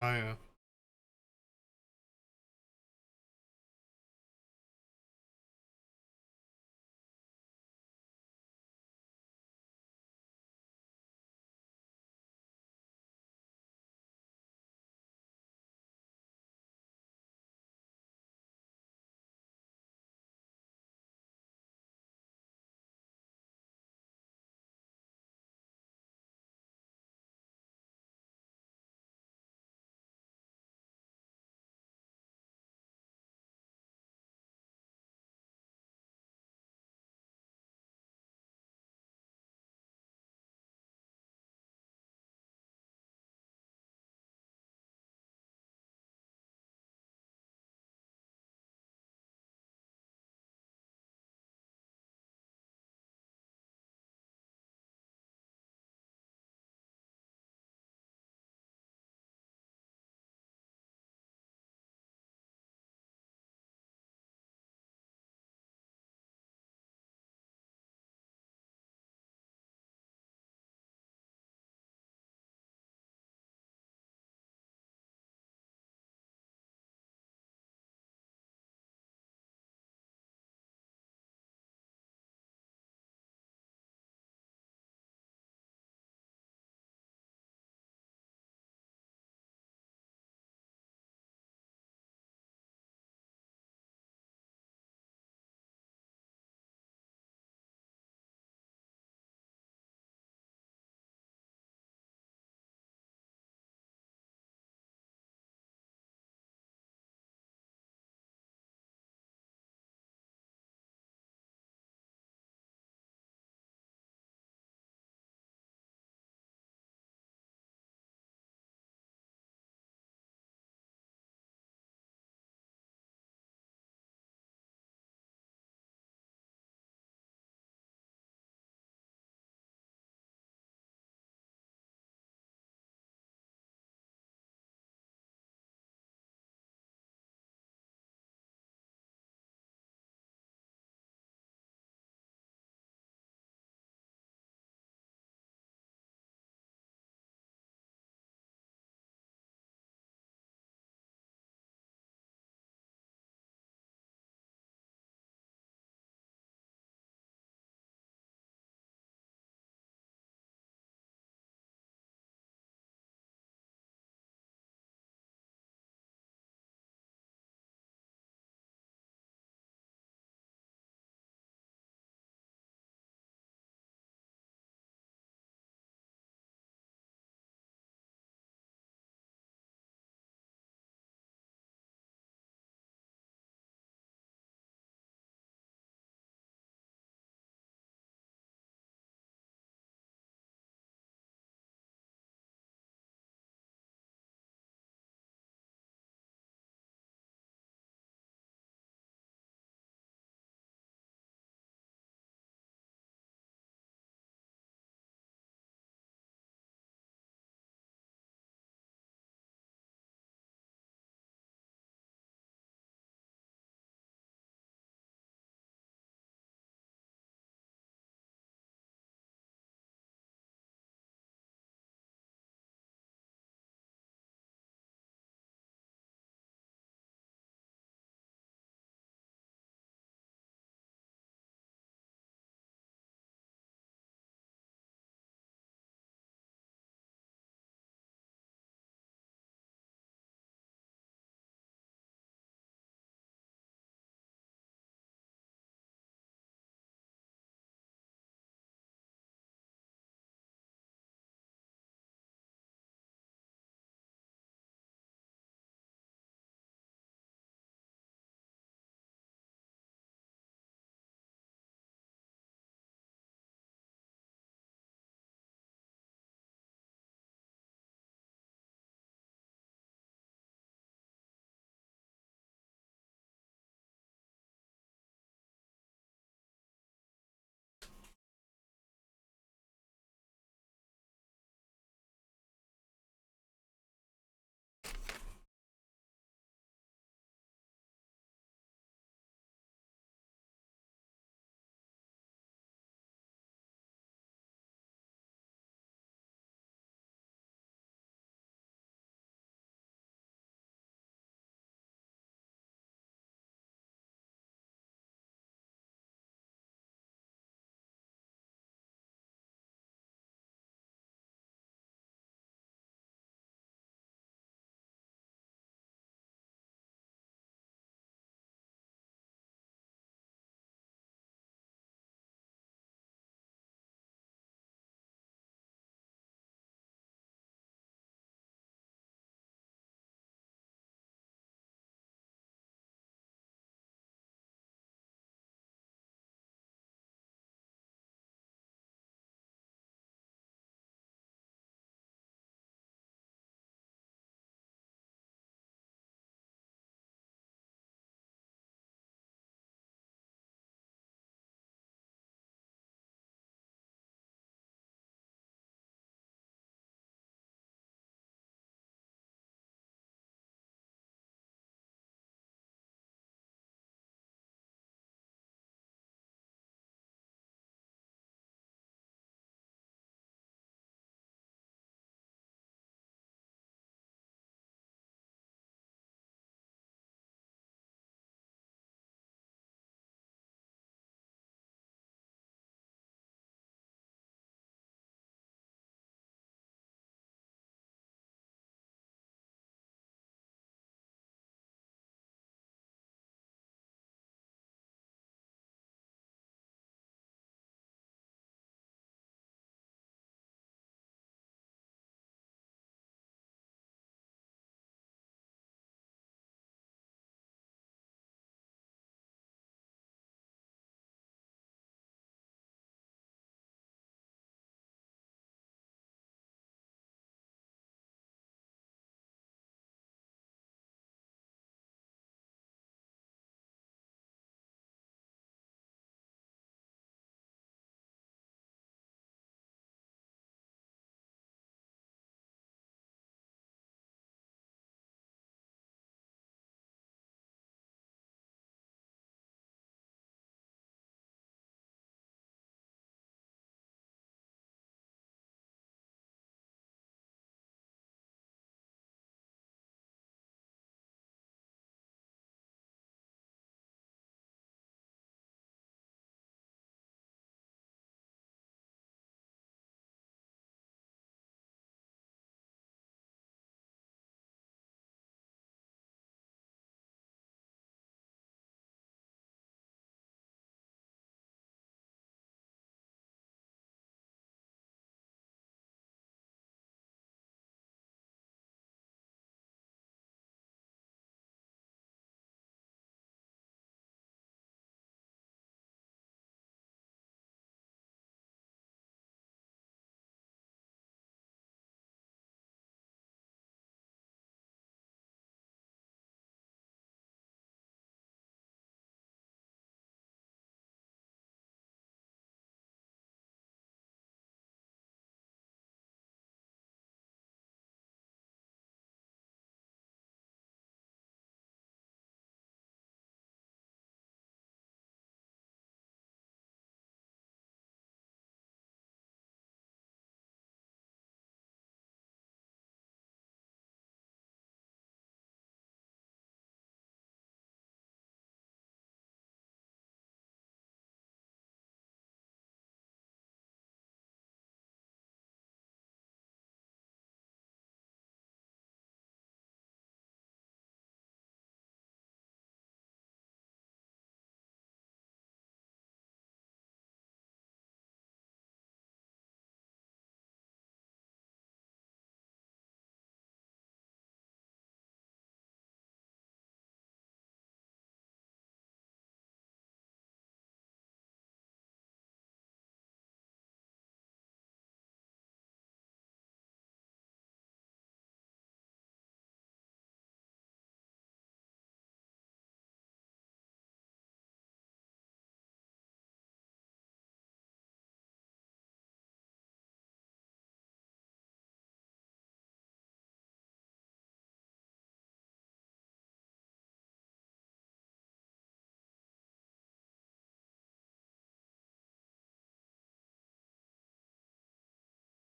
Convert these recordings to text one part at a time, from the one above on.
Ah ja.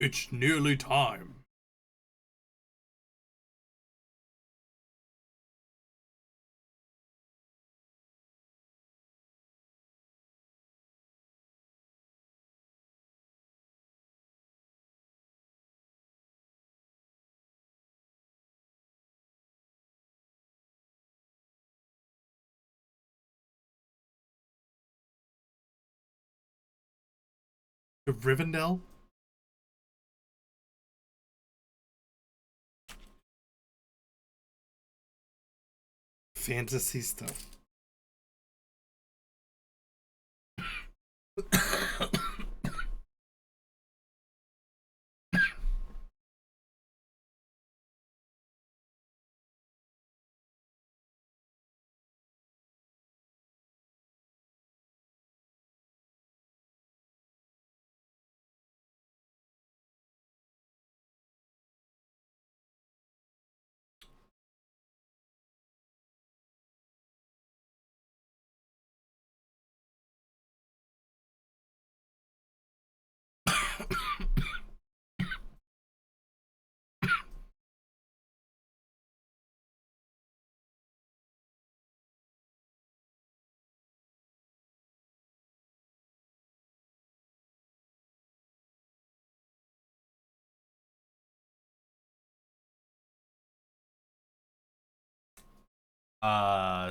It's nearly time. To Rivendell? Fantasy stuff.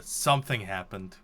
Something happened.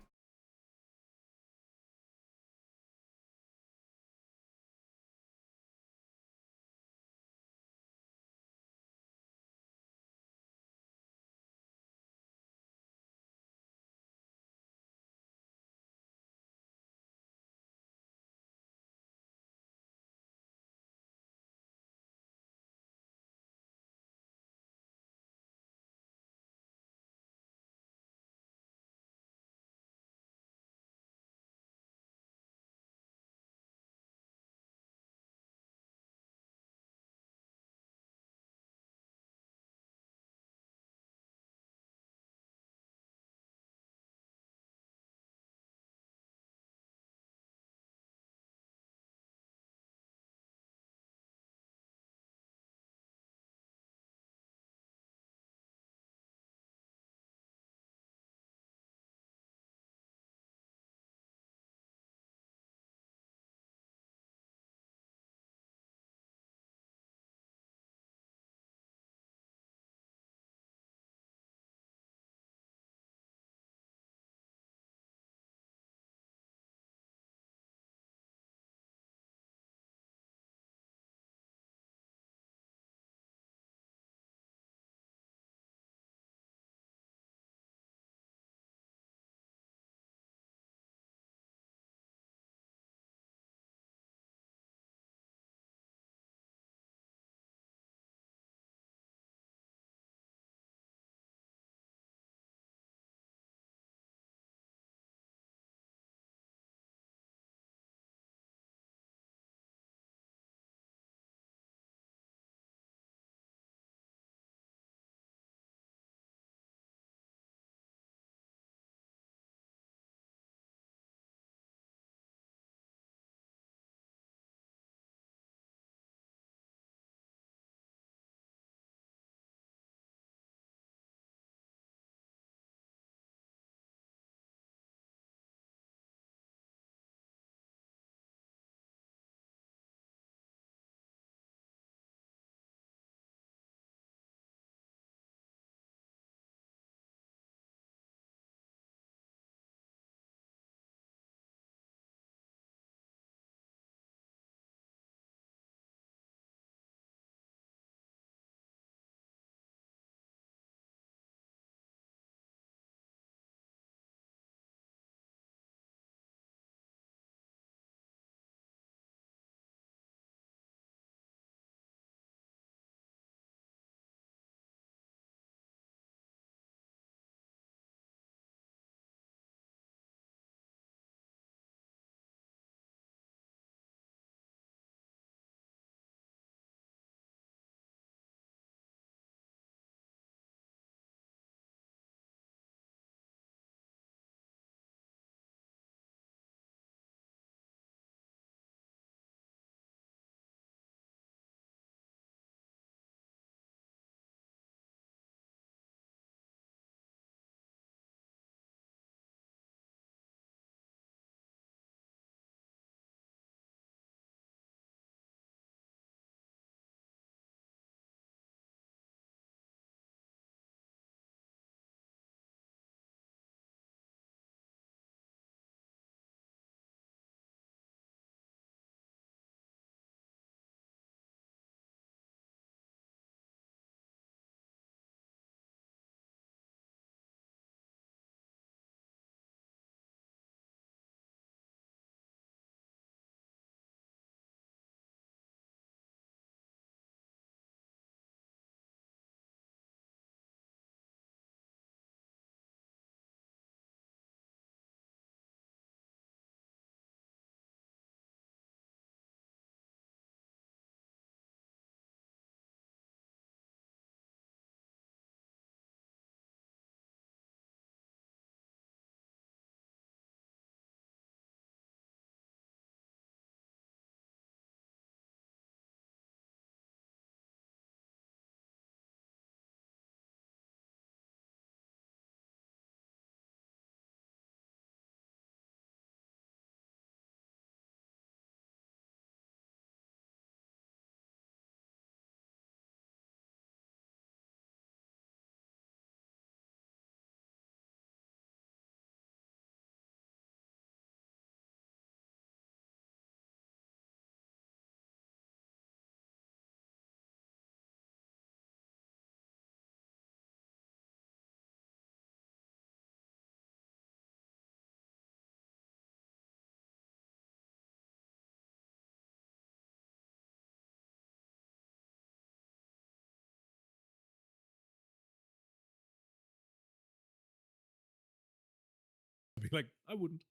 be like, I wouldn't.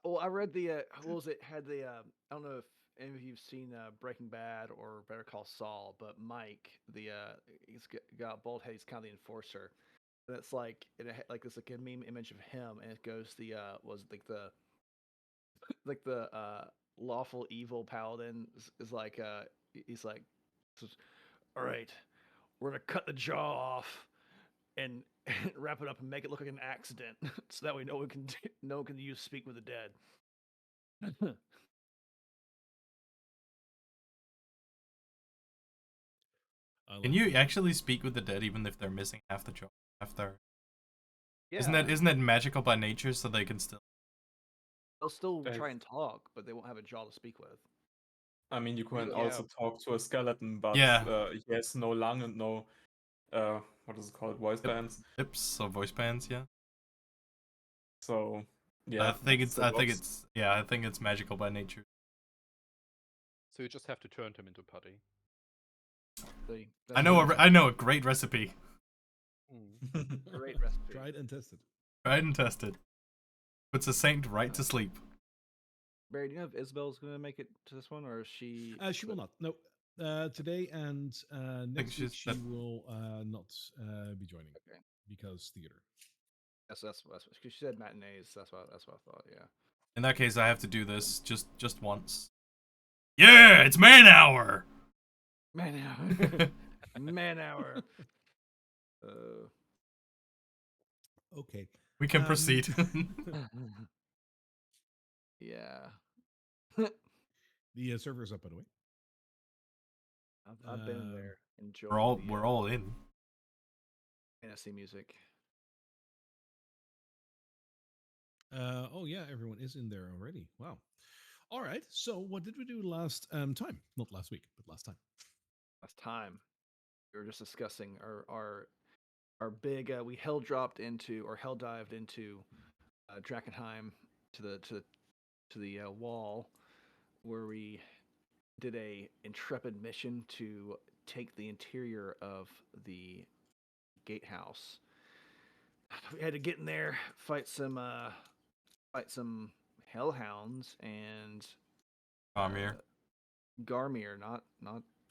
Well, I read the what was it? Had the I don't know if any of you've seen Breaking Bad or Better Call Saul, but Mike, got a bald head. He's kind of the enforcer, and it's like like it's like a meme image of him, and it goes the was like the lawful evil paladin is like he's like, all right, we're gonna cut the jaw off and wrap it up and make it look like an accident, so that way no one can use speak with the dead. I Can like you that. actually speak with the dead even if they're missing half the jaw? Half their isn't that Yeah, isn't that magical by nature so they can still they'll still try That's, and talk, but they won't have a jaw to speak with. I mean, you But can yeah, also talk to a skeleton, but Yeah. he has no lung and no, what is it called, voice Lip, bands. lips or voice bands, yeah. So, I yeah, think it it's still I think works. it's yeah, I think it's magical by nature. So you just have to turn him into putty. I that's know the I know a great recipe. Mm. great recipe. Tried and tested. Tried and tested. Puts a saint right to sleep. Barry, do you know if Isabel's going to make it to this one, or is she? She will not. No. Today and I think next week she's that she will not be joining Okay, because theater. that's what she said. Matinees. That's what I thought. Yeah. in that case I have to do this just once. Yeah, it's man hour. Man hour. Man hour. Uh, Okay. We can Um, proceed. yeah. the server is up, by the way. I've been in Um, there enjoying the we're all in. fantasy music. oh yeah, everyone is in there already. Wow. All right. So what did we do last time? Not last week, but last time. Last time we were just discussing our big. We hell dropped into or hell dived into Drakkenheim to the wall where we did a intrepid mission to take the interior of the gatehouse. We had to get in there, fight some hellhounds and Amir. uh, Garmir, not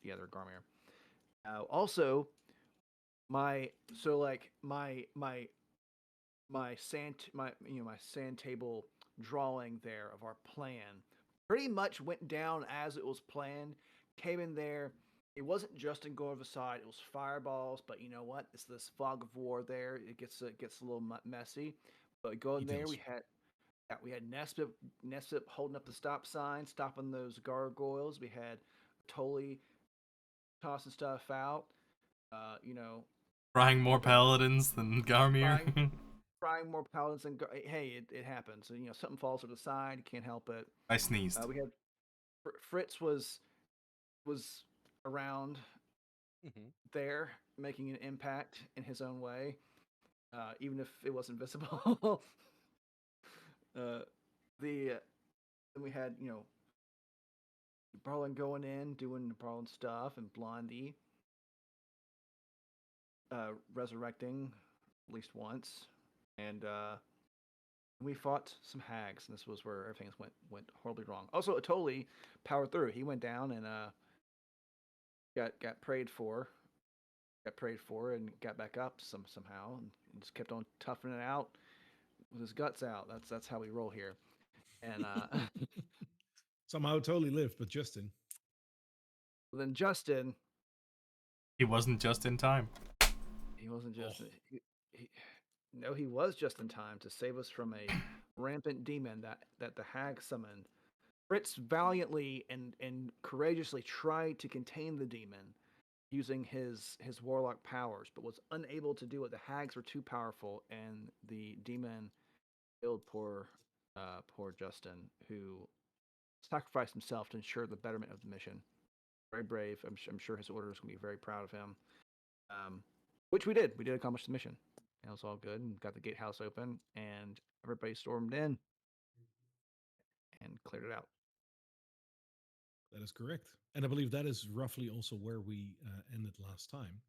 the other Garmir. Also, my so like my sand table drawing there of our plan pretty much went down as it was planned. Came in there. It wasn't just in go over the side. It was fireballs, but you know what? It's this fog of war there. It gets a little messy. But going there, Details. we had Nesbit holding up the stop sign, stopping those gargoyles. We had Tully tossing stuff out. You know, Frying we more had paladins than Garmir. frying frying more paladins and hey, it happens. So, something falls to the side. You can't help it. I sneezed. We had Fritz was around Hmm. there, making an impact in his own way, even if it wasn't visible. uh, the Then we had Barlin going in, doing Barlin stuff, and Blondie resurrecting at least once, and we fought some hags, and this was where everything went horribly wrong. Also, Atoli powered through. He went down and got prayed for, and got back up somehow, and just kept on toughing it out with his guts out. That's how we roll here. And Somehow totally lived, but Justin. then Justin, He wasn't just in time. he wasn't Oh, just he, no, he was just in time to save us from a rampant demon that the hag summoned. Fritz valiantly and courageously tried to contain the demon using his warlock powers, but was unable to do it. The hags were too powerful, and the demon killed poor Justin, who sacrificed himself to ensure the betterment of the mission. Very brave. I'm sure his orders can be very proud of him. Um, which we did. We did accomplish the mission. It was all good, and got the gatehouse open, and everybody stormed in and cleared it out. that is correct. And I believe that is roughly also where we ended last time.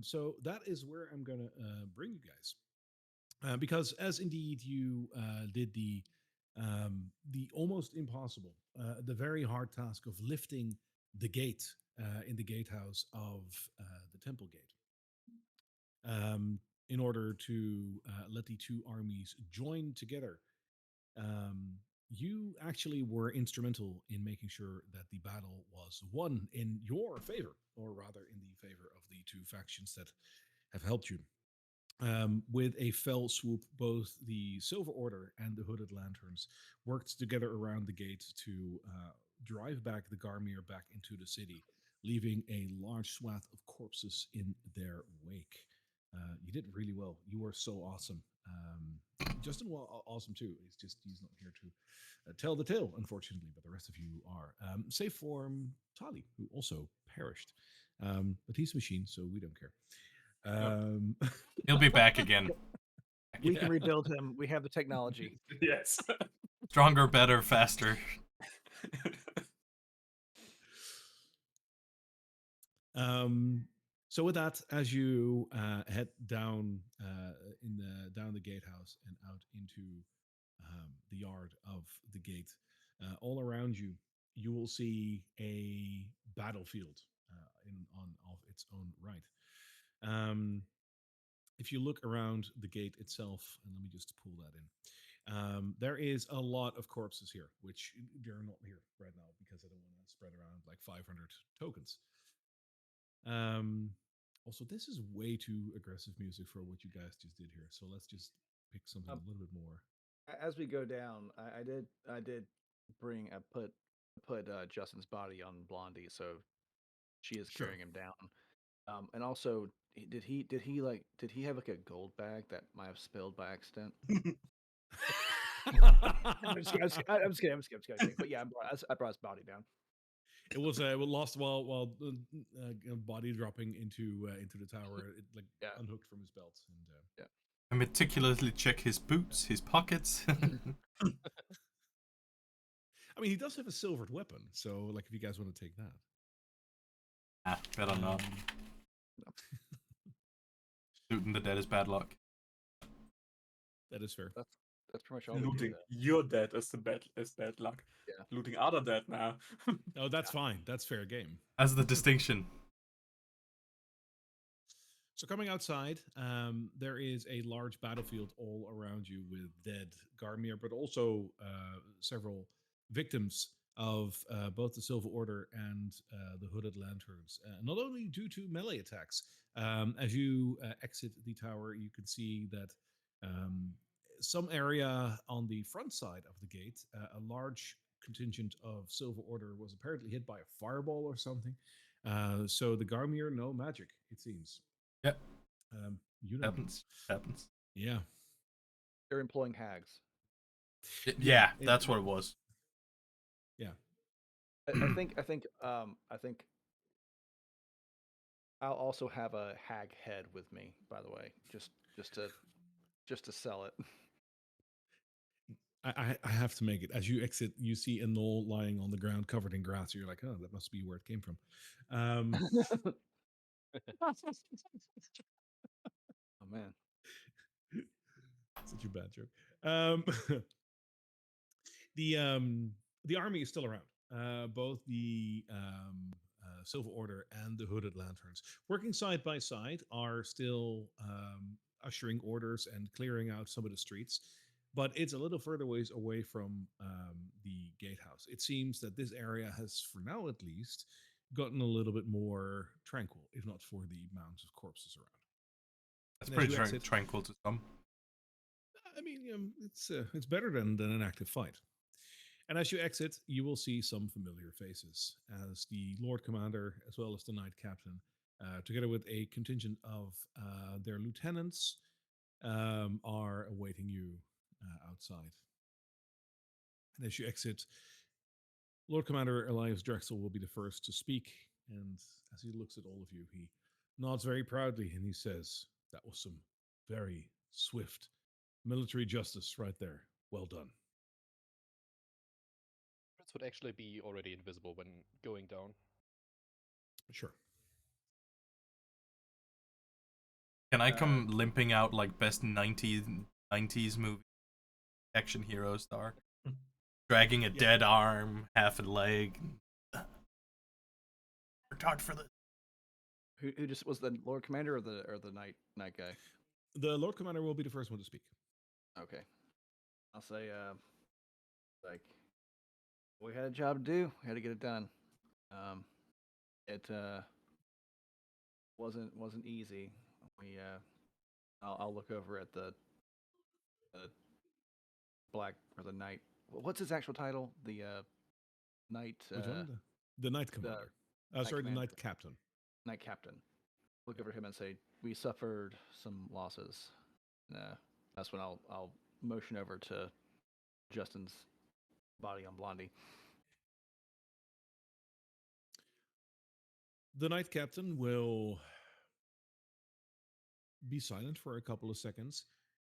So that is where I'm gonna bring you guys, because as indeed you did the almost impossible, the very hard task of lifting the gate in the gatehouse of the temple gate, in order to let the two armies join together. Um, you actually were instrumental in making sure that the battle was won in your favor, or rather, in the favor of the two factions that have helped you. With a fell swoop, both the Silver Order and the Hooded Lanterns worked together around the gate to drive back the Garmir back into the city, leaving a large swath of corpses in their wake. You did really well. You were so awesome. Justin, well, awesome too. It's just he's not here to tell the tale, unfortunately, but the rest of you are. Save for Tali, who also perished. But he's a machine, so we don't care. He'll be back again. We can rebuild him. We have the technology. Yes. Stronger, better, faster. So with that, as you head down down the gatehouse and out into the yard of the gate, all around you, you will see a battlefield on of its own right. Um, if you look around the gate itself, and let me just pull that in, there is a lot of corpses here, which they're not here right now because I don't want to spread around like 500 tokens. Also, this is way too aggressive music for what you guys just did here. So let's just pick something a little bit more. As we go down, I did bring I put Justin's body on Blondie, so she is Sure. carrying him down. And also, did he have like a gold bag that might have spilled by accident? I'm just kidding. I'm just kidding. I'm just kidding. But yeah, I brought his body down. It was lost while body dropping into the tower. It like Yeah. unhooked from his belt, and Yeah. I meticulously check his boots, his pockets. I mean, he does have a silvered weapon, so like if you guys want to take that, Better not. Shooting the dead is bad luck. that is fair. That's pretty much all we do. Looting Though. your dead is bad luck. Yeah. Looting other dead now. Oh, that's fine. That's fair game. As the distinction. So coming outside, there is a large battlefield all around you with dead Garmir, but also several victims of both the Silver Order and the Hooded Lanterns. Not only due to melee attacks. As you exit the tower, you can see that some area on the front side of the gate, a large contingent of Silver Order was apparently hit by a fireball or something. So the Garmir, no magic, it seems. Yep. You know. Happens. Yeah. They're employing hags. Yeah, that's what it was. Yeah. I think I'll also have a hag head with me. By the way, just to sell it. I have to make it. As you exit, you see a knoll lying on the ground covered in grass. You're like, oh, that must be where it came from. Oh man. Such a bad joke. Um, the army is still around. Both the Silver Order and the Hooded Lanterns, working side by side, are still ushering orders and clearing out some of the streets. But it's a little further ways away from the gatehouse. It seems that this area has, for now at least, gotten a little bit more tranquil, if not for the mounds of corpses around. That's And as pretty you exit- tranquil to some. I mean, it's better than an active fight. And as you exit, you will see some familiar faces as the Lord Commander, as well as the Knight Captain, together with a contingent of their lieutenants, are awaiting you outside. And as you exit, Lord Commander Elias Drexel will be the first to speak. And as he looks at all of you, he nods very proudly and he says, "That was some very swift military justice right there. Well done." Prince would actually be already invisible when going down. Sure. Can I come limping out like best 90s movie action hero star? Dragging a dead arm, half a leg. Worked hard for this. Who just was the Lord Commander or the night guy? The Lord Commander will be the first one to speak. Okay, I'll say like we had a job to do. We had to get it done. It wasn't easy. We I'll look over at the black or the knight. What's his actual title? The knight. Which one? The Knight Commander. Knight Sorry, the Commander. Knight Captain. Knight Captain. Look over him and say, "We suffered some losses." That's when I'll motion over to Justin's body on Blondie. The Knight Captain will be silent for a couple of seconds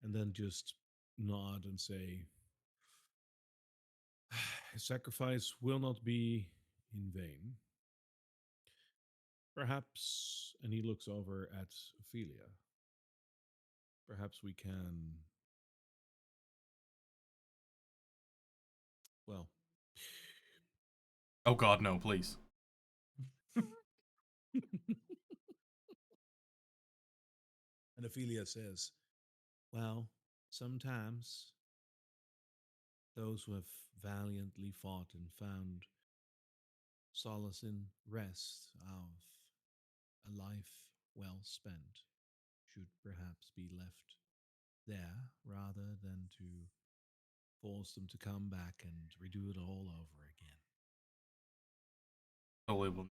and then just nod and say, "His sacrifice will not be in vain. Perhaps," and he looks over at Ophelia, "perhaps we can, well." Oh God, no! Please. And Ophelia says, "Well, sometimes those who have valiantly fought and found solace in rest of a life well spent should perhaps be left there rather than to force them to come back and redo it all over again." Totally will.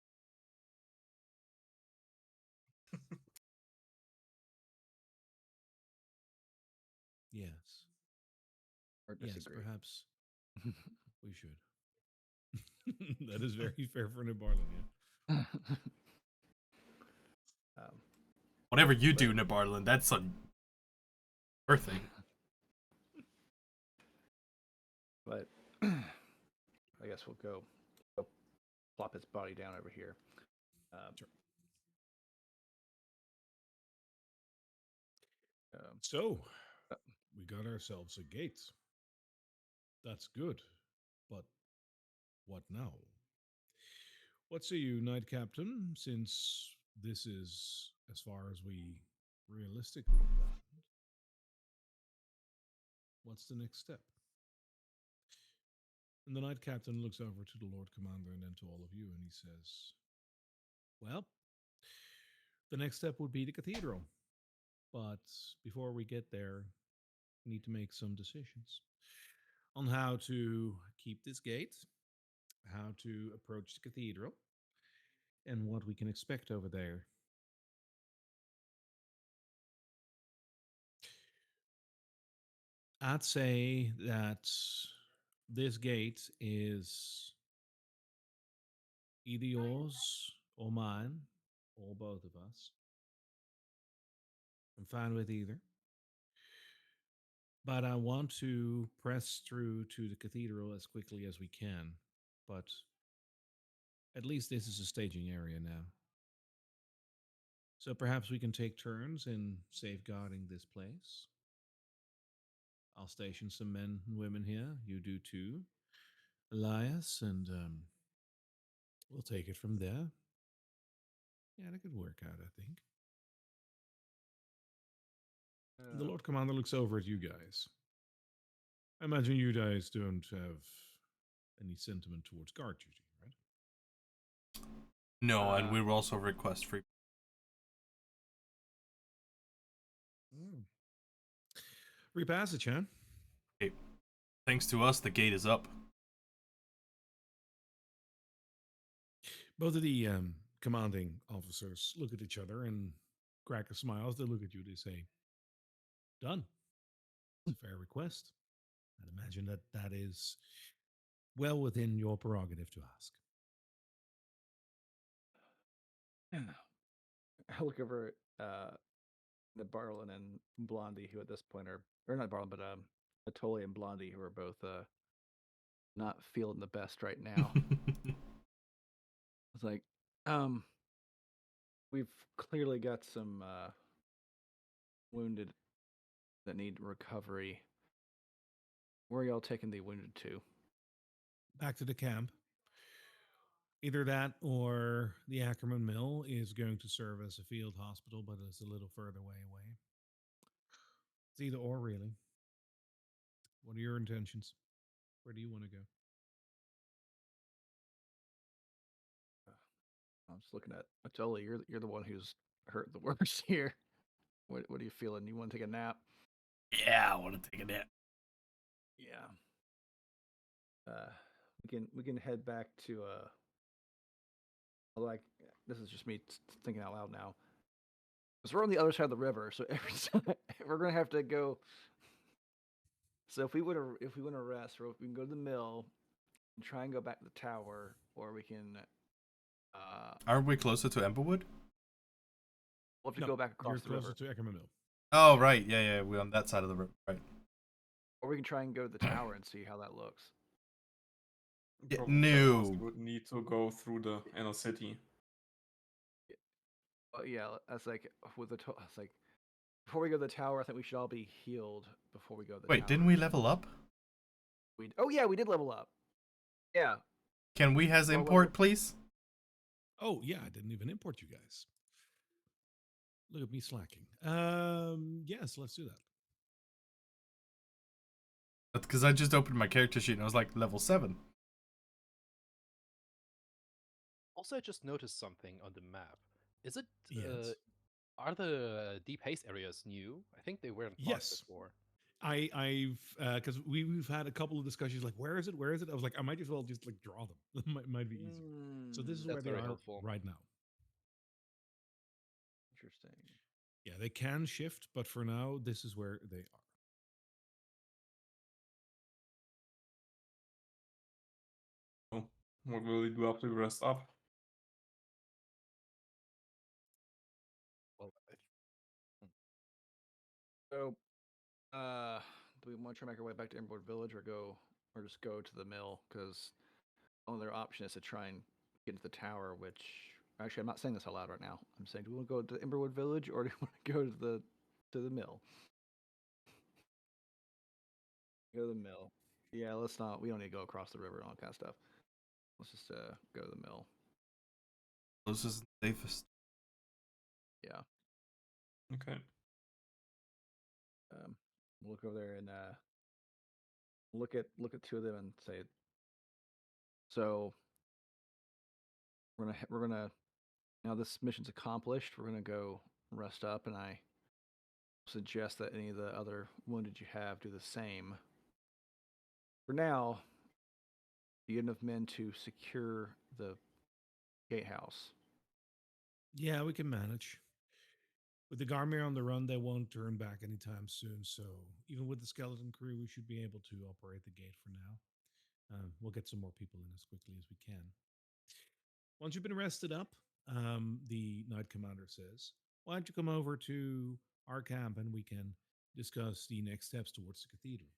Yes. Or Yes, disagree. perhaps we should. That is very fair for Nibarlin, yeah. um, Whatever you do, Nabarlin, that's a her thing. but I guess we'll go plop his body down over here. Sure. So, we got ourselves a gate. That's good. But what now? What say you, Knight Captain, since this is as far as we realistically planned? What's the next step? And the Knight Captain looks over to the Lord Commander and then to all of you, and he says, "Well, the next step would be the cathedral. But before we get there, we need to make some decisions on how to keep this gate, how to approach the cathedral, and what we can expect over there." I'd say that this gate is either yours or mine, or both of us. I'm fine with either. But I want to press through to the cathedral as quickly as we can. But at least this is a staging area now. So perhaps we can take turns in safeguarding this place. I'll station some men and women here. You do too, Elias, and we'll take it from there. Yeah, that could work out, I think. The Lord Commander looks over at you guys. I imagine you guys don't have any sentiment towards guard duty, right? No, and we will also request free. Free passage, huh? Hey, thanks to us, the gate is up. Both of the commanding officers look at each other and crack a smile as they look at you. They say, "Done. It's a fair request. I'd imagine that that is well within your prerogative to ask." I look over the Barlin and Blondie, who at this point are, or not Barlin, but Atoli and Blondie, who are both not feeling the best right now. It's like, we've clearly got some wounded that need recovery. Where are y'all taking the wounded to? Back to the camp. Either that or the Ackerman Mill is going to serve as a field hospital, but it's a little further away. It's either or, really. What are your intentions? Where do you want to go? I'm just looking at Atoli. You're the one who's hurt the worst here. What are you feeling? You want to take a nap? Yeah, I want to take a nap. Yeah. We can head back to like this is just me thinking out loud now. Because we're on the other side of the river, so every time we're gonna have to go. So if we want to rest, or if we can go to the mill and try and go back to the tower, or we can Aren't we closer to Emberwood? we'll have to No, go back you're across the closer river, to Ackerman Mill. Oh, right. Yeah, we're on that side of the river. Right. or we can try and go to the tower and see how that looks. Yeah, Probably because no. we would need to go through the inner city. Yeah, that's like it's like before we go to the tower, I think we should all be healed before we go to the Wait, tower. didn't we level up? Oh yeah, we did level up. Yeah. Can we has Well, import, please? Oh, yeah, I didn't even import you guys. Look at me slacking. Yes, let's do that. That's because I just opened my character sheet and I was like, level 7. Also, I just noticed something on the map. Is it? Yes. Are the deep haze areas new? I think they weren't marked Yes. before. I've because we've had a couple of discussions like where is it? Where is it? I was like, I might as well just like draw them. might be easier. So this is where That's they very are helpful. right now. Interesting. Yeah, they can shift, but for now, this is where they are. So, what will we do after we rest up? Well, So, do we want to try to make our way back to Emberwood Village, or just go to the mill? Because only other option is to try and get into the tower. Which actually, I'm not saying this out loud right now. I'm saying, do we want to go to Emberwood Village, or do we want to go to the mill? Go to the mill. Yeah, let's not. We don't need to go across the river and all that kind of stuff. Let's just go to the mill. Closest and safest. Yeah. Okay. We'll look over there and look at two of them and say, so we're gonna now this mission's accomplished. We're gonna go rest up, and I suggest that any of the other wounded you have do the same. For now, you get enough men to secure the gatehouse. Yeah, we can manage. With the Garmir on the run, they won't turn back anytime soon. So even with the skeleton crew, we should be able to operate the gate for now. We'll get some more people in as quickly as we can. Once you've been rested up, the Knight Commander says, why don't you come over to our camp and we can discuss the next steps towards the cathedral?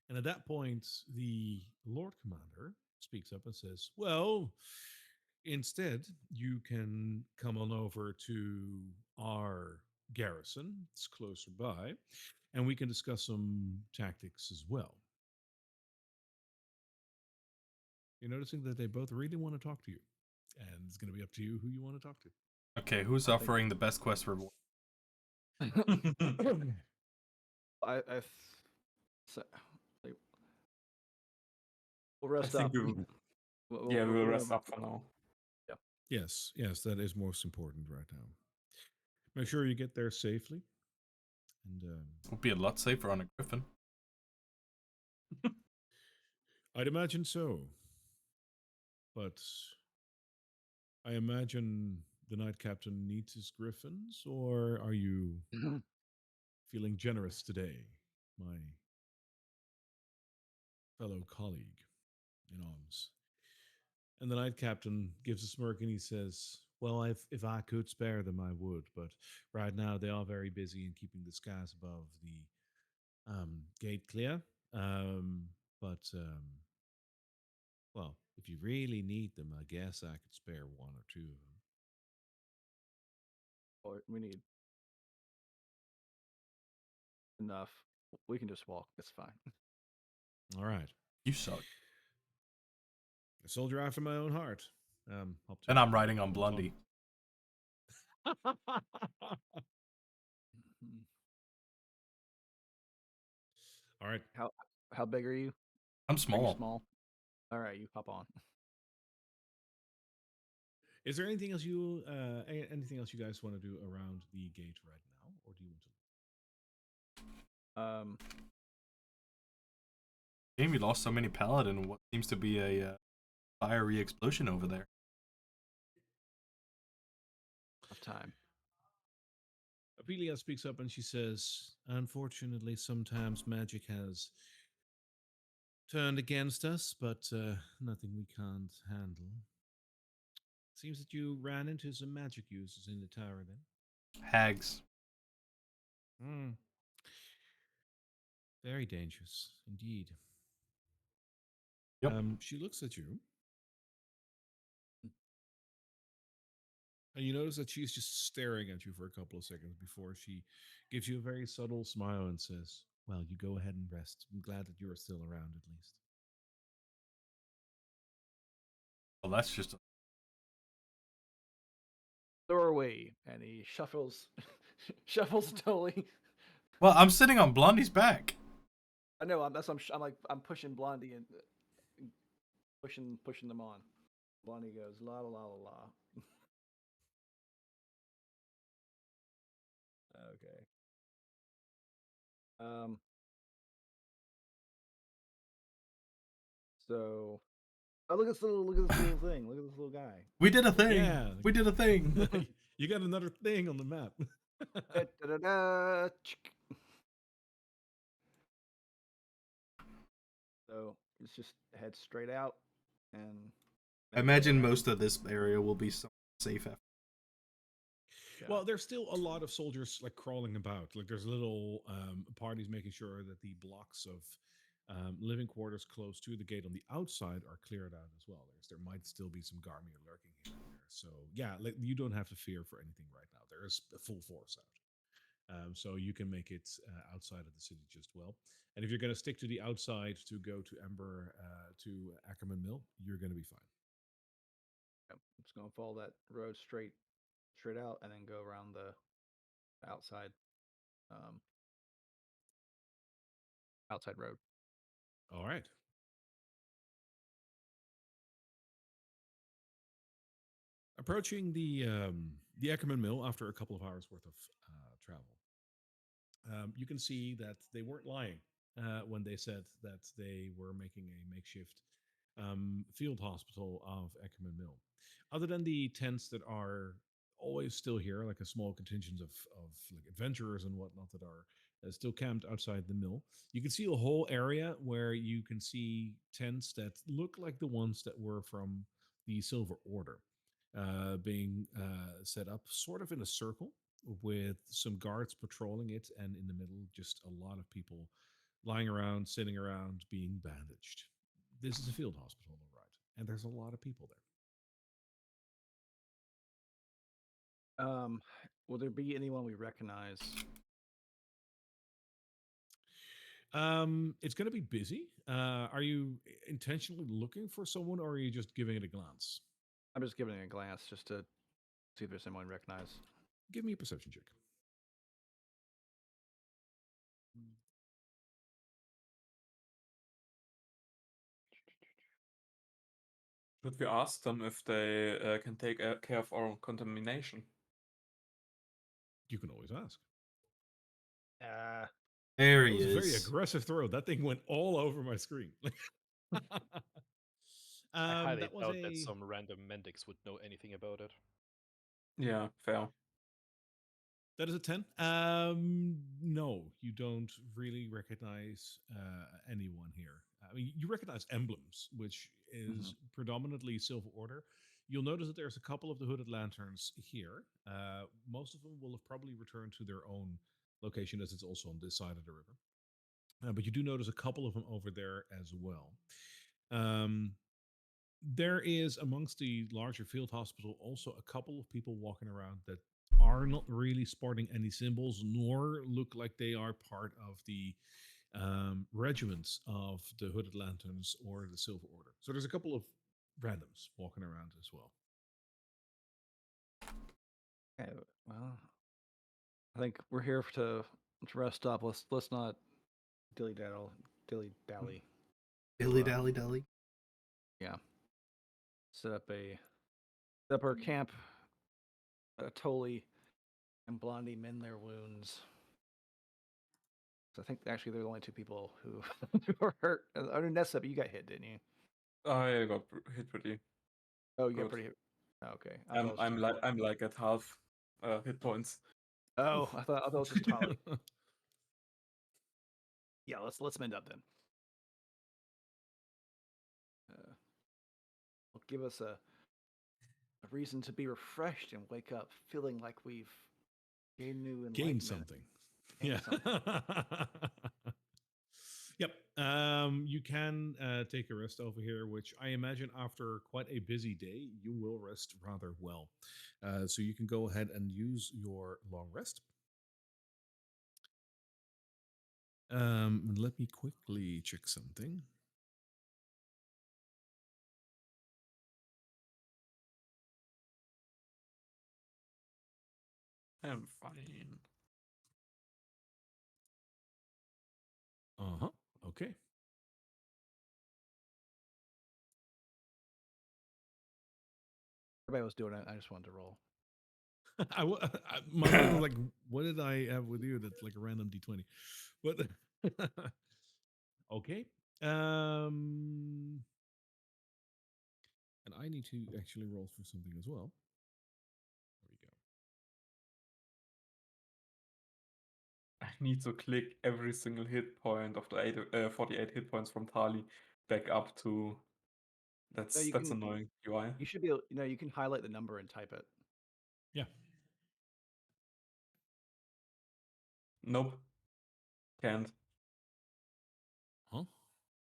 And at that point, the Lord Commander speaks up and says, well, instead, you can come on over to our garrison. It's closer by, and we can discuss some tactics as well. You're noticing that they both really want to talk to you, and it's going to be up to you who you want to talk to. Okay, who's I'll take- offering the best quest reward? I so, like, we'll I rest think up. we will. We'll- Yeah, we we'll- will we'll- rest up for now. Yes, that is most important right now. Make sure you get there safely, and It would be a lot safer on a griffin. I'd imagine so. But I imagine the Knight Captain needs his griffins, or are you feeling generous today, my fellow colleague in arms? And the Knight Captain gives a smirk and he says, well, if I could spare them, I would. But right now, they are very busy in keeping the skies above the gate clear. But well, if you really need them, I guess I could spare one or two of them. Or we need enough. We can just walk. It's fine. All right. You suck. A soldier after my own heart. Up to And I'm riding on I'll Blondie. talk. Mhm. All right. How big are you? I'm Are you small. small? All right, you hop on. Is there anything else anything else you guys want to do around the gate right now, or do you want to? Um, Jamie lost so many paladin in what seems to be a fiery explosion over there. of time. Apelia speaks up and she says, "Unfortunately, sometimes magic has turned against us, but nothing we can't handle. Seems that you ran into some magic users in the tower then." Hags. Hmm. Very dangerous indeed. Yep. She looks at you, and you notice that she's just staring at you for a couple of seconds before she gives you a very subtle smile and says, "Well, you go ahead and rest. I'm glad that you're still around at least." Well, that's just. Doorway, and he shuffles, shuffles Tully. Well, I'm sitting on Blondie's back. I know. I'm like I'm pushing Blondie and pushing them on. Blondie goes la la la la la. Okay. Um. So, oh look at this little thing. Look at this little guy. We did a thing. Yeah. We did a thing. You got another thing on the map. Da, da, da, da, chick. So it's just head straight out and I imagine most of this area will be safe after. Well, there's still a lot of soldiers like crawling about. Like there's little parties making sure that the blocks of living quarters close to the gate on the outside are cleared out as well. There might still be some Garmy lurking here and there. So yeah, like you don't have to fear for anything right now. There is a full force out. So you can make it outside of the city just well. And if you're going to stick to the outside to go to Ember to Ackerman Mill, you're going to be fine. I'm just gonna follow that road straight out, and then go around the outside, um, outside road. All right. Approaching the Eckerman Mill after a couple of hours worth of travel, you can see that they weren't lying when they said that they were making a makeshift field hospital of Eckerman Mill. Other than the tents that are always still here, like a small contingent of like adventurers and whatnot that are still camped outside the mill, you can see a whole area where you can see tents that look like the ones that were from the Silver Order, being set up sort of in a circle with some guards patrolling it, and in the middle, just a lot of people lying around, sitting around, being bandaged. This is a field hospital, all right, and there's a lot of people Um, will there be anyone we recognize? there. It's going to be busy. Are you intentionally looking for someone, or are you just giving it a glance? I'm just giving it a glance just to see if there's anyone we recognize. Give me a perception check. Should we ask them if they can take care of our contamination? You can always ask. There That he was a very is. aggressive throw. That thing went all over my screen. I highly That was doubt that a some random Mendix would know anything about it. Yeah, fair. That is a 10. No, you don't really recognize anyone here. I mean, you recognize emblems, which is predominantly Silver Order. You'll notice that there's a couple of the Hooded Lanterns here. Most of them will have probably returned to their own location, as it's also on this side of the river. But you do notice a couple of them over there as well. Um, there is amongst the larger field hospital also a couple of people walking around that are not really sporting any symbols, nor look like they are part of the regiments of the Hooded Lanterns or the Silver Order. So there's a couple of randoms walking around as well. Okay, well, I think we're here to rest up. Let's not dilly dally. Dilly dally dally. Yeah. Set up our camp. Tully and Blondie mend their wounds. So I think actually they're the only two people who who are hurt. Under Nessa, but you got hit, didn't you? I got hit pretty Oh, you got good. pretty hit. Oh, okay. I thought it was I'm like at half hit points. Oh, I thought it was just Tully. Yeah, let's mend up then. Will give us a reason to be refreshed and wake up feeling like we've gained new enlightenment. Gain something. Gained something. Yep. You can take a rest over here, which I imagine after quite a busy day, you will rest rather well. So you can go ahead and use your long rest. Let me quickly check something. I'm fine. Uh-huh. Okay. Everybody was doing it. I just wanted to roll. My mind was like, what did I have with you? That's like a random d20. But okay. And I need to actually roll for something as well. There we go. I need to click every single hit point of the 48 hit points from Tali back up to. That's annoying UI. You should be able, you can highlight the number and type it. Yeah. Nope. Can't. Huh?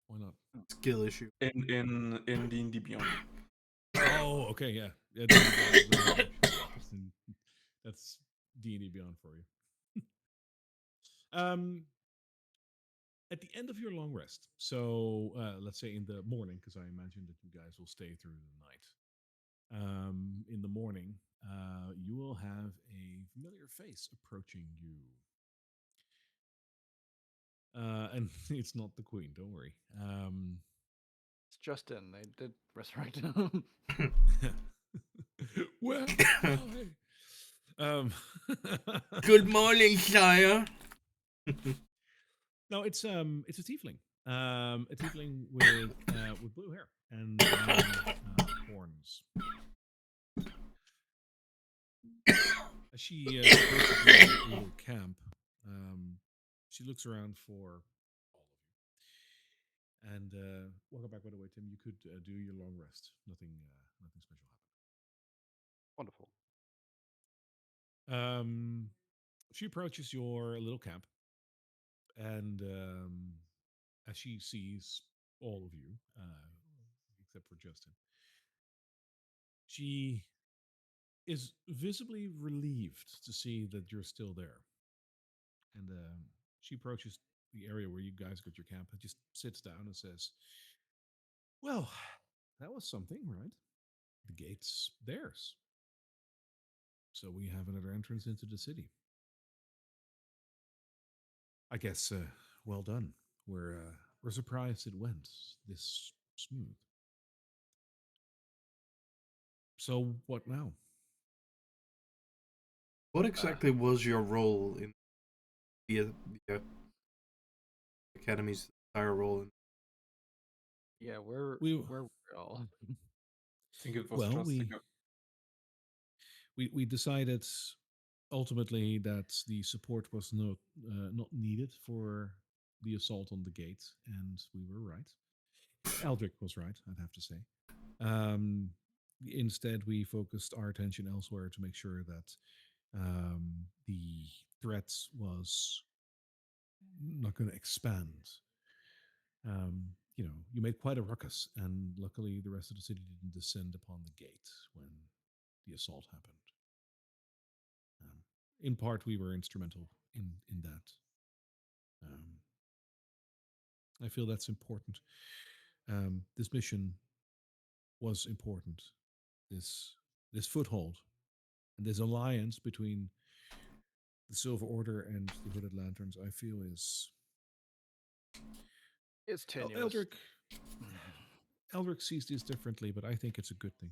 Why not? Skill issue. In D&D Beyond. Oh, okay, yeah. That's D&D Beyond for you. At the end of your long rest, so let's say in the morning, because I imagine that you guys will stay through the night. In the morning, you will have a familiar face approaching you. And it's not the queen, don't worry. It's Justin. They did resurrect him. Well, Good morning, sire. no, it's a tiefling. A tiefling with blue hair and horns. As she approaches your little camp, she looks around for all of you. And welcome back, by the way, Tim. You could do your long rest. Nothing special happened. Wonderful. She approaches your little camp, and as she sees all of you, except for Justin, she is visibly relieved to see that you're still there. And she approaches the area where you guys got your camp and just sits down and says, "Well, that was something, right? The gate's theirs. So we have another entrance into the city. I guess, well done. We're surprised it went this smooth. So what now?" What exactly was your role in the Academy's entire role? Yeah, we're all. I think it was Well, just we decided ultimately that the support was not needed for the assault on the gate, and we were right. Eldrick was right, I'd have to say. Instead, we focused our attention elsewhere to make sure that the threat was not going to expand. You made quite a ruckus, and luckily the rest of the city didn't descend upon the gate when the assault happened. in part, we were instrumental in that. Um, I feel that's important. This mission was important. This this foothold and this alliance between the Silver Order and the Hooded Lanterns, I feel is It's tenuous. Eldrick. Eldrick sees this differently, but I think it's a good thing.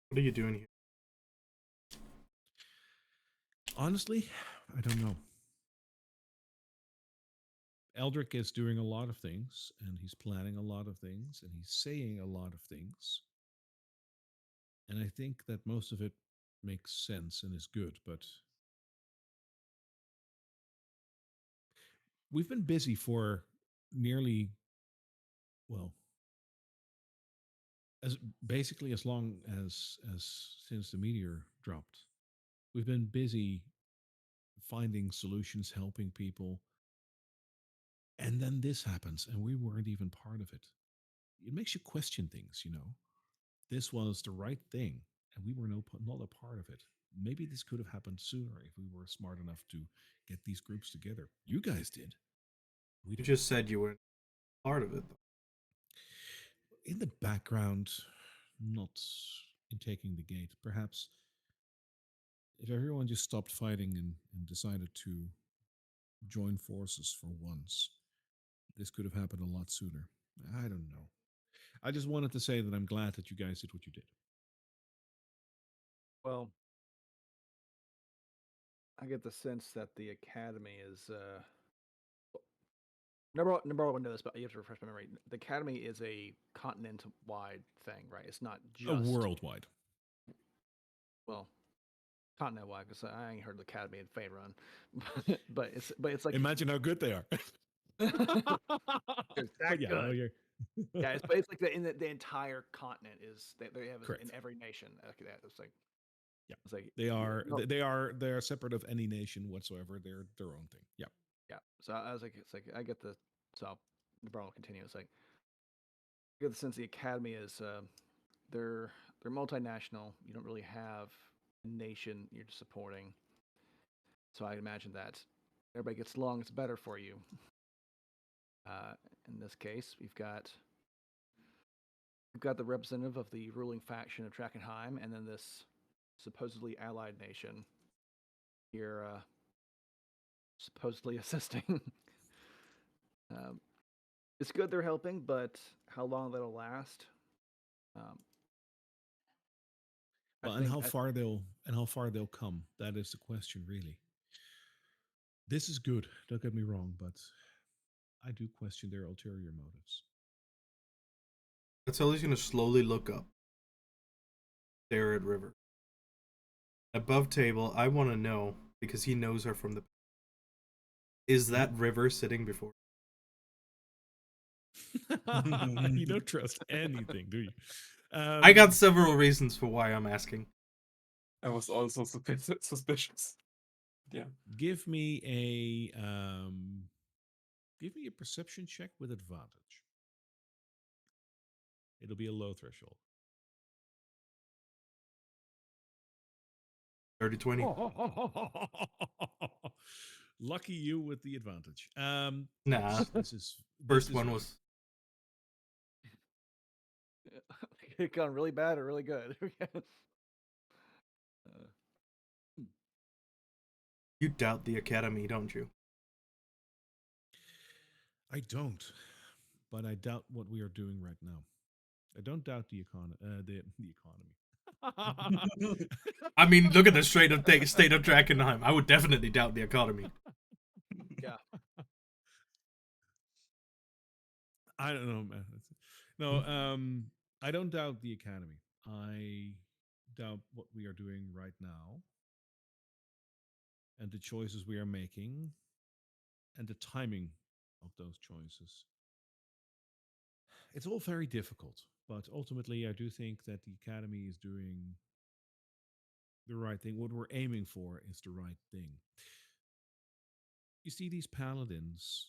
What are you doing here? Honestly, I don't know. Eldrick is doing a lot of things, and he's planning a lot of things, and he's saying a lot of things. And I think that most of it makes sense and is good, but we've been busy for nearly, well, as basically as long as since the meteor dropped. We've been busy finding solutions, helping people, and then this happens, and we weren't even part of it. It makes you question things, you know. This was the right thing, and we were not a part of it. Maybe this could have happened sooner if we were smart enough to get these groups together. You guys did. We You didn't. just said you weren't part of it. Though. In the background, not in taking the gate. Perhaps if everyone just stopped fighting and decided to join forces for once, this could have happened a lot sooner. I don't know. I just wanted to say that I'm glad that you guys did what you did. Well, I get the sense that the academy is number one knows, but you have to refresh my memory. The academy is a continent-wide thing, right? It's not A just worldwide. well, continent-wide because I ain't heard of the academy in Faerun, but it's like Imagine how good they are. it's that But yeah, no, good. you're Yeah, but it's like the entire continent is they have correct. in every nation. Like that. Yeah, It's like they are. no, They are separate of any nation whatsoever. They're their own thing. Yeah. yeah. So I was like, it's like I get the so the Brawl will continue. It's like I get the sense the academy is they're they're multinational. You don't really have a nation you're supporting. So I imagine that everybody gets along. It's better for you. Uh, in this case, we've got the representative of the ruling faction of Drakkenheim, and then this supposedly allied nation here, supposedly assisting. um, it's good they're helping, but how long that'll last? Um, Well, I think and how far they'll come. That is the question, really. This is good. Don't get me wrong, but I do question their ulterior motives. That's how he's gonna slowly look up, stare at River. Above table, I want to know because he knows her from the. Is that River sitting before? You don't trust anything, do you? I got several reasons for why I'm asking. I was also suspicious. Yeah. Give me a perception check with advantage. It'll be a low threshold. 30-20. Lucky you with the advantage. Nah. This First is one good. was. it gone really bad or really good. You doubt the academy, don't you? I don't, but I doubt what we are doing right now. I don't doubt the economy. I mean, look at the state of Drakkenheim. I would definitely doubt the economy. Yeah. I don't know, man. No, I don't doubt the academy. I doubt what we are doing right now and the choices we are making and the timing of those choices. It's all very difficult, but ultimately, I do think that the academy is doing the right thing. What we're aiming for is the right thing. You see, these paladins,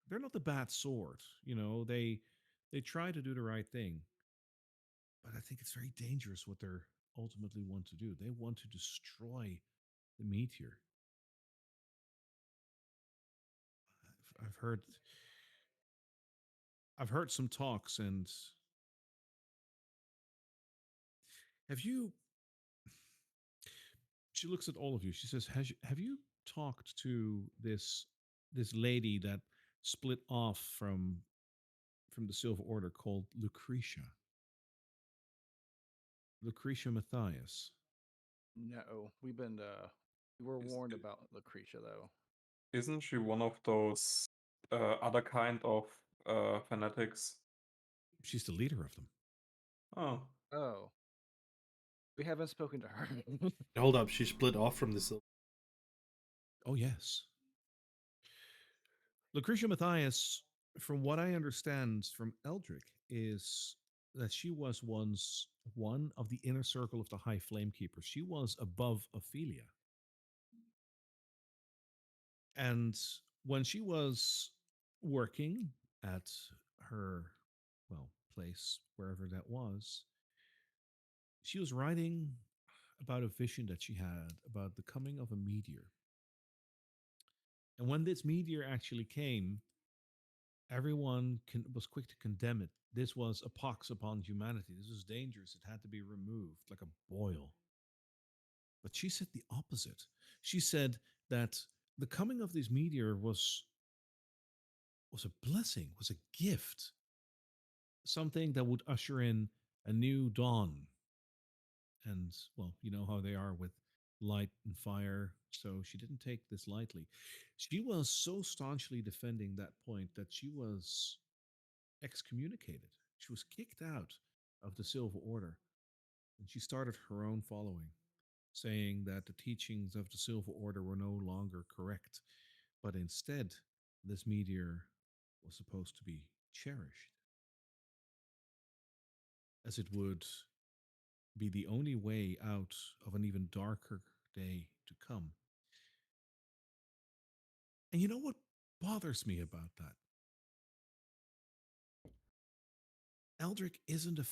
they're not the bad sort. You know, they try to do the right thing, but I think it's very dangerous what ultimately want to do. They want to destroy the meteor. I've heard I've heard some talks, and have you she looks at all of you. She says, have you talked to this lady that split off from the Silver Order called Lucretia Matthias? No, we were Is, warned about Lucretia though. isn't she one of those other kind of fanatics? She's the leader of them. Oh, Oh, we haven't spoken to her. Hold up, she split off from the Silver. Oh yes. Lucretia Matthias, from what I understand from Eldrick, is that she was once one of the inner circle of the High Flamekeepers. She was above Ophelia. And when she was working at her, well, place, wherever that was, she was writing about a vision that she had about the coming of a meteor. And when this meteor actually came, everyone was quick to condemn it. This was a pox upon humanity. This was dangerous. It had to be removed like a boil. But she said the opposite. She said that the coming of this meteor was a blessing, was a gift, something that would usher in a new dawn. And well, you know how they are with light and fire. So she didn't take this lightly. She was so staunchly defending that point that she was excommunicated. She was kicked out of the Silver Order, and she started her own following, saying that the teachings of the Silver Order were no longer correct, but instead, this meteor was supposed to be cherished, as it would be the only way out of an even darker day to come. And you know what bothers me about that? Eldrick isn't a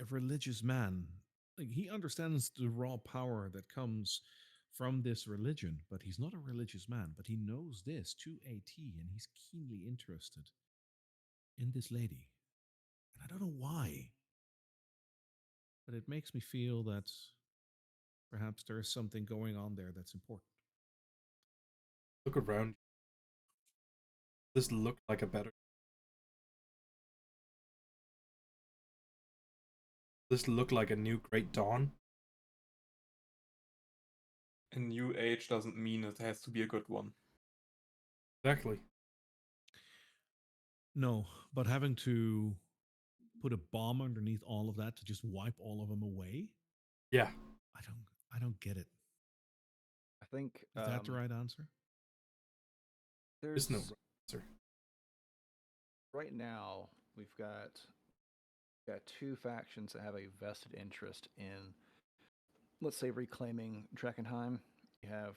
religious man. Like, he understands the raw power that comes from this religion, but he's not a religious man. But he knows this to a T, and he's keenly interested in this lady. And I don't know why, but it makes me feel that perhaps there is something going on there that's important. Look around. This looked like a better. This looked like a new Great Dawn. a new age doesn't mean it has to be a good one. Exactly. No, but having to put a bomb underneath all of that to just wipe all of them away, Yeah. I don't I don't get it. I think Is that the right answer? There's no there's answer. right now we've got two factions that have a vested interest in, let's say, reclaiming Drakkenheim. You have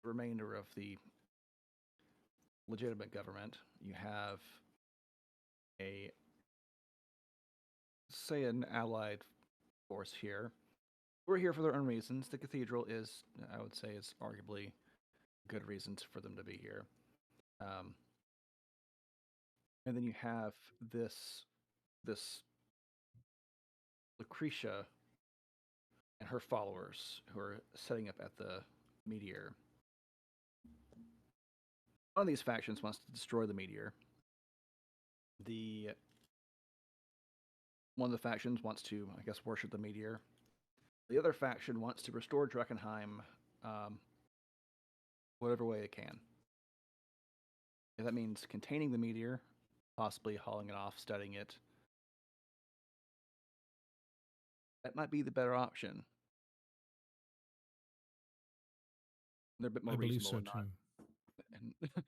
the remainder of the legitimate government. You have a, say, an allied force here. We're here for their own reasons. The cathedral is, I would say, is arguably good reasons for them to be here. Um, and then you have this Lucretia and her followers who are setting up at the meteor. One of these factions wants to destroy the meteor. The One of the factions wants to, I guess, worship the meteor. The other faction wants to restore Drakkenheim, um, whatever way it can. If that means containing the meteor, possibly hauling it off, studying it, that might be the better option. They're a bit more I believe reasonable so and not. too. And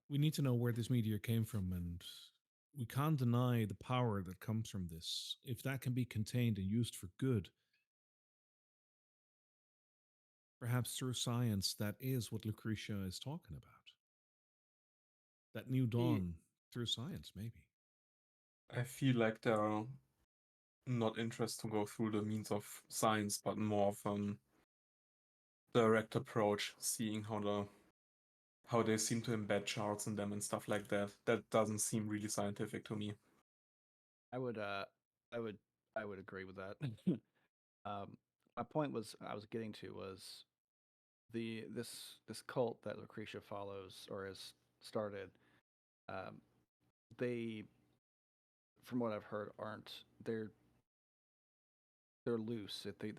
We need to know where this meteor came from, and we can't deny the power that comes from this. If that can be contained and used for good, perhaps through science, that is what Lucretia is talking about. That new the dawn through science, maybe. I feel like there are not interested to go through the means of science, but more of direct approach, seeing how they seem to embed charts in them and stuff like that. That doesn't seem really scientific to me. I would I would I would agree with that. My point I was getting to was this cult that Lucretia follows or has started. Um, they, from what I've heard, aren't they're loose. They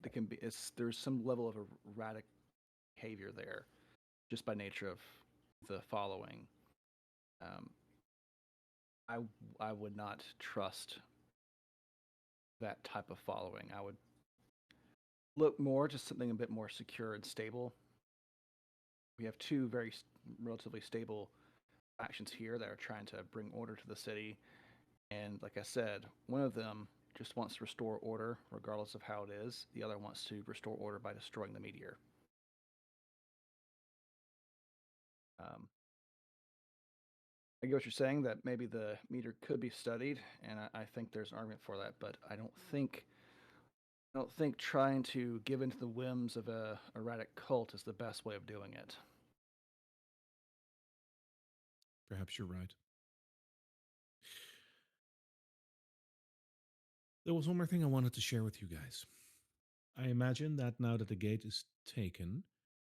can be. There's some level of erratic behavior there, just by nature of the following. Um, I I would not trust that type of following. I would look more to something a bit more secure and stable. We have two relatively stable factions here that are trying to bring order to the city, and like I said, one of them just wants to restore order regardless of how it is. The other wants to restore order by destroying the meteor. Um, I get what you're saying that maybe the meter could be studied, and I think there's an argument for that. But I don't think trying to give into the whims of a erratic cult is the best way of doing it. Perhaps you're right. There was one more thing I wanted to share with you guys. I imagine that now that the gate is taken,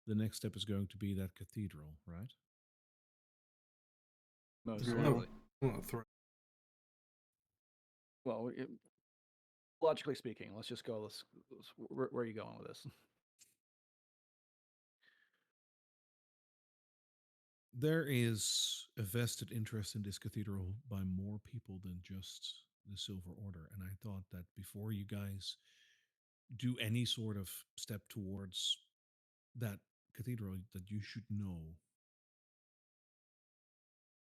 the next step is going to be that cathedral, right? Most You're No, likely. threat. Well, logically speaking, let's just go. Where are you going with this? There is a vested interest in this cathedral by more people than just the Silver Order. And I thought that before you guys do any sort of step towards that cathedral, that you should know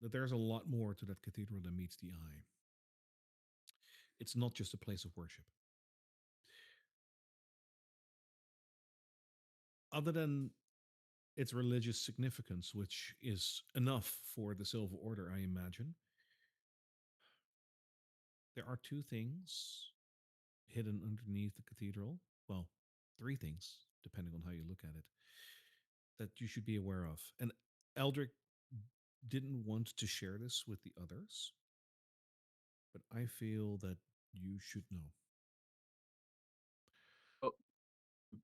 that there's a lot more to that cathedral than meets the eye. It's not just a place of worship. Other than its religious significance, which is enough for the Silver Order, I imagine, there are two things hidden underneath the cathedral. Well, three things, depending on how you look at it, that you should be aware of. And Eldrick didn't want to share this with the others, but I feel that you should know. Oh,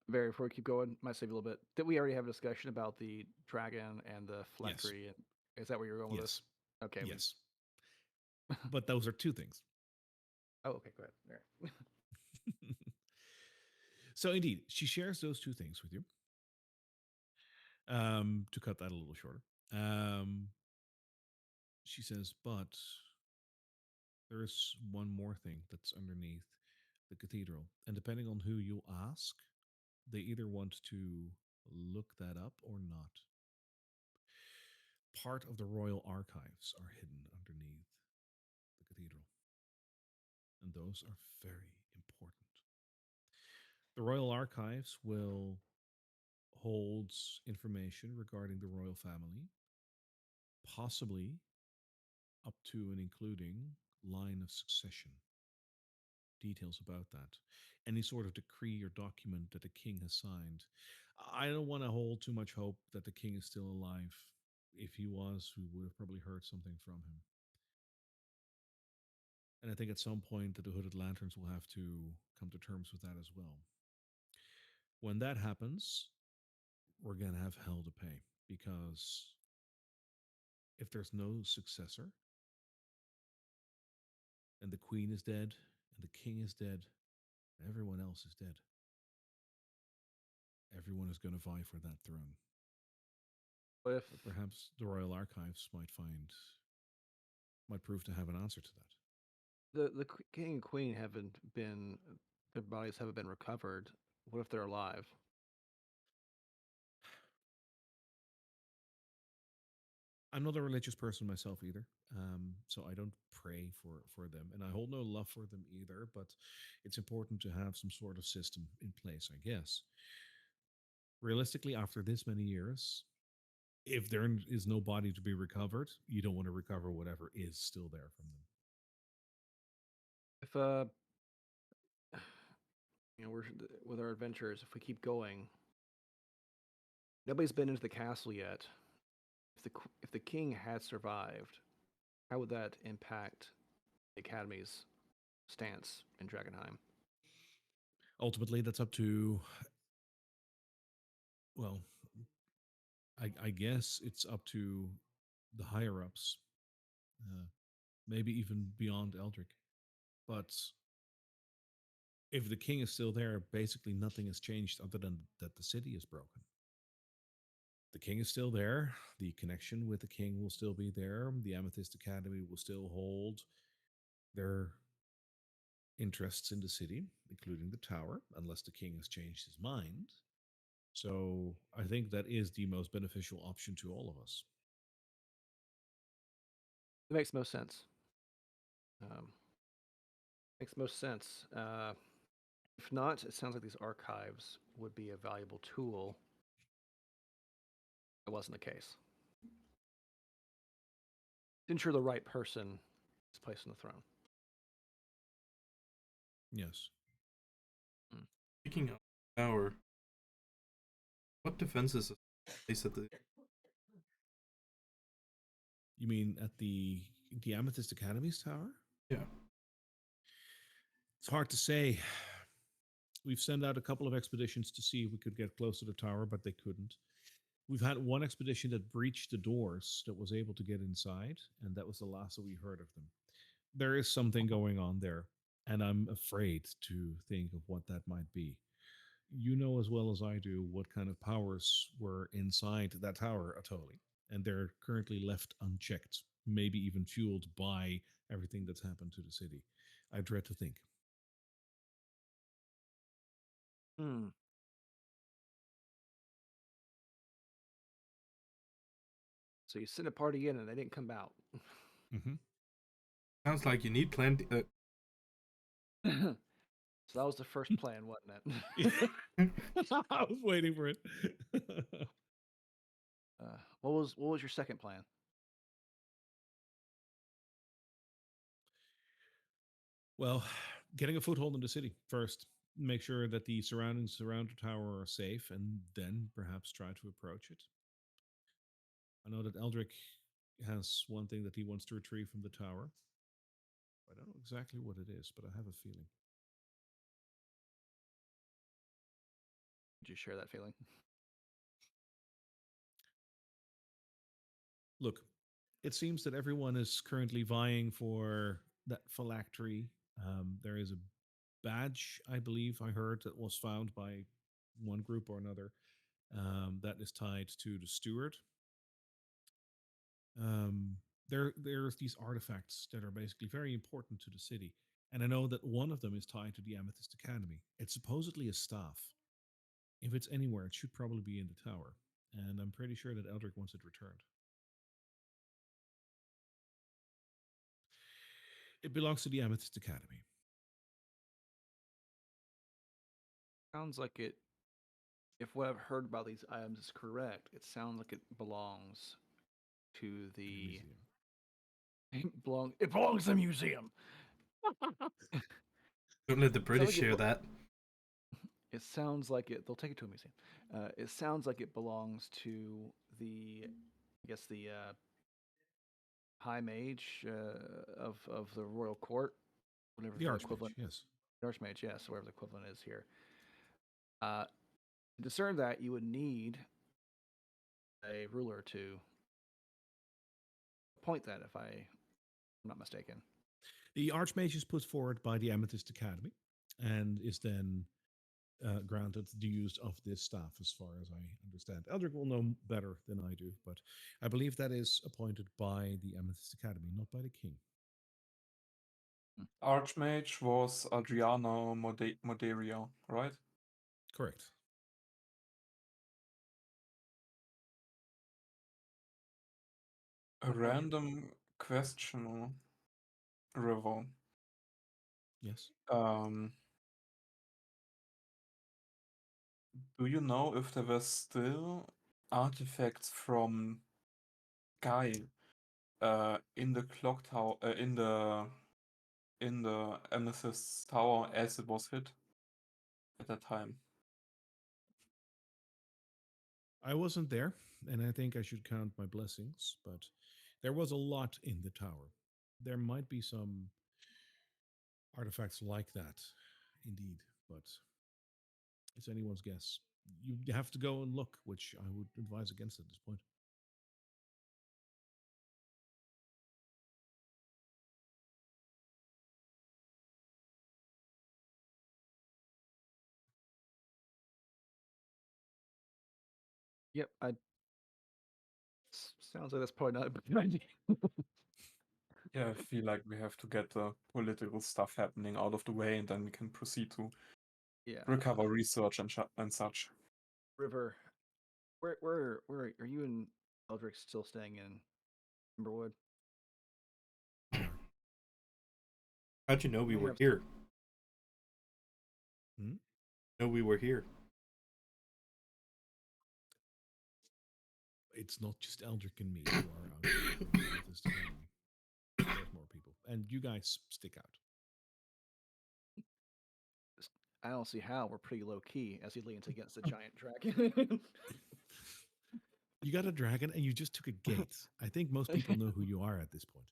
Barry, before we keep going, might save you a little bit. Did we already have a discussion about the dragon and the Yes. phylactery? And is that where you're going with Yes. this? Okay. Yes. But those are two things. Oh, okay. Go ahead. All right. So indeed, she shares those two things with you. To cut that a little shorter, she says, but there is one more thing that's underneath the cathedral. And depending on who you ask, they either want to look that up or not. Part of the royal archives are hidden underneath the cathedral, and those are very important. The royal archives will hold information regarding the royal family, possibly up to and including line of succession, details about that, any sort of decree or document that the king has signed. I don't want to hold too much hope that the king is still alive. If he was, we would have probably heard something from him. And I think at some point that the Hooded Lanterns will have to come to terms with that as well. When that happens, we're going to have hell to pay, because if there's no successor and the queen is dead and the king is dead, everyone else is dead. Everyone is going to vie for that throne. What if But perhaps the Royal Archives might prove to have an answer to that. the king and queen haven't been their bodies haven't been recovered? What if they're alive? I'm not a religious person myself either, so I don't pray for them, and I hold no love for them either. But it's important to have some sort of system in place, I guess. Realistically, after this many years, if there is no body to be recovered, you don't want to recover whatever is still there from them. If we're with our adventures. If we keep going, nobody's been into the castle yet. If the king had survived, how would that impact the academy's stance in Drakkenheim? Ultimately, that's up to, well, I guess it's up to the higher ups, uh, maybe even beyond Eldrick. But if the king is still there, basically nothing has changed other than that the city is broken. The king is still there. The connection with the king will still be there. The Amethyst Academy will still hold their interests in the city, including the tower, unless the king has changed his mind. So I think that is the most beneficial option to all of us. It makes most sense. Um, makes most sense. If not, it sounds like these archives would be a valuable tool. It wasn't the case. To ensure the right person is placed on the throne. Yes. Speaking of power, what defenses is placed at the? You mean at the Amethyst Academy's tower? Yeah. It's hard to say. We've sent out a couple of expeditions to see if we could get close to the tower, but they couldn't. We've had one expedition that breached the doors that was able to get inside, and that was the last that we heard of them. There is something going on there, and I'm afraid to think of what that might be. You know as well as I do what kind of powers were inside that tower, Atoli, and they're currently left unchecked, maybe even fueled by everything that's happened to the city. I dread to think. Hmm. So you sent a party in and they didn't come out. Mm-hmm. Sounds like you need plenty. So that was the first plan, wasn't it? I was waiting for it. What was your second plan? Well, getting a foothold in the city first. Make sure that the surroundings around the tower are safe, and then perhaps try to approach it. I know that Eldrick has one thing that he wants to retrieve from the tower. I don't know exactly what it is, but I have a feeling. Did you share that feeling? Look, it seems that everyone is currently vying for that phylactery. There is a badge, I believe I heard, that was found by one group or another that is tied to the steward. There's these artifacts that are basically very important to the city, and I know that one of them is tied to the Amethyst Academy. It's supposedly a staff. If it's anywhere, it should probably be in the tower, and I'm pretty sure that Eldrick wants it returned. It belongs to the Amethyst Academy. Sounds like it. If what I've heard about these items is correct, it sounds like it belongs to The the museum. it belongs to the museum. Don't let the Sounds British like share that. it sounds like it. They'll take it to a museum. It sounds like it belongs to I guess the high mage of the royal court, whatever The the Archmage, equivalent. yes. The archmage, yes, whatever the equivalent is here. To discern that, you would need a ruler to appoint that, if I'm not mistaken. The Archmage is put forward by the Amethyst Academy and is then granted the use of this staff, as far as I understand. Eldrick will know better than I do, but I believe that is appointed by the Amethyst Academy, not by the king. Archmage was Adriana Moderia, right? Correct. A random question, River. Yes. Do you know if there were still artifacts from Guy in the clock tower, in the Amethyst tower as it was hit? at that time? I wasn't there, and I think I should count my blessings, but there was a lot in the tower. There might be some artifacts like that, indeed, but it's anyone's guess. You have to go and look, which I would advise against at this point. Yep, sounds like that's probably not a good idea. Yeah, I feel like we have to get the political stuff happening out of the way, and then we can proceed to Yeah, recover research and such. River. Where are you and Eldrick still staying in Timberwood? We are. How'd you know we May were have- here? Hmm? Know we were here. It's not just Eldrick and me who are out here with this together. There's more people, and you guys stick out. I don't see how. We're pretty low key as he leans against the giant dragon. You got a dragon, and you just took a gate. I think most people know who you are at this point.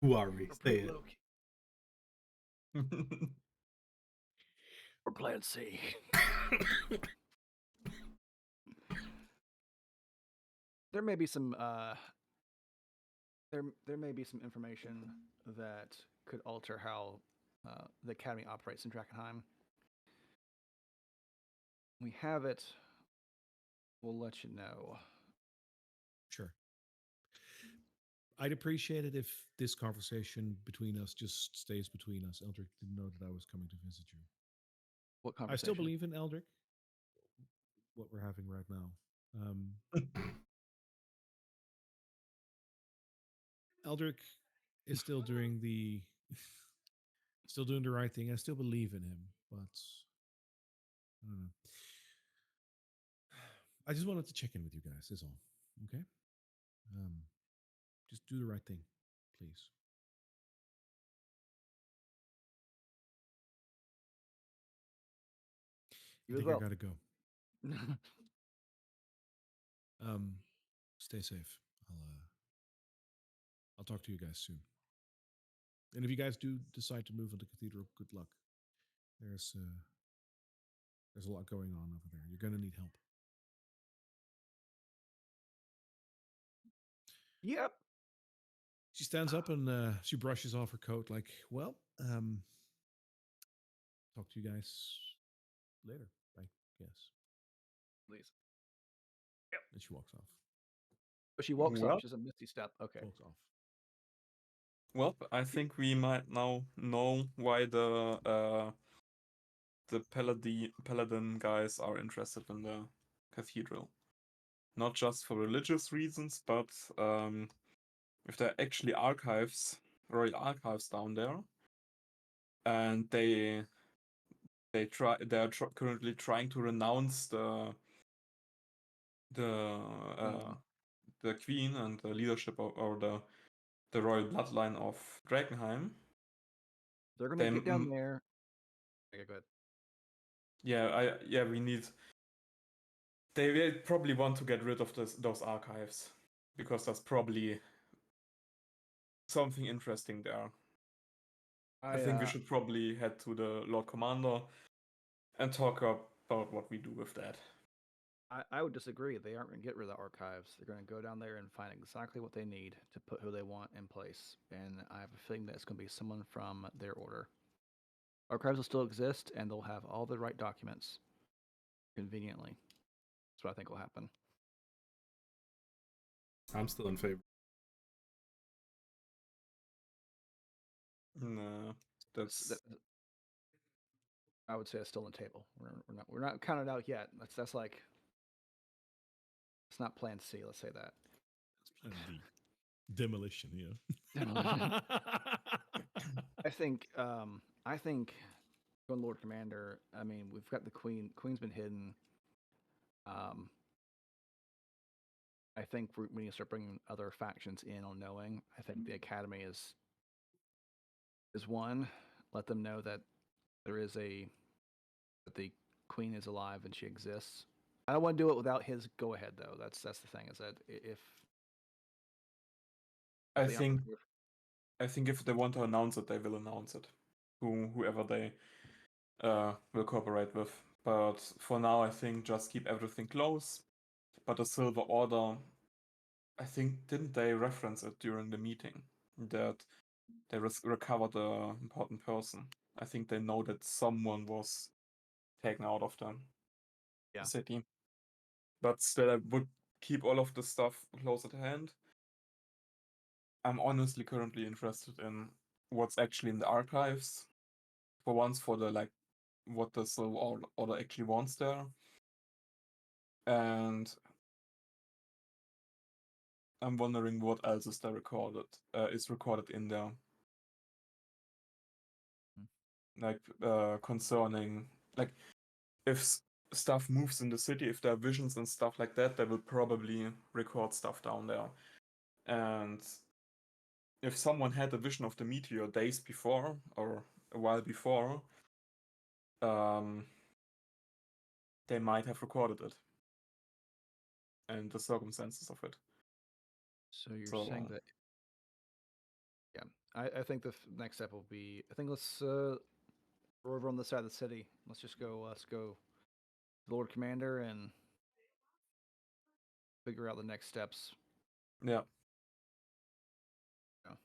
Who are we? We're Say pretty it. low key. We're Plan C. There may be some there may be some information that could alter how the academy operates in Drakkenheim. We have it. We'll let you know. Sure. I'd appreciate it if this conversation between us just stays between us. Eldrick didn't know that I was coming to visit you. What I conversation? still believe in Eldrick, what we're having right now. Eldrick is still doing the right thing. I still believe in him, but I don't know. I just wanted to check in with you guys. Is all. Okay. Just do the right thing, please. You I as think well. I gotta go. Stay safe. I'll talk to you guys soon. And if you guys do decide to move on to Cathedral, good luck. There's a lot going on over there. You're gonna need help. Yep. She stands up and she brushes off her coat, like, well, talk to you guys later, I guess. Please. And she walks off. But she walks Well- off. She's a misty step. Okay. Walks off. Well, I think we might now know why the paladin guys are interested in the cathedral. Not just for religious reasons, but if there are actually royal archives down there, and currently trying to renounce the the queen and the leadership or the royal bloodline of Drakkenheim. They're gonna get down there. Okay, go ahead. Yeah, we need. They will probably want to get rid of those archives because there's probably something interesting there. I think we should probably head to the Lord Commander and talk about what we do with that. I would disagree. They aren't going to get rid of the archives. They're going to go down there and find exactly what they need to put who they want in place. And I have a feeling that it's going to be someone from their order. Archives will still exist, and they'll have all the right documents conveniently. That's what I think will happen. I'm still in favor. No, that's I would say it's still on the table. We're not counted out yet. That's like it's not Plan C. Let's say that. And the demolition, yeah. I think going Lord Commander. I mean, we've got the Queen. Queen's been hidden. I think we need to start bringing other factions in on knowing. I think the Academy is one. Let them know that there is a that the queen is alive and she exists. I don't want to do it without his go ahead, though. That's the thing, is that if I the think Emperor, I think if they want to announce it, they will announce it. Whoever they will cooperate with. But for now, I think just keep everything close. But the Silver Order, I think, didn't they reference it during the meeting that they recovered a important person? I think they know that someone was taken out of the Yeah. city. But still, I would keep all of the stuff close at hand. I'm honestly currently interested in what's actually in the archives. For once, for the like, what the Silver Order actually wants there. And I'm wondering what else is there recorded in there. Like concerning, like, if stuff moves in the city, if there are visions and stuff like that, they will probably record stuff down there. And if someone had a vision of the meteor days before or a while before, um, they might have recorded it and the circumstances of it. so you're So saying that, yeah, I think the next step will be, I think let's go over on the side of the city. Let's go, Lord Commander, and figure out the next steps. yeah, Yeah.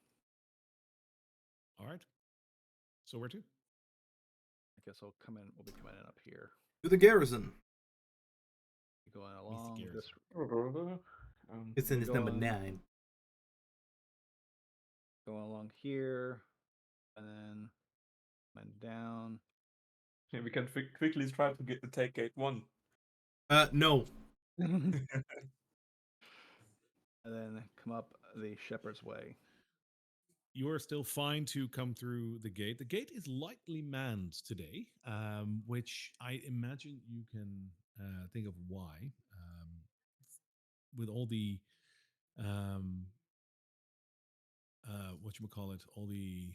All right. So where to? I guess we'll be coming in up here, To the garrison. going Meet the along this. garrison. It's in we his go number on- 9. Going along here, and then down. we can quickly try to take gate 1. No. And then come up the Shepherd's Way. You are still fine to come through the gate. The gate is lightly manned today, which I imagine you can think of why. With all the what you call it, all the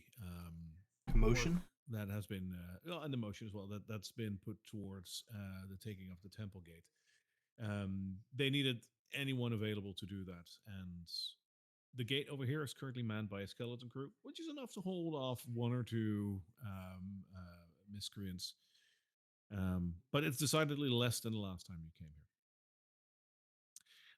Commotion? work that has been and the motion as well that's been put towards the taking of the temple gate. They needed anyone available to do that, and the gate over here is currently manned by a skeleton crew, which is enough to hold off one or two miscreants. But it's decidedly less than the last time you came here.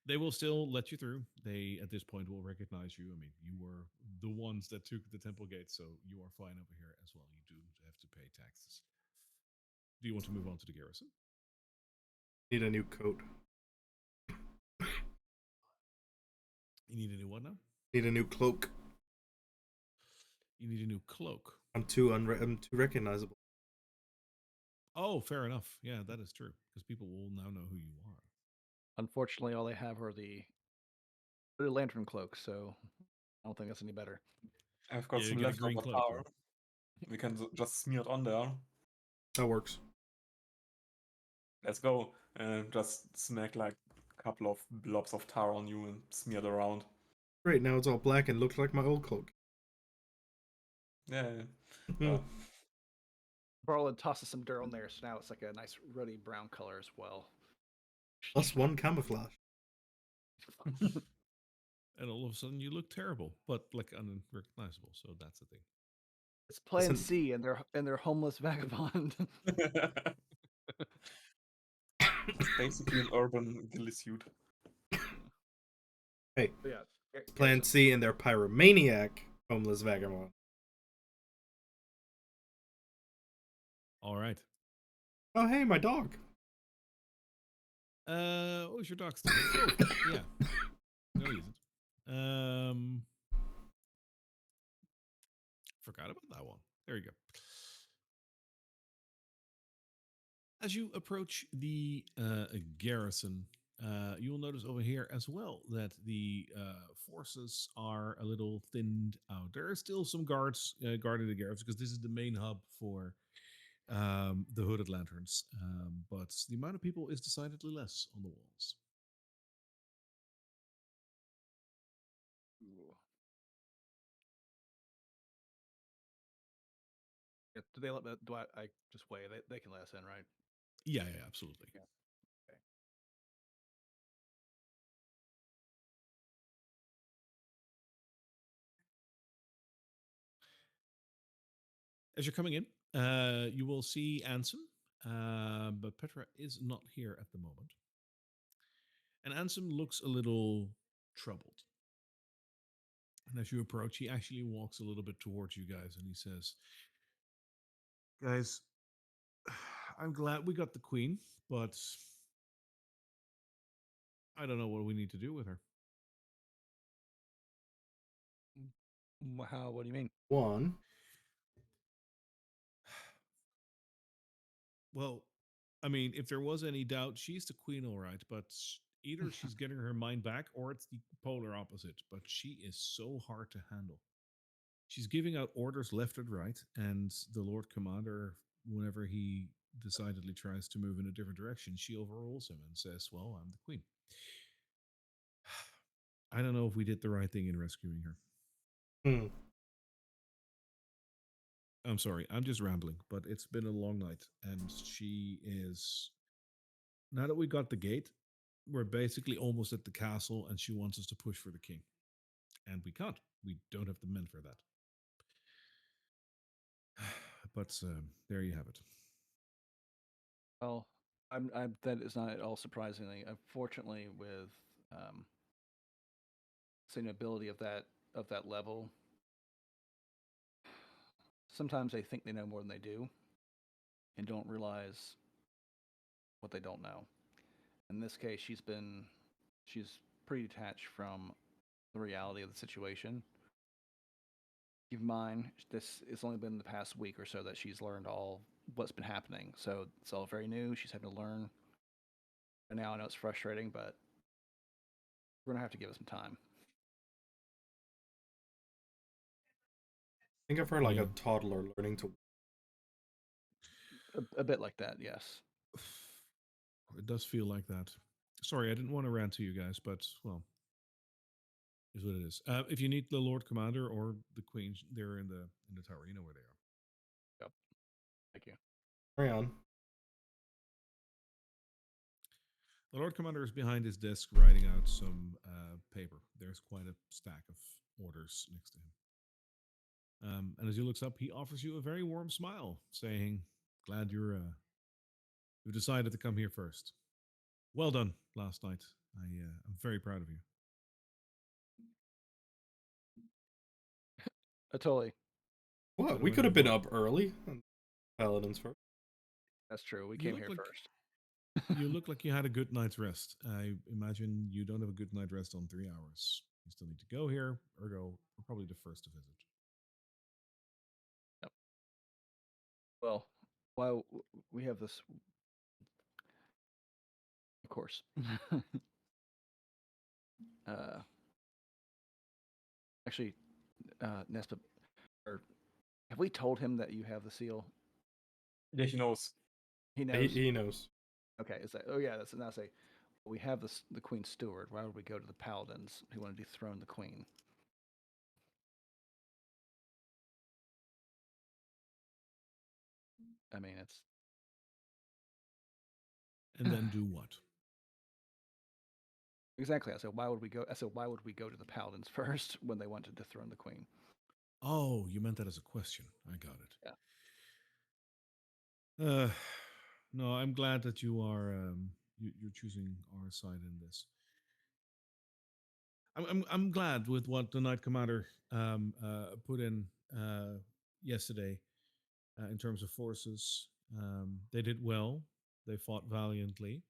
They will still let you through. They, at this point, will recognize you. I mean, you were the ones that took the temple gate, so you are fine over here as well. You do have to pay taxes. Do you want to move on to the garrison? Need a new coat. You need a new what now? Need a new cloak. You need a new cloak. I'm too recognizable. Oh, fair enough. Yeah, that is true, because people will now know who you are. Unfortunately, all they have are the lantern cloaks, so I don't think that's any better. I've got Yeah, you some get a green leftover cloak. tar. We can just smear it on there. That works. Let's go. And just smack like a couple of blobs of tar on you and smear it around. Great, now it's all black and looks like my old cloak. Yeah. Barlin tosses some dirt on there, so now it's like a nice ruddy brown color as well. +1 camouflage. And all of a sudden, you look terrible, but like unrecognizable. So that's the thing. It's Plan Listen. C, and they're homeless vagabond. It's basically an urban ghillie suit. Hey, But yeah, Plan C and their pyromaniac homeless vagabond. All right. Oh, hey, my dog. What was your dog's name? Oh, yeah. No, he isn't. Forgot about that one. There you go. As you approach the garrison, you will notice over here as well that the forces are a little thinned out. There are still some guards guarding the garrison because this is the main hub for the hooded lanterns, but the amount of people is decidedly less on the walls. Do they let? Do I just wait? They can let us in, right? Yeah, absolutely. Yeah. Okay. As you're coming in, you will see Ansem, but Petra is not here at the moment. And Ansem looks a little troubled. And as you approach, he actually walks a little bit towards you guys and he says, "Guys, I'm glad we got the queen, but I don't know what we need to do with her." How? What do you mean? One, Well, I mean, if there was any doubt, she's the queen, all right, but either she's getting her mind back or it's the polar opposite. But she is so hard to handle. She's giving out orders left and right, and the Lord Commander, whenever he decidedly tries to move in a different direction, she overrules him and says, "Well, I'm the queen." I don't know if we did the right thing in rescuing her. hmm, I'm sorry, I'm just rambling, but it's been a long night, and she is. Now that we got the gate, we're basically almost at the castle, and she wants us to push for the king, and we can't. We don't have the men for that. But there you have it. Well, I'm. That is not at all surprisingly. Unfortunately, with sustainability of that level, sometimes they think they know more than they do, and don't realize what they don't know. In this case, she's pretty detached from the reality of the situation. Keep in mind, this it's only been the past week or so that she's learned all what's been happening. So it's all very new. She's having to learn. And now I know it's frustrating, but we're gonna have to give it some time. think of her like Yeah. a toddler learning to. A bit like that, yes. It does feel like that. Sorry, I didn't want to rant to you guys, but well, is what it is. If you need the Lord Commander or the Queen, they're in the tower. You know where they are. Yep. Thank you. Carry on. The Lord Commander is behind his desk writing out some paper. There's quite a stack of orders next to him. And as he looks up, he offers you a very warm smile, saying, "Glad you decided to come here first. Well done last night. I'm very proud of you." Totally. What? By the We way, could my have been bar- up early. Paladins first. That's true. We You came look here like first. you look like you had a good night's rest. I imagine you don't have a good night rest on 3 hours. You still need to go here, ergo, we're probably the first to visit. Yep. Well, while we have this, of course. uh, actually, Nespa, or have we told him that you have the seal? Yeah, he knows. He He, knows. he knows. Okay. Is that? Oh yeah. That's now say. We have the Queen's Steward. Why would we go to the Paladins who want to dethrone the Queen? I mean, it's And then do what? exactly. I said, why would we go? I said, why would we go to the Paladins first when they want to dethrone the Queen? Oh, you meant that as a question. I got it. Yeah. No, I'm glad that you are you're choosing our side in this. I'm glad with what the Knight Commander put in yesterday in terms of forces. They did well. They fought valiantly,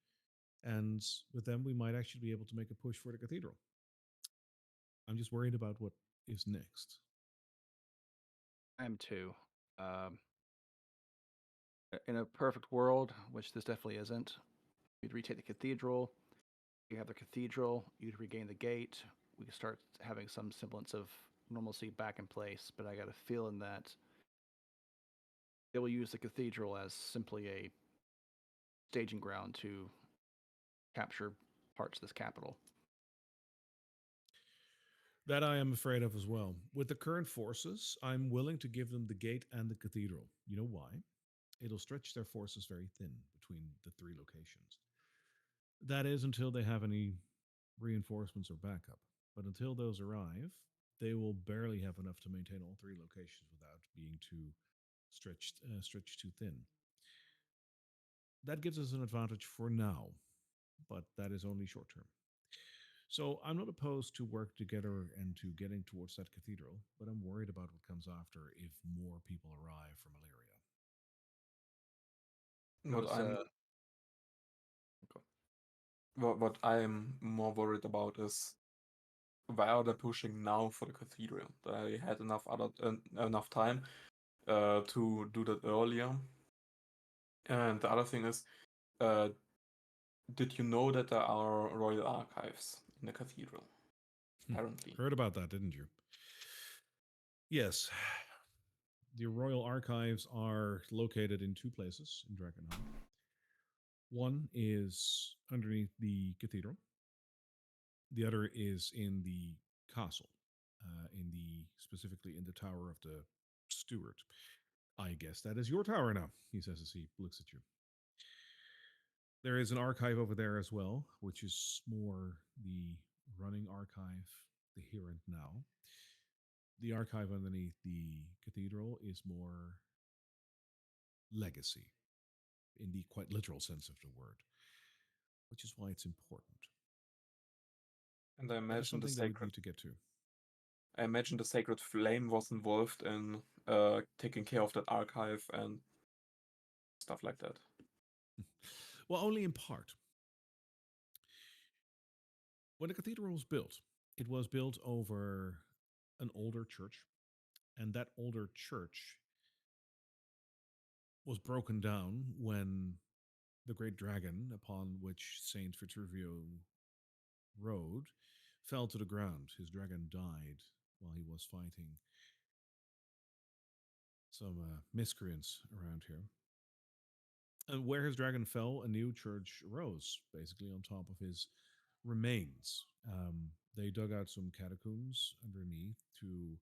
and with them, we might actually be able to make a push for the cathedral. I'm just worried about what is next. I am too. Um, in a perfect world, which this definitely isn't, you'd retake the cathedral. You have the cathedral. You'd regain the gate. We could start having some semblance of normalcy back in place. But I got a feeling that they will use the cathedral as simply a staging ground to capture parts of this capital. That I am afraid of as well. With the current forces, I'm willing to give them the gate and the cathedral. You know why? It'll stretch their forces very thin between the three locations. That is until they have any reinforcements or backup. But until those arrive, they will barely have enough to maintain all three locations without being too stretched too thin. That gives us an advantage for now, but that is only short term. So I'm not opposed to work together and to getting towards that cathedral, but I'm worried about what comes after if more people arrive from Illyria. What Notice, I'm go- what I'm more worried about is why are they pushing now for the cathedral? They had enough time to do that earlier. And the other thing is, uh, did you know that there are royal archives in the cathedral? Apparently. Heard about that, didn't you? Yes. The royal archives are located in two places in Drakkenheim. One is underneath the cathedral. The other is in the castle, in the specifically in the tower of the steward. I guess that is your tower now, he says as he looks at you. There is an archive over there as well, which is more the running archive, the here and now. The archive underneath the cathedral is more legacy, in the quite literal sense of the word, which is why it's important. And I That is imagine the something they would sacred need to get to. I imagine the sacred flame was involved in taking care of that archive and stuff like that. Well, only in part. When the cathedral was built, it was built over an older church, and that older church was broken down when the great dragon upon which Saint Vitruvio rode fell to the ground. His dragon died while he was fighting some miscreants around here. And where his dragon fell, a new church rose, basically on top of his remains. They dug out some catacombs underneath to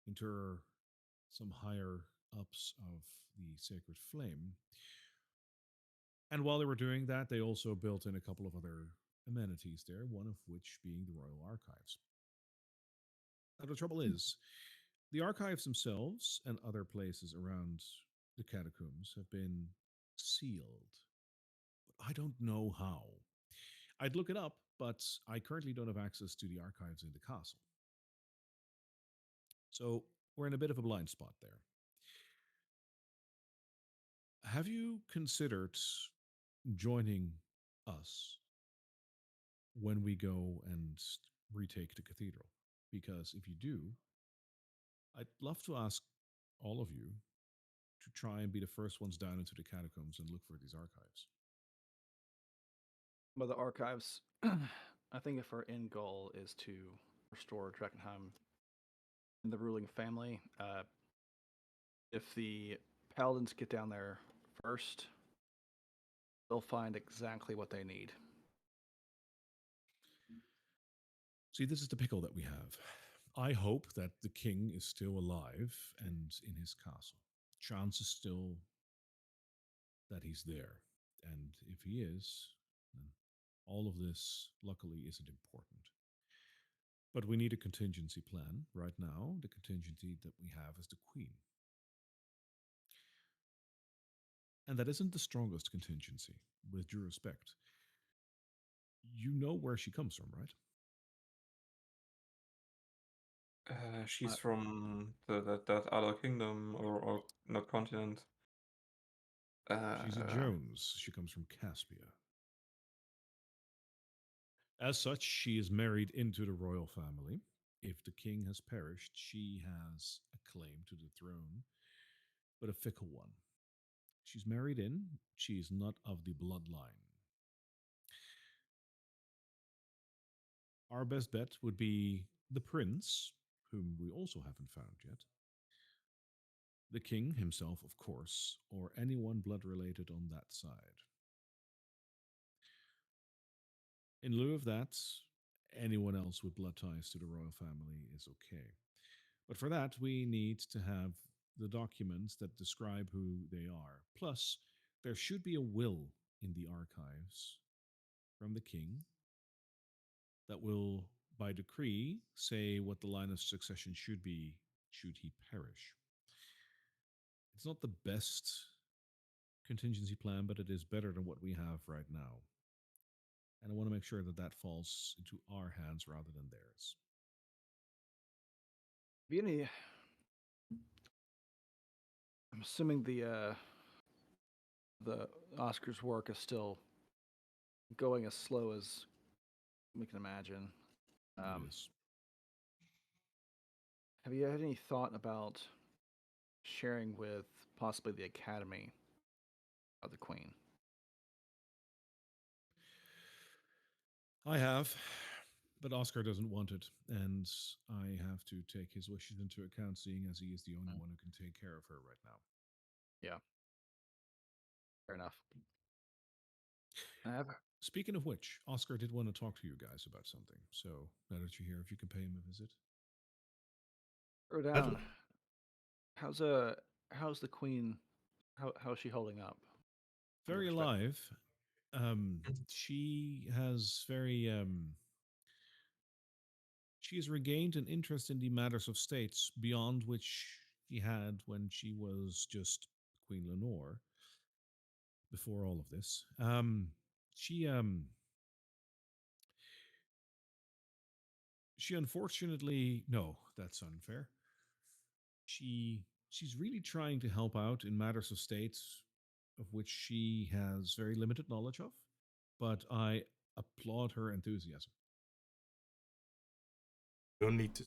inter some higher ups of the sacred flame. And while they were doing that, they also built in a couple of other amenities there, one of which being the Royal Archives. Now, the trouble is, the archives themselves and other places around the catacombs have been sealed. I don't know how. I'd look it up, but I currently don't have access to the archives in the castle. So we're in a bit of a blind spot there. Have you considered joining us when we go and retake the cathedral? Because if you do, I'd love to ask all of you to try and be the first ones down into the catacombs and look for these archives. but the archives, I think if our end goal is to restore Drakkenheim and the ruling family, if the paladins get down there first, they'll find exactly what they need. See, this is the pickle that we have. I hope that the king is still alive and in his castle. Chance is still that he's there. And if he is, then all of this, luckily, isn't important. But we need a contingency plan. Right now, the contingency that we have is the queen. And that isn't the strongest contingency, with due respect. You know where she comes from, right? She's Uh, from that other kingdom or not continent. She's a Uh, Jones. She comes from Caspia. As such, she is married into the royal family. If the king has perished, she has a claim to the throne, but a fickle one. She's married in, she is not of the bloodline. Our best bet would be the prince, whom we also haven't found yet, the king himself, of course, or anyone blood related on that side. In lieu of that, anyone else with blood ties to the royal family is okay. But for that, we need to have the documents that describe who they are. Plus, there should be a will in the archives from the king that will, by decree, say what the line of succession should be should he perish. It's not the best contingency plan, but it is better than what we have right now. And I want to make sure that that falls into our hands rather than theirs. Be any? I'm assuming the Oscars work is still going as slow as we can imagine. It is. Have you had any thought about sharing with possibly the Academy of the Queen? I have, but Oscar doesn't want it, and I have to take his wishes into account, seeing as he is the only one who can take care of her right now. Yeah, fair enough. I have Speaking of which, Oscar did want to talk to you guys about something. So now that you're here, if you can pay him a visit. her down. How's the Queen? How's she holding up? in Very respect- alive. She has very she has regained an interest in the matters of states beyond which she had when she was just Queen Lenore before all of this. She unfortunately, no, that's unfair. She's really trying to help out in matters of states of which she has very limited knowledge of, but I applaud her enthusiasm. Don't need to.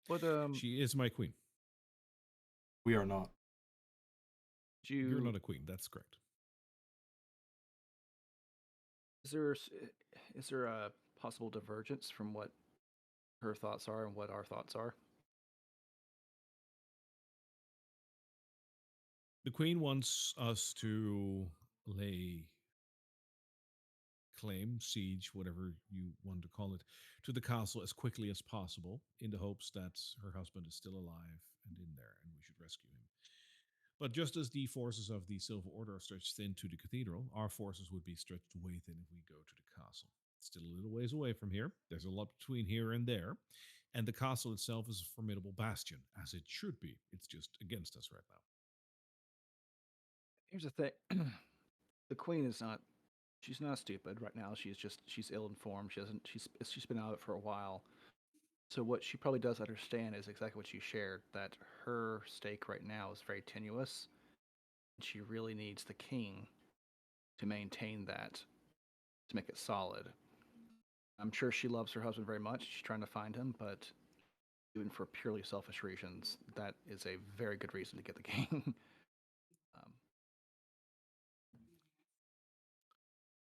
What She is my queen. We are not. do You're you not a queen, that's correct. is there a possible divergence from what her thoughts are and what our thoughts are? The queen wants us to lay claim, siege, whatever you want to call it, to the castle as quickly as possible in the hopes that her husband is still alive and in there and we should rescue him. But just as the forces of the Silver Order are stretched thin to the cathedral, our forces would be stretched way thin if we go to the castle. It's still a little ways away from here. There's a lot between here and there. And the castle itself is a formidable bastion, as it should be. It's just against us right now. Here's the thing: the Queen is not. She's not stupid right now. She's ill informed. She doesn't. She's been out of it for a while. So what she probably does understand is exactly what you shared, that her stake right now is very tenuous. And she really needs the king to maintain that, to make it solid. I'm sure she loves her husband very much. She's trying to find him, but even for purely selfish reasons, that is a very good reason to get the king. um,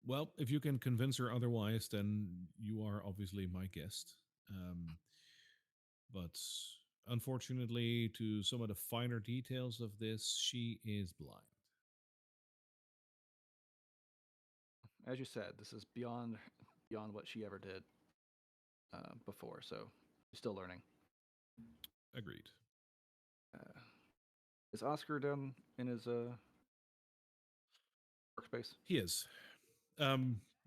Well, if you can convince her otherwise, then you are obviously my guest. But unfortunately, to some of the finer details of this, she is blind. as you said, this is beyond what she ever did before, so she's still learning. Agreed. Uh, is Oscar down in his workspace? He is.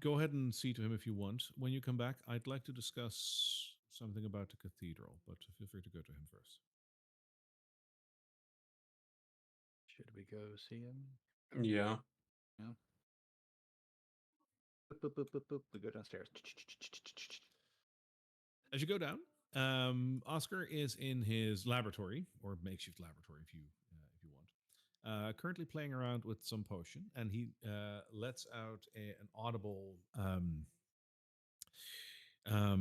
Go ahead and see to him if you want. When you come back, I'd like to discuss something about the cathedral, but feel free to go to him first. Should we go see him? Yeah. Yeah. Boop, boop, boop, boop, boop. We go downstairs. As you go down, Oscar is in his laboratory or makeshift laboratory, if you want. Currently playing around with some potion, and he lets out an audible. Um, uh,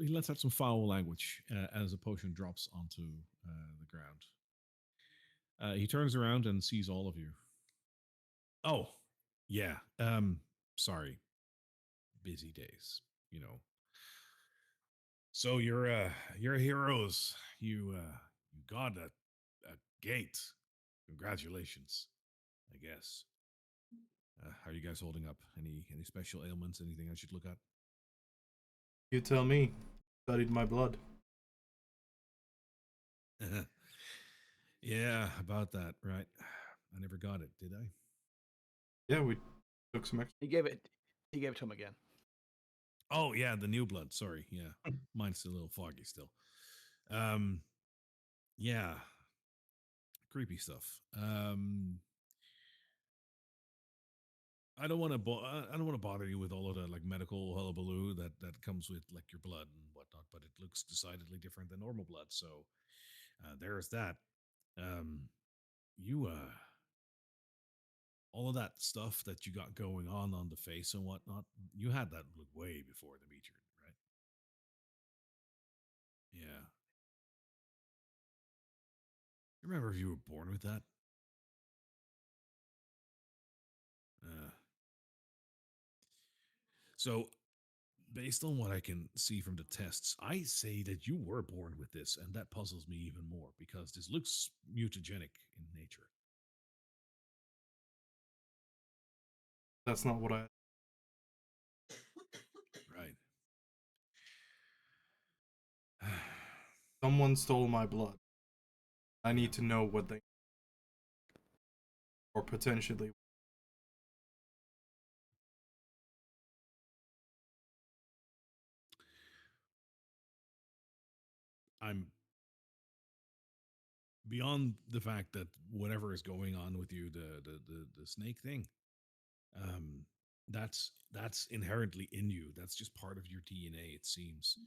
he lets out some foul language as a potion drops onto the ground. He turns around and sees all of you. Oh, yeah. Sorry. Busy days, you know. So you're heroes. You got a gate. Congratulations, I guess. How are you guys holding up? Any special ailments? Anything I should look at? You tell me. Studied my blood. Yeah, about that, right? I never got it, did I? Yeah, we took some extra. He gave it. He gave it to him again. Oh yeah, the new blood. Sorry, yeah, mine's a little foggy still. Um, yeah, creepy stuff. I don't want to. I don't want to bother you with all of the like medical hullabaloo that comes with like your blood and whatnot. But it looks decidedly different than normal blood. So there's that. You all of that stuff that you got going on the face and whatnot. You had that look way before the meteor, right? Yeah. You remember if you were born with that? Uh, so based on what I can see from the tests, I say that you were born with this, and that puzzles me even more because this looks mutagenic in nature. That's not what I. Right. Someone stole my blood. I need to know what they. Or potentially. I'm beyond the fact that whatever is going on with you, the snake thing, um, that's inherently in you. That's just part of your DNA. It seems.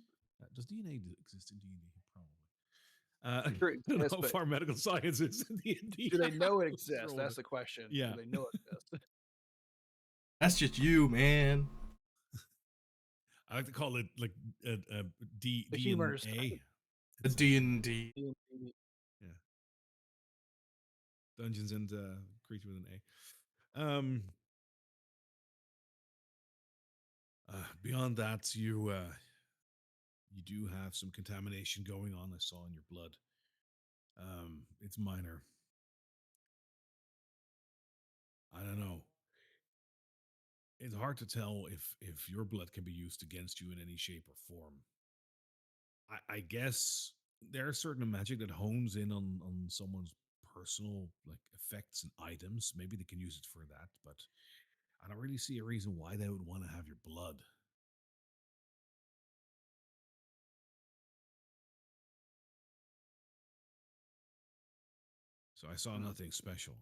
Does DNA exist in D&D? Probably. Sure I don't know exists, how but far medical science is in D&D. do they know it Let's exists? roll with That's it. the question. Yeah. Do they know it exists? That's just you, man. I like to call it like The D and humors. A. A It's D&D. yeah, Dungeons and Creature with an A. Beyond that, you do have some contamination going on. I saw in your blood. It's minor. I don't know. It's hard to tell if your blood can be used against you in any shape or form. I guess there are certain magic that hones in on someone's personal like effects and items. Maybe they can use it for that, but I don't really see a reason why they would want to have your blood. So I saw nothing special.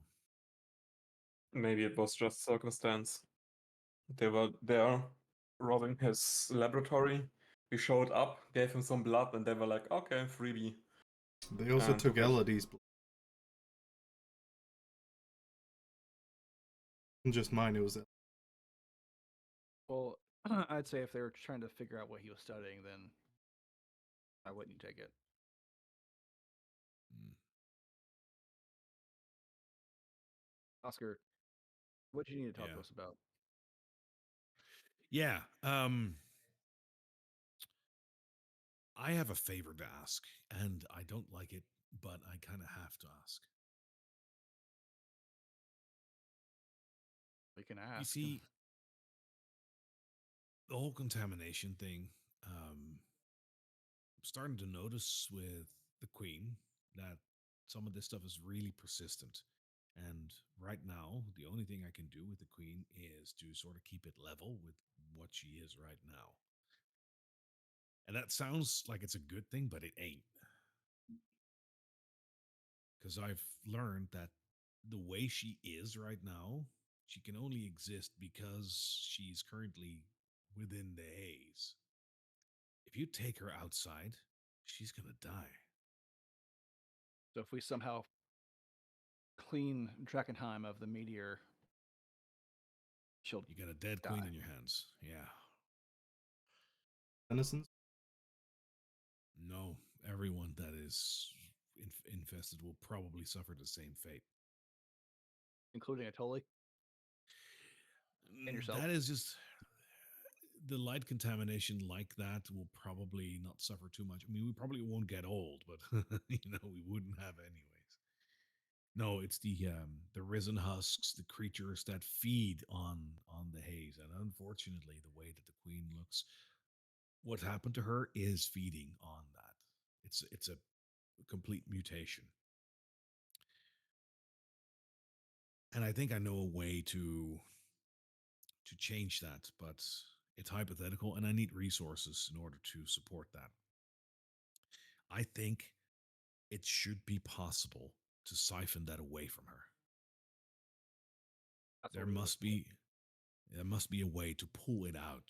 Maybe it was just circumstance. They were there robbing his laboratory. We showed up, gave him some blood, and they were like, okay, freebie. They also And took took it. Elodie's blood. Just mine, it was. Well, I'd say if they were trying to figure out what he was studying, then why wouldn't you take it? Mm. Oscar, what do you need to talk Yeah. to us about? Yeah. I have a favor to ask, and I don't like it, but I kind of have to ask. We can You ask. see, the whole contamination thing, I'm starting to notice with the Queen that some of this stuff is really persistent. And right now, the only thing I can do with the Queen is to sort of keep it level with what she is right now. And that sounds like it's a good thing, but it ain't. Because I've learned that the way she is right now, she can only exist because she's currently within the haze. If you take her outside, she's going to die. So if we somehow clean Drakkenheim of the meteor, she'll You got a dead queen die. in your hands. Yeah. Innocence? No, everyone that is infested will probably suffer the same fate. Including Atoli and yourself. That is just the light contamination like that will probably not suffer too much. I mean, we probably won't get old, but we wouldn't have anyways. No, it's the risen husks, the creatures that feed on the haze, and unfortunately, the way that the queen looks, what happened to her is feeding on that. It's a complete mutation, and I think I know a way to change that, but it's hypothetical, and I need resources in order to support that. I think it should be possible to siphon that away from her. That's There what we look must for. be there must be a way to pull it out,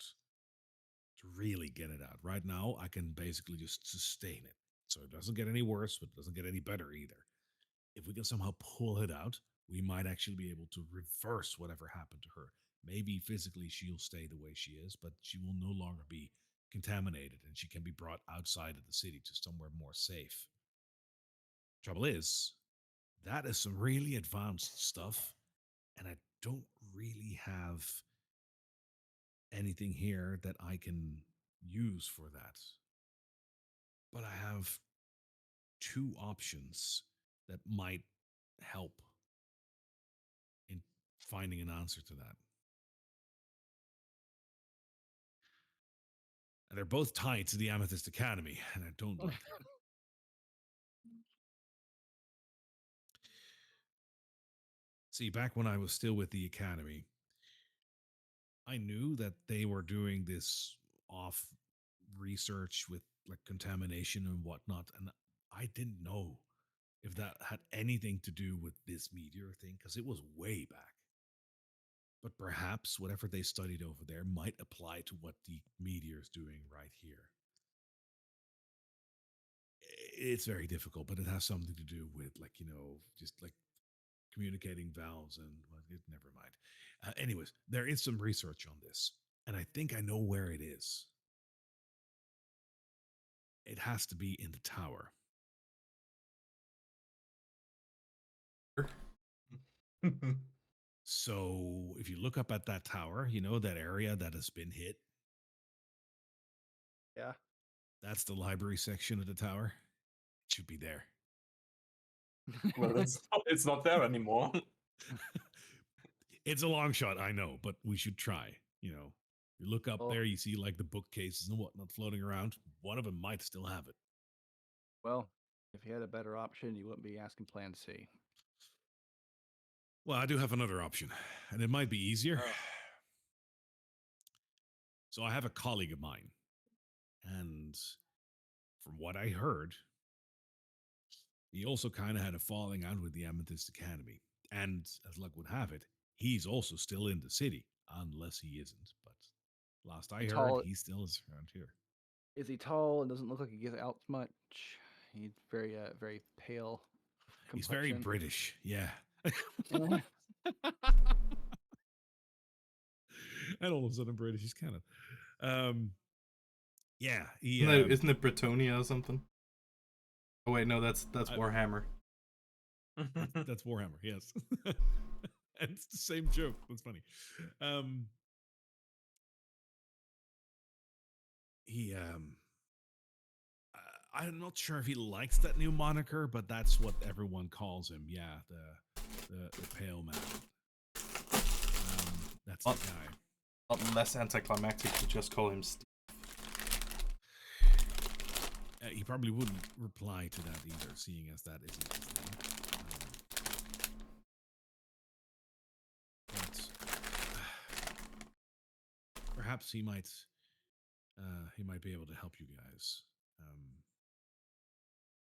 to really get it out. Right now, I can basically just sustain it. So it doesn't get any worse, but it doesn't get any better either. If we can somehow pull it out, we might actually be able to reverse whatever happened to her. Maybe physically she'll stay the way she is, but she will no longer be contaminated and she can be brought outside of the city to somewhere more safe. Trouble is, that is some really advanced stuff, and I don't really have anything here that I can use for that. But I have two options that might help in finding an answer to that. And they're both tied to the Amethyst Academy, and I don't like that. See, back when I was still with the Academy, I knew that they were doing this off research with like contamination and whatnot, and I didn't know if that had anything to do with this meteor thing because it was way back. But perhaps whatever they studied over there might apply to what the meteor is doing right here. It's very difficult, but it has something to do with like just like communicating valves and well, never mind. Anyways, there is some research on this, and I think I know where it is. It has to be in the tower. So if you look up at that tower, that area that has been hit. Yeah. That's the library section of the tower. It should be there. Well, it's not there anymore. It's a long shot, I know, but we should try. You look up Oh. there, you see like the bookcases and whatnot floating around. One of them might still have it. Well, if you had a better option, you wouldn't be asking Plan C. Well, I do have another option, and it might be easier. Oh. So I have a colleague of mine, and from what I heard, he also kind of had a falling out with the Amethyst Academy. And as luck would have it, he's also still in the city, unless he isn't. But last I heard, Tall- he still is around here. Is he tall and doesn't look like he gets out much? He's very pale. He's very Complexion. British, yeah. And all of a sudden, British, he's kind of, yeah. He, Isn't it Bretonia or something? Oh wait, no, that's Warhammer. that's Warhammer, yes. And it's the same joke. That's funny. He I'm not sure if he likes that new moniker, but that's what everyone calls him. Yeah, the pale man. That's the guy. Not less anticlimactic to just call him Steve. He probably wouldn't reply to that either, seeing as that isn't his name. But perhaps he might be able to help you guys.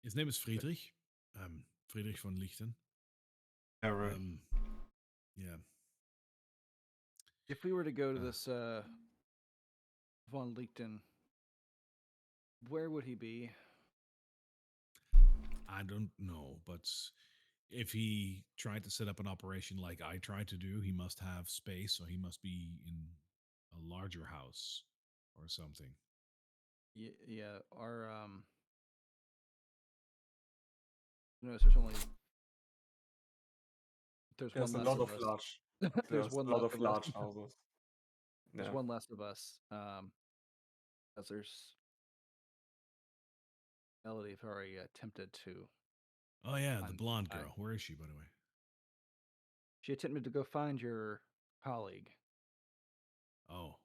His name is Friedrich. Friedrich von Lichten. Yeah, right. Yeah. If we were to go to this von Lichten, where would he be? I don't know, but if he tried to set up an operation like I tried to do, he must have space, so he must be in a larger house or something. Yeah, our notice there's only There's one a less lot of of us. large. There's There's one a lot less of of us. large houses. There's Yeah. one less of us. As there's Melody have already attempted to Oh yeah, the On- blonde I- girl. Where is she, by the way? She attempted to go find your colleague. Oh,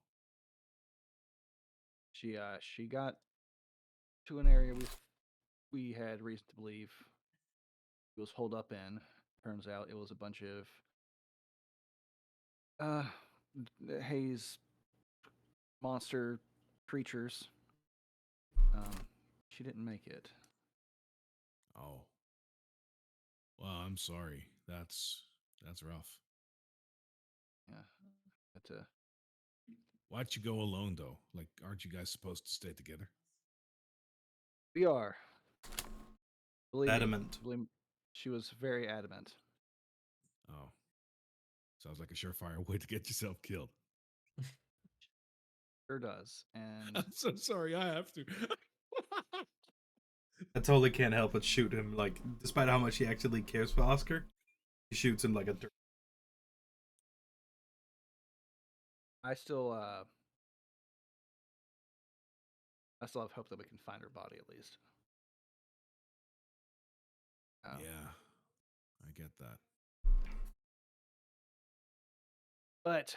She got to an area we had reason to believe he was holed up in. Turns out it was a bunch of haze monster creatures. She didn't make it. oh. Well, I'm sorry. That's rough. Yeah, but Why'd you go alone though? Like, aren't you guys supposed to stay together? we are. Believe me, Adamant. she was very adamant. Oh, sounds like a surefire way to get yourself killed. Sure does. And I'm so sorry. I have to. I totally can't help but shoot him. Like, despite how much he actually cares for Oscar, he shoots him like a dirt. I still have hope that we can find her body at least. Yeah, I get that. But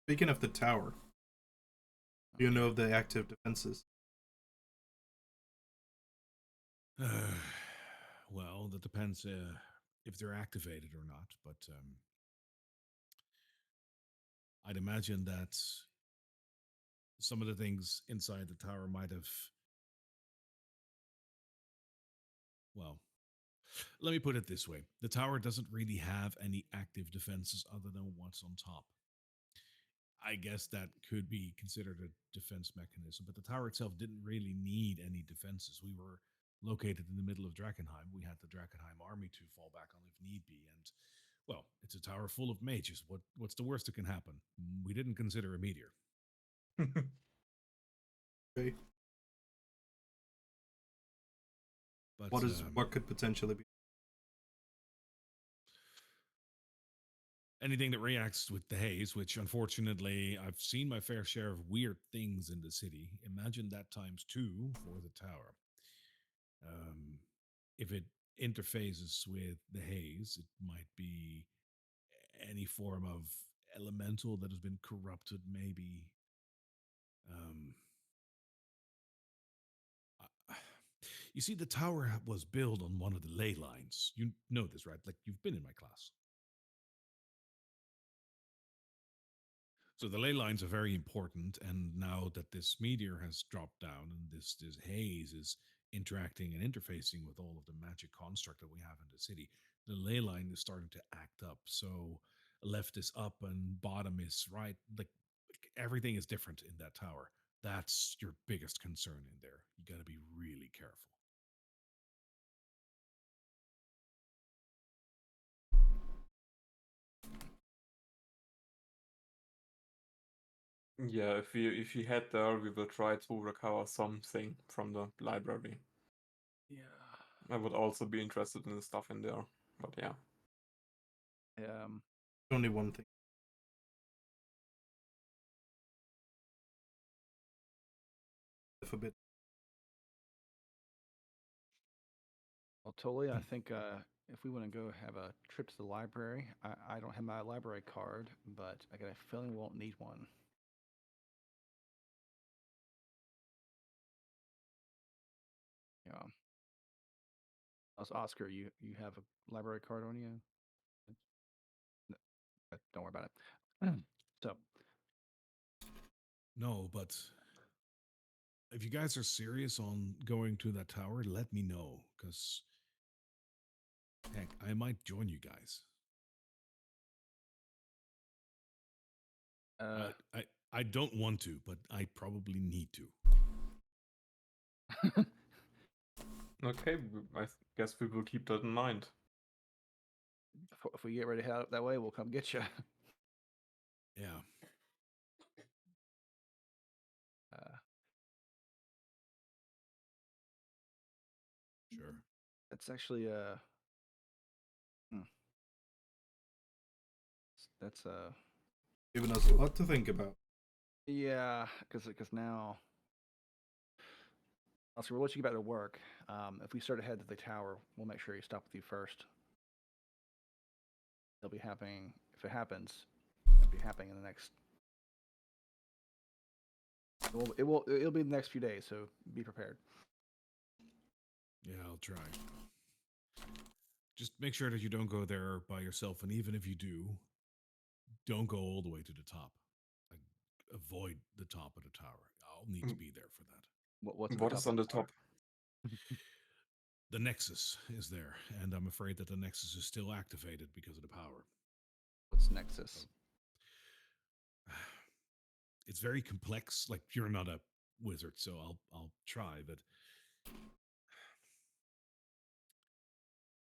Speaking of the tower, do you know of the active defenses? Well, that depends if they're activated or not. But I'd imagine that some of the things inside the tower might have. Well, let me put it this way: the tower doesn't really have any active defenses other than what's on top. I guess that could be considered a defense mechanism, but the tower itself didn't really need any defenses. We were located in the middle of Drakkenheim. We had the Drakkenheim army to fall back on if need be, and well, it's a tower full of mages. What's the worst that can happen? We didn't consider a meteor. Okay. But What could potentially be? anything that reacts with the haze, which unfortunately I've seen my fair share of weird things in the city. Imagine that times two for the tower. Um, if it interfaces with the haze, it might be any form of elemental that has been corrupted, maybe. Um, you see, the tower was built on one of the ley lines. You know this, right? Like you've been in my class. So the ley lines are very important, and now that this meteor has dropped down and this haze is interacting and interfacing with all of the magic construct that we have in the city, the ley line is starting to act up. So left is up and bottom is right. Like everything is different in that tower. That's your biggest concern in there. You got to be really careful. Yeah, if we head there, we will try to recover something from the library. yeah, I would also be interested in the stuff in there, but yeah. Only one thing. A bit. well, totally. I think if we want to go have a trip to the library, I don't have my library card, but I got a feeling we won't need one. Yeah. Oscar, you have a library card on you? No, don't worry about it. So, No, but if you guys are serious on going to that tower, let me know, because heck, I might join you guys. I don't want to, but I probably need to. Okay, I guess we will keep that in mind. if we get ready to head out that way, we'll come get you. Yeah. Sure. That's actually hmm, that's Giving us a lot to think about. yeah, because now Oscar, we'll let you get back to work. If we start to head to the tower, we'll make sure you stop with you first. It'll be happening. If it happens, it'll be happening in the next. It'll be the next few days. So be prepared. Yeah, I'll try. Just make sure that you don't go there by yourself, and even if you do, don't go all the way to the top. Like, avoid the top of the tower. I'll need to be there for that. What's at the What top is of on the tower? top? The Nexus is there, and I'm afraid that the Nexus is still activated because of the power. What's Nexus? It's very complex. Like, you're not a wizard, so I'll try, but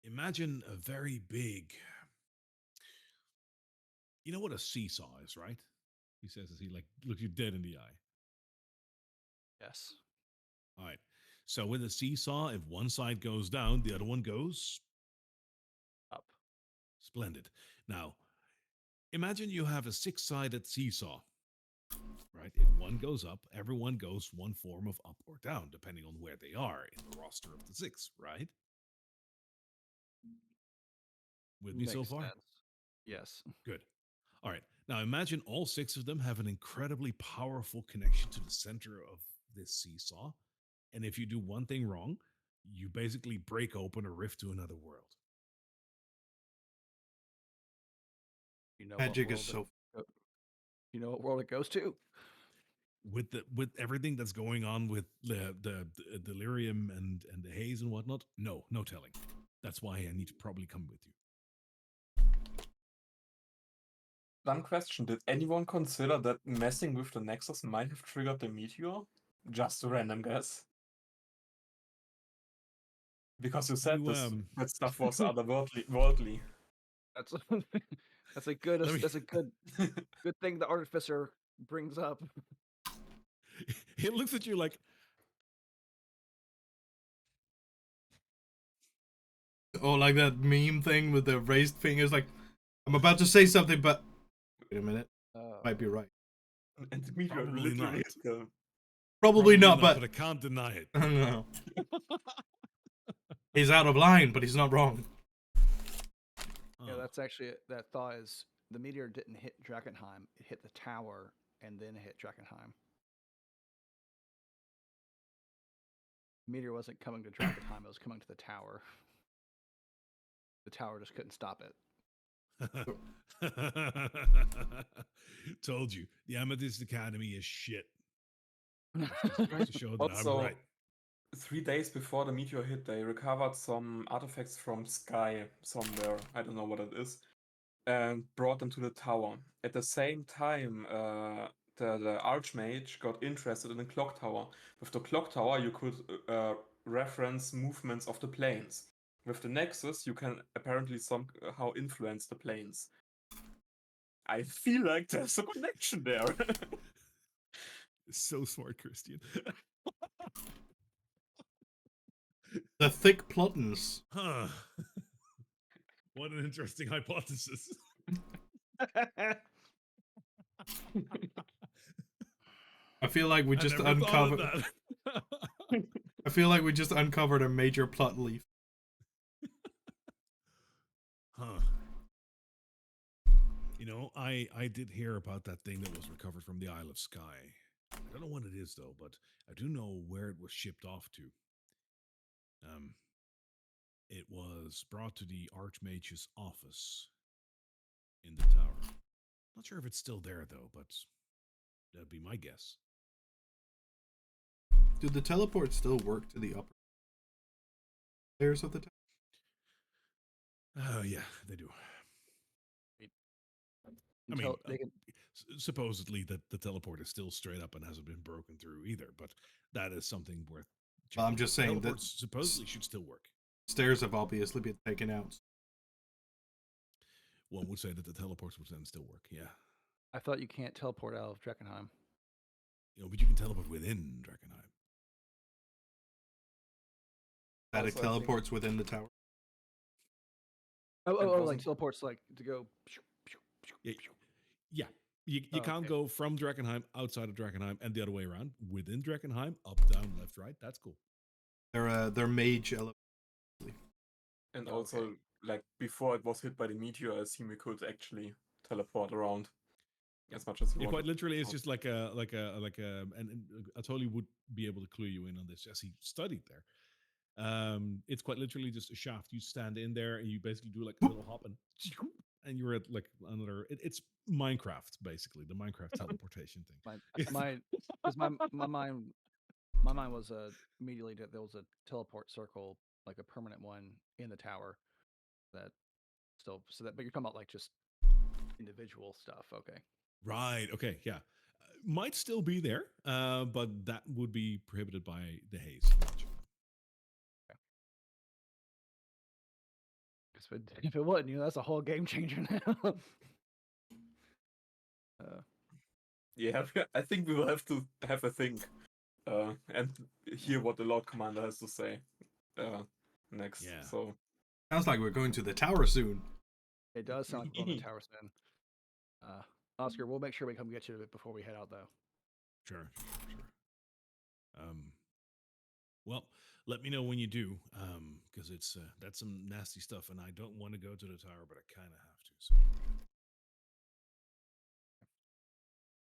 imagine a very big. You know what a seesaw is, right? He says as he like looks you dead in the eye. Yes. All right. So with a seesaw, if one side goes down, the other one goes Up. splendid. Now, imagine you have a six-sided seesaw, right? If one goes up, everyone goes one form of up or down, depending on where they are in the roster of the six, right? With me so Makes far? sense. Yes. Good. All right. Now imagine all six of them have an incredibly powerful connection to the center of this seesaw. And if you do one thing wrong, you basically break open a rift to another world. You know Magic what is world so. you know what world it goes to? With everything that's going on with the delirium and the haze and whatnot, no telling. That's why I need to probably come with you. One question: did anyone consider that messing with the Nexus might have triggered the meteor? Just a random guess. Because you said You this that stuff was otherworldly. That's that's a good Let me- that's a good thing the artificer brings up. he looks at you like, Oh, like that meme thing with the raised fingers. Like, I'm about to say something, but wait a minute. Might be right. And the meteor Probably literally not. hit them. Probably not, but but I can't deny it. no. He's out of line, but he's not wrong. Yeah, Oh. that's actually that thought is the meteor didn't hit Drakkenheim. It hit the tower and then hit Drakkenheim. The meteor wasn't coming to Drakkenheim, it was coming to the tower. The tower just couldn't stop it. Told you, the Amethyst Academy is shit. Just goes to show that I'm Also, right. 3 days before the meteor hit, they recovered some artifacts from Sky somewhere. I don't know what it is. And brought them to the tower. At the same time, the Archmage got interested in the clock tower. With the clock tower, you could reference movements of the planes. With the Nexus, you can apparently somehow influence the planes. I feel like there's a connection there. So smart, Christian. The thick plottins. Huh. What an interesting hypothesis. I feel like we I just never thought of uncovered. that. I feel like we just uncovered a major plot leaf. Huh. You know, I did hear about that thing that was recovered from the Isle of Skye. I don't know what it is though, but I do know where it was shipped off to. It was brought to the Archmage's office in the tower. Not sure if it's still there though, but that'd be my guess. Do the teleports still work to the upper layers of the tower? Oh yeah, they do. I mean, Until they can supposedly that the teleport is still straight up and hasn't been broken through either, but that is something worth checking. Well, I'm just saying that teleports supposedly should still work. stairs have obviously been taken out. One would say that the teleports would then still work. Yeah, I thought you can't teleport out of Drakkenheim. but you can teleport within Drakkenheim. Static Also, I think- teleports within the tower. Oh, It like wasn't- teleports like to go. Yeah, You can't Okay. go from Drakkenheim outside of Drakkenheim and the other way around. Within Drakkenheim, up, down, left, right. That's cool. They're mage elevators. And Okay. also, like before it was hit by the meteor, I assume we could actually teleport around as much as you Yeah, want. quite literally, it's just like and Atoli would be able to clue you in on this as he studied there. It's quite literally just a shaft. You stand in there and you basically do like a little hop and you're at like another. It's Minecraft basically, the Minecraft teleportation thing. Because my mind was immediately that there was a teleport circle, like a permanent one in the tower. That still but you're talking about like just individual stuff. Okay. Right. Okay. Yeah. Might still be there, but that would be prohibited by the haze. Logically. If it wouldn't, that's a whole game changer now. Yeah, I think we will have to have a think and hear what the Lord Commander has to say next. Yeah. So Sounds like we're going to the tower soon. It does sound like we're on the tower soon. Oscar, we'll make sure we come get you before we head out, though. Sure. Well, let me know when you do, because it's that's some nasty stuff, and I don't want to go to the tower, but I kind of have to. So.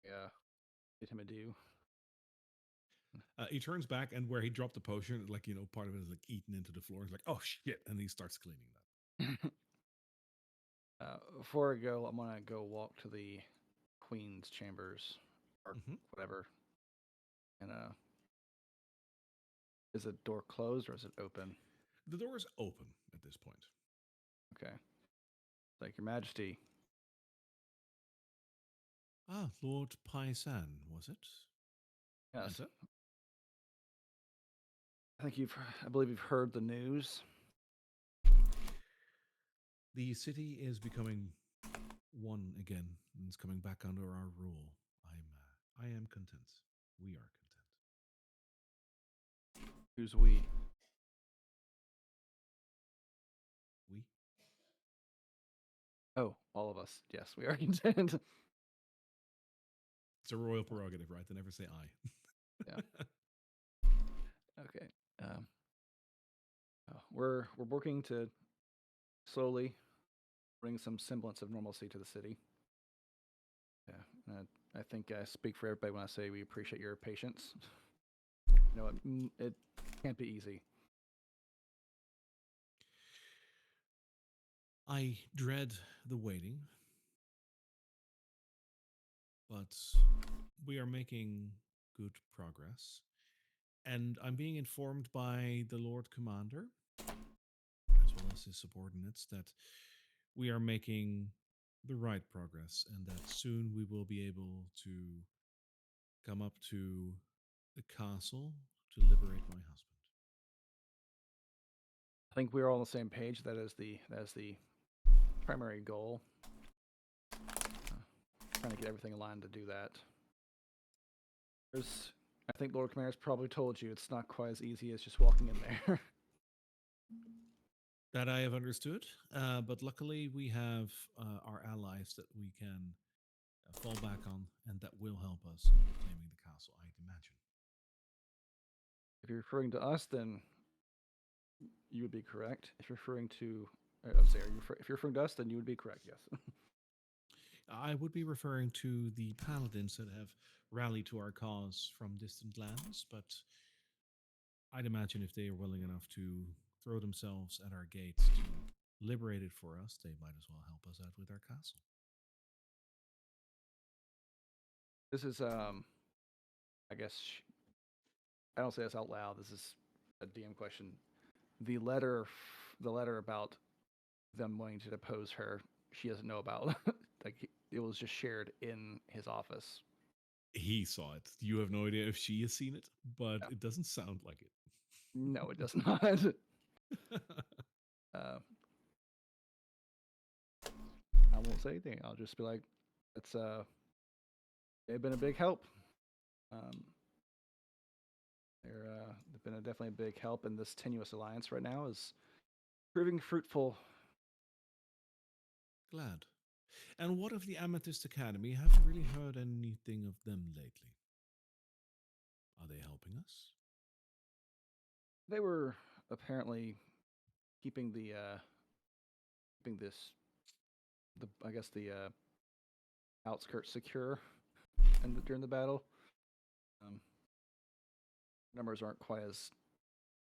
Yeah, get him a do. He turns back, and where he dropped the potion, like part of it is like eaten into the floor. He's like, "Oh shit!" and he starts cleaning that. Before I go, I'm gonna go walk to the Queen's chambers or whatever. And is the door closed or is it open? The door is open at this point. Okay. Like, Your Majesty. Ah, Lord Paisan, was it? Yes. Enter. I believe you've heard the news. The city is becoming one again, and it's coming back under our rule. I am content. We are content. Who's we? We. Oh, all of us. Yes, we are content. It's a royal prerogative, right? They never say I. Yeah. Okay. We're working to slowly bring some semblance of normalcy to the city. Yeah, I think I speak for everybody when I say we appreciate your patience. It can't be easy. I dread the waiting, but we are making good progress. And I'm being informed by the Lord Commander, as well as his subordinates, that we are making the right progress and that soon we will be able to come up to the castle to liberate my husband. I think we're all on the same page. That is the primary goal. Trying to get everything aligned to do that. I think Lord Commander's probably told you it's not quite as easy as just walking in there. That I have understood, but luckily we have our allies that we can fall back on, and that will help us in reclaiming the castle, I'd imagine. If you're referring to us, then you would be correct. If you're referring to, I'm sorry, if you're referring to us, then you would be correct. Yes. I would be referring to the paladins that have rallied to our cause from distant lands, but I'd imagine if they are willing enough to throw themselves at our gates to liberate it for us, they might as well help us out with our castle. This is, I guess, I don't say this out loud. This is a DM question. The letter about them wanting to depose her, she doesn't know about. Like, it was just shared in his office. He saw it. You have no idea if she has seen it, but it doesn't sound like it. No, it does not. I won't say anything. I'll just be like, it's they've been a big help. They've been definitely a big help, and this tenuous alliance right now is proving fruitful. Glad. And what of the Amethyst Academy? Haven't really heard anything of them lately. Are they helping us? They were apparently keeping keeping I guess the outskirts secure during the battle. Um, Numbers aren't quite as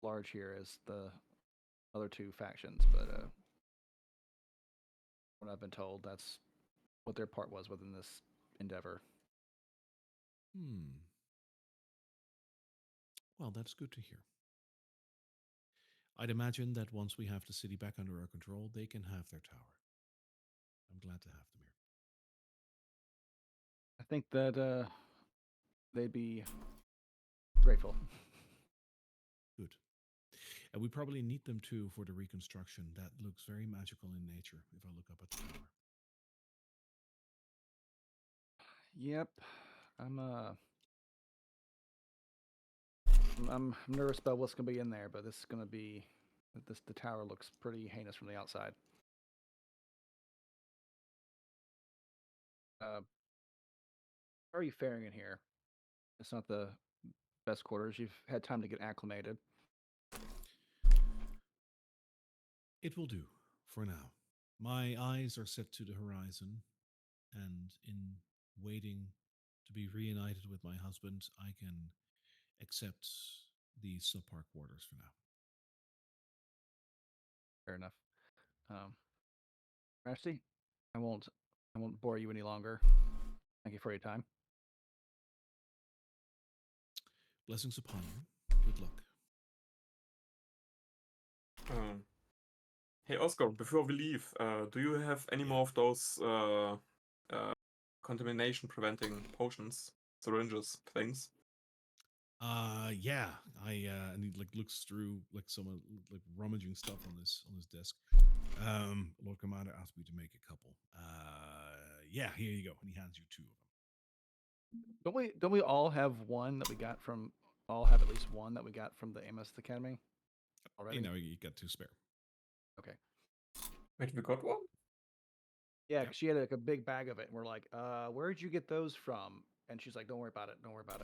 large here as the other two factions, but what I've been told, that's what their part was within this endeavor. Well, that's good to hear. I'd imagine that once we have the city back under our control, they can have their tower. I'm glad to have them here. I think that they'd be grateful. Good. And we probably need them too for the reconstruction. That looks very magical in nature if I look up at the tower. Yep, I'm I'm nervous about what's gonna be in there, but this is gonna be the tower looks pretty heinous from the outside. How are you faring in here? It's not the best quarters. You've had time to get acclimated. It will do for now. My eyes are set to the horizon, and in waiting to be reunited with my husband, I can accept the subpar quarters for now. Fair enough. Majesty, I won't bore you any longer. Thank you for your time. Blessings upon you. Good luck. Hey Oscar, before we leave, do you have any more of those contamination preventing potions, syringes, things? Yeah. And he like looks through like someone like rummaging stuff on his desk. Lord Commander asked me to make a couple. Yeah, here you go. And he hands you two of them. Don't we all have one that we got from all have at least one that we got from the Amos Academy already? You know, you got two spare. Okay. Wait, we got one? Yeah, because she had like a big bag of it, and we're like, where'd you get those from? And she's like, don't worry about it. Don't worry about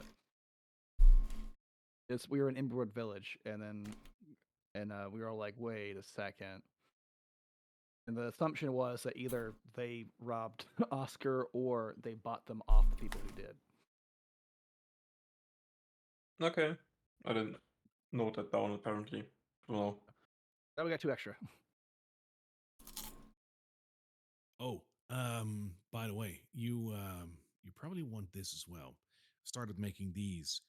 it. We were in Imberwood Village, and we were all like, wait a second. And the assumption was that either they robbed Oscar or they bought them off the people who did. Okay. I didn't note that down apparently. Well, Now we got two extra. Oh, by the way, you probably want this as well. Started making these.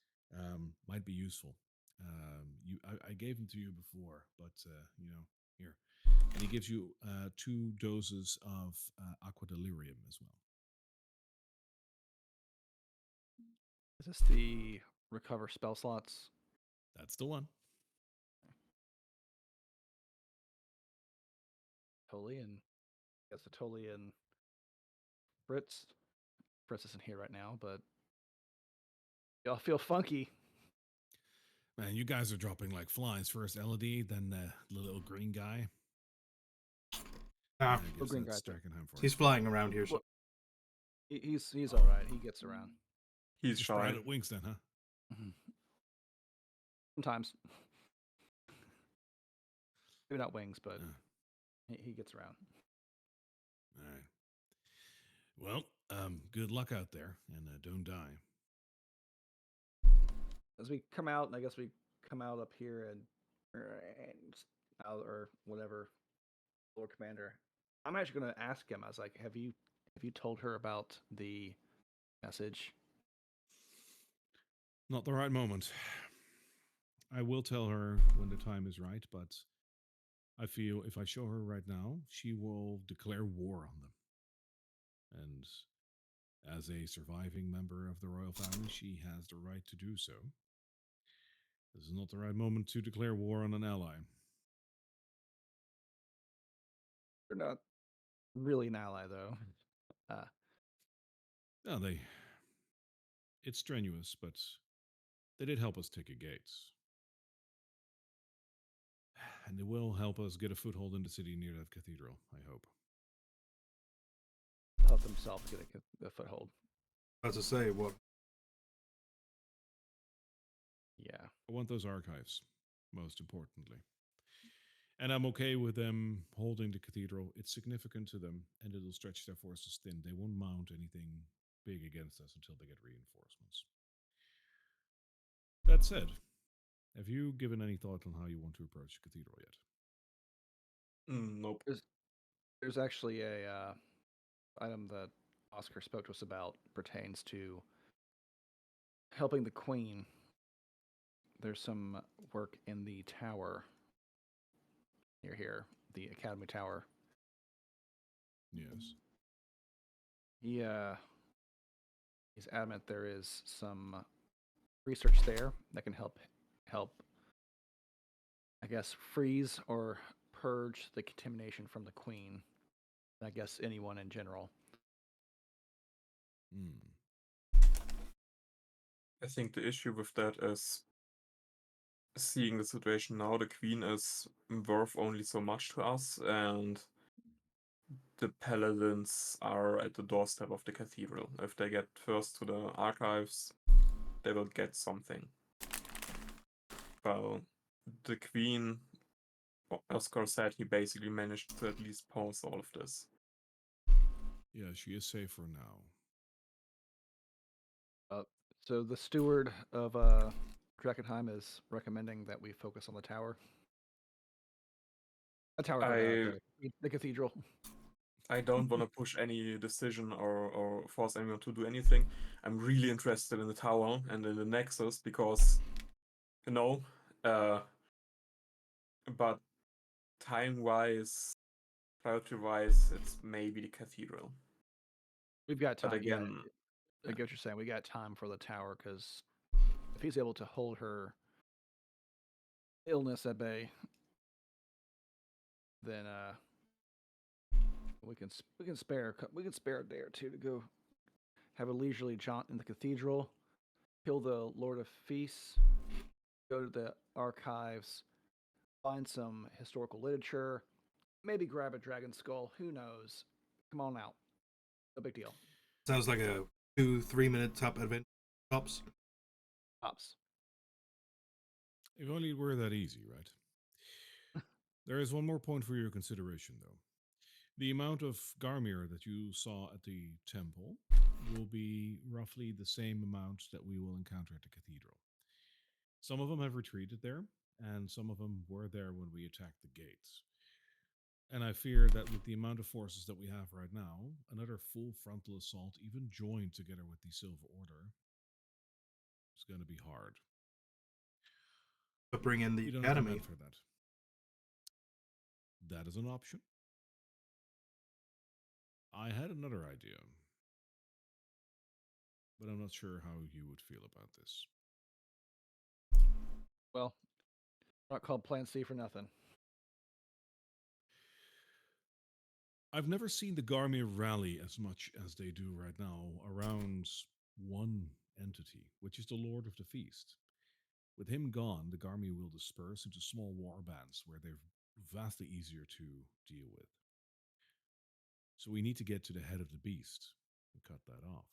Might be useful. I gave them to you before, but here. And he gives you 2 doses of aqua delirium as well. Is this the recover spell slots? That's the one. Totally, and I guess the Totally and Fritz. Fritz isn't here right now, but y'all feel funky. Man, you guys are dropping like flies. First Elodie, then the little green guy. Ah, I guess green that's guy, too. Drakkenheim for he's you. flying around here. So He's all right. He gets around. he's Just shy. spread out wings then, huh? Sometimes. Maybe not wings, but he gets around. All right. Well, good luck out there, and don't die. As we come out, and I guess we come out up here and out or whatever, Lord Commander. I'm actually going to ask him. I was like, have you told her about the message? Not the right moment. I will tell her when the time is right, but I feel if I show her right now, she will declare war on them. And as a surviving member of the royal family, she has the right to do so. This is not the right moment to declare war on an ally. They're not really an ally, though. No, it's strenuous, but they did help us take a gates. And they will help us get a foothold in the city near that cathedral, I hope. himself get a foothold. About to say what? Yeah. I want those archives, most importantly. And I'm okay with them holding the cathedral. It's significant to them, and it'll stretch their forces thin. They won't mount anything big against us until they get reinforcements. That said, have you given any thought on how you want to approach the cathedral yet? Nope. There's actually a item that Oscar spoke to us about pertains to helping the queen. There's some work in the tower near here, the Academy Tower. Yes. He's adamant there is some research there that can help, I guess, freeze or purge the contamination from the queen. I guess anyone in general. I think the issue with that is seeing the situation now. The queen is worth only so much to us, and the paladins are at the doorstep of the cathedral. If they get first to the archives, they will get something. Well, the queen, Oscar said he basically managed to at least pause all of this. Yeah, she is safer now. So the steward of Drakkenheim is recommending that we focus on the tower. The tower, the cathedral. I don't want to push any decision or force anyone to do anything. I'm really interested in the tower and in the nexus because, but time-wise, priority-wise, it's maybe the cathedral. We've got time. But again, I get what you're saying. We got time for the tower because if he's able to hold her illness at bay, then we can spare a day or two to go have a leisurely jaunt in the cathedral, kill the Lord of Feasts, go to the archives, find some historical literature, maybe grab a dragon skull. Who knows? Come on out. No big deal. Sounds like a 2-3 minute top adventure. Tops. Tops. If only it were that easy, right? There is one more point for your consideration, though. The amount of Garmir that you saw at the temple will be roughly the same amount that we will encounter at the cathedral. Some of them have retreated there, and some of them were there when we attacked the gates. And I fear that with the amount of forces that we have right now, another full frontal assault, even joined together with the Silver Order, is going to be hard. But bring in the You don't have the men academy. for that. That is an option. I had another idea, but I'm not sure how you would feel about this. Well, not called Plan C for nothing. I've never seen the Garmir rally as much as they do right now around one entity, which is the Lord of the Feast. With him gone, the Garmir will disperse into small war bands where they're vastly easier to deal with. So we need to get to the head of the beast and cut that off.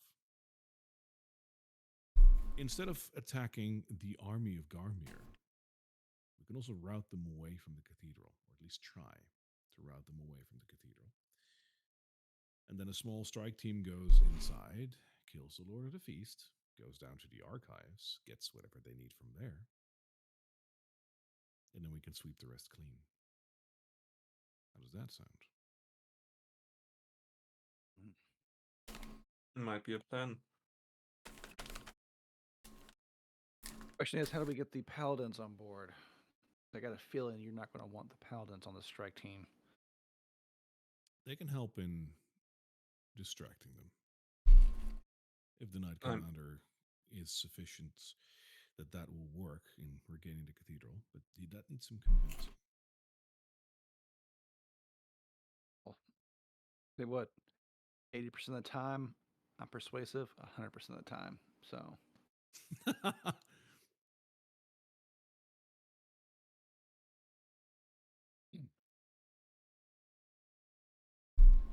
Instead of attacking the army of Garmir, we can also route them away from the cathedral, or at least try to route them away from the cathedral. And then a small strike team goes inside, kills the Lord of the Feast, goes down to the archives, gets whatever they need from there, and then we can sweep the rest clean. How does that sound? might be a plan. Question is, how do we get the paladins on board? I got a feeling you're not going to want the paladins on the strike team. They can help in distracting them. If the Knight Um, Commander is sufficient, that will work in regaining the cathedral, but that needs some convincing. Well, say what? 80% of the time, I'm persuasive. 100% of the time. So,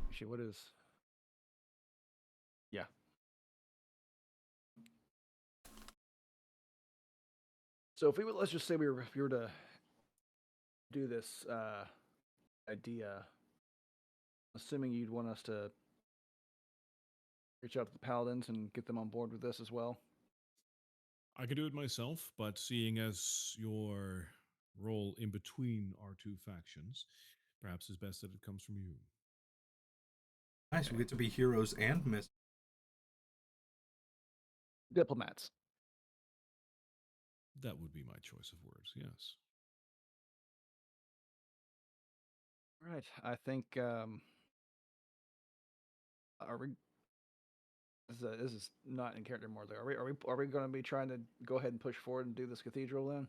actually, what is So if let's just say if we were to do this idea, assuming you'd want us to reach out to the paladins and get them on board with this as well. I can do it myself, but seeing as your role in between our two factions, perhaps it's best that it comes from you. Nice, we get to be heroes and miss. Diplomats. That would be my choice of words, yes. All right. I think are we this is not in character more though. Are we going to be trying to go ahead and push forward and do this cathedral then?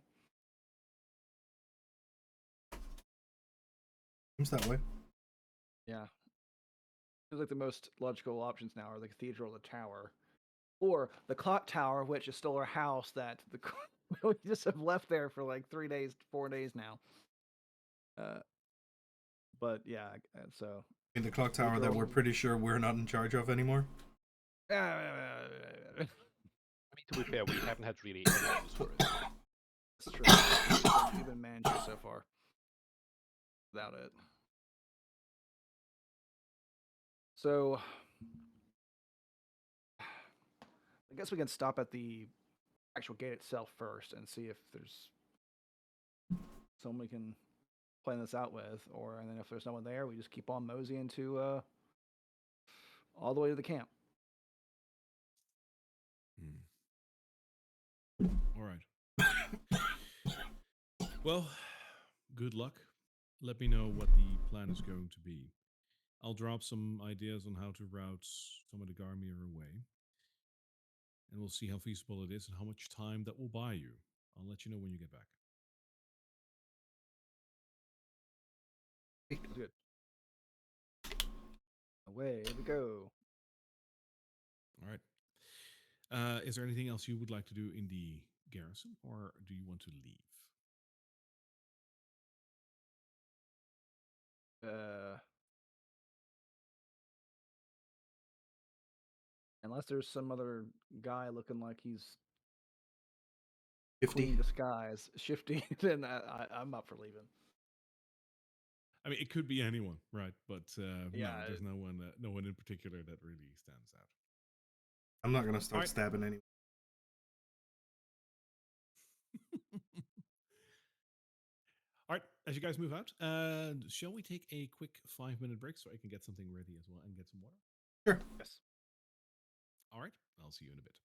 Seems that way. Yeah. Feels like the most logical options now are the cathedral, the tower, or the clock tower, which is still our house that we just have left there for like 3 days, 4 days now. But yeah, so In the clock tower that we're pretty sure we're not in charge of anymore. I mean, to be fair, we haven't had really any uses for it. That's true. We've been managing so far without it. So I guess we can stop at the actual gate itself first and see if there's someone we can plan this out with, and then if there's no one there, we just keep on moseying to all the way to the camp. All right. Well, good luck. Let me know what the plan is going to be. I'll drop some ideas on how to route some of the Garmir away. And we'll see how feasible it is and how much time that will buy you. I'll let you know when you get back. Good. Away we go. All right. Is there anything else you would like to do in the garrison, or do you want to leave? Unless there's some other guy looking like he's 50. clean disguise, shifty, then I'm up for leaving. I mean, it could be anyone, right? But no, Yeah, there's no one in particular that really stands out. I'm not gonna start Alright. stabbing anyone. All right, as you guys move out, shall we take a quick 5-minute break so I can get something ready as well and get some water? Sure. Yes. All right, I'll see you in a bit.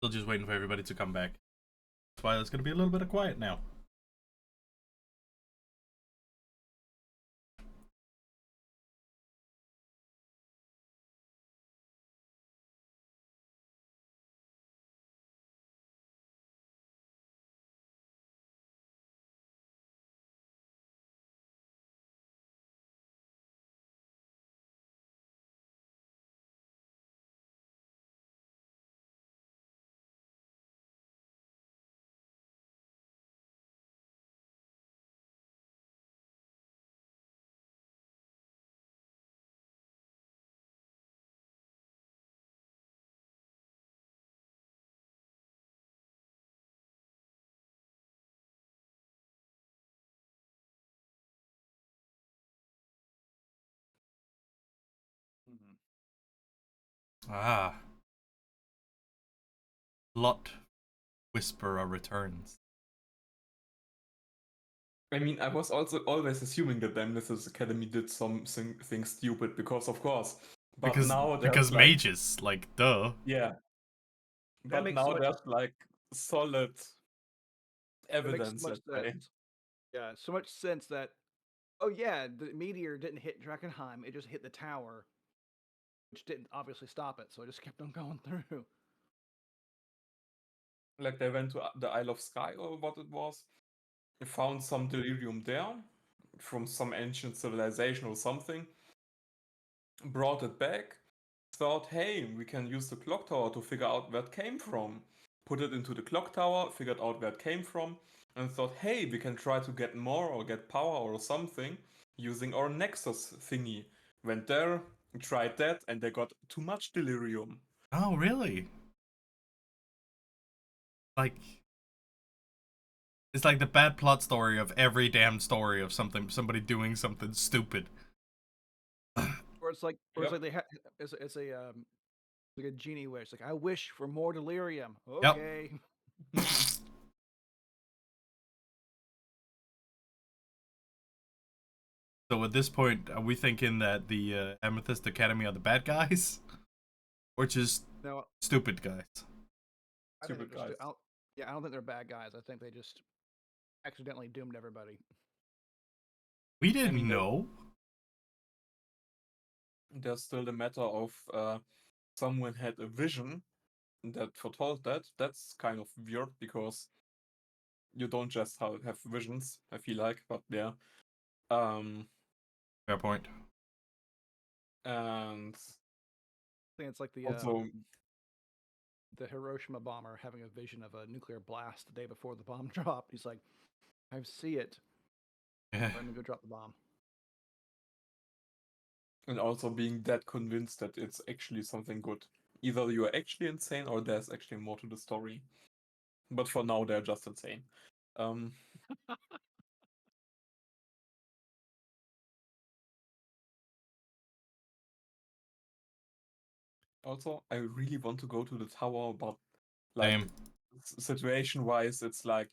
Still just waiting for everybody to come back. That's why there's gonna be a little bit of quiet now. Mhm. Ah. Lot Whisperer returns. I mean, I was also always assuming that Nemesis Academy did something stupid because, of course. But now Because there's like, mages, like duh. yeah. That But makes so now much, there's like solid that makes so evidence much that way. sense. Yeah, so much sense that, oh yeah, the meteor didn't hit Drakkenheim, it just hit the tower, which didn't obviously stop it, so it just kept on going through. Like they went to the Isle of Skye or what it was, found some delirium there from some ancient civilization or something, brought it back, thought, hey, we can use the clock tower to figure out where it came from. Put it into the clock tower, figured out where it came from, and thought, hey, we can try to get more or get power or something using our Nexus thingy. Went there, tried that, and they got too much delirium. Oh, really? Like, it's like the bad plot story of every damn story of somebody doing something stupid. Or it's Yep. like it's a like a genie wish. Like I wish for more delirium. Yep. Okay. So at this point, are we thinking that the Amethyst Academy are the bad guys, or just No, stupid guys? I think they're Stupid just. guys. Yeah, I don't think they're bad guys. I think they just accidentally doomed everybody. We I didn't mean, know. there's still the matter of someone had a vision that foretold that. That's kind of weird because you don't just have visions, I feel like, but yeah. Um, Fair point. and I think it's like also, the Hiroshima bomber having a vision of a nuclear blast the day before the bomb dropped. He's like, I see it. Let me go drop the bomb. and also being that convinced that it's actually something good. Either you're actually insane or there's actually more to the story. But for now, they're just insane. Um, Also, I really want to go to the tower, but like Same. situation-wise, it's like,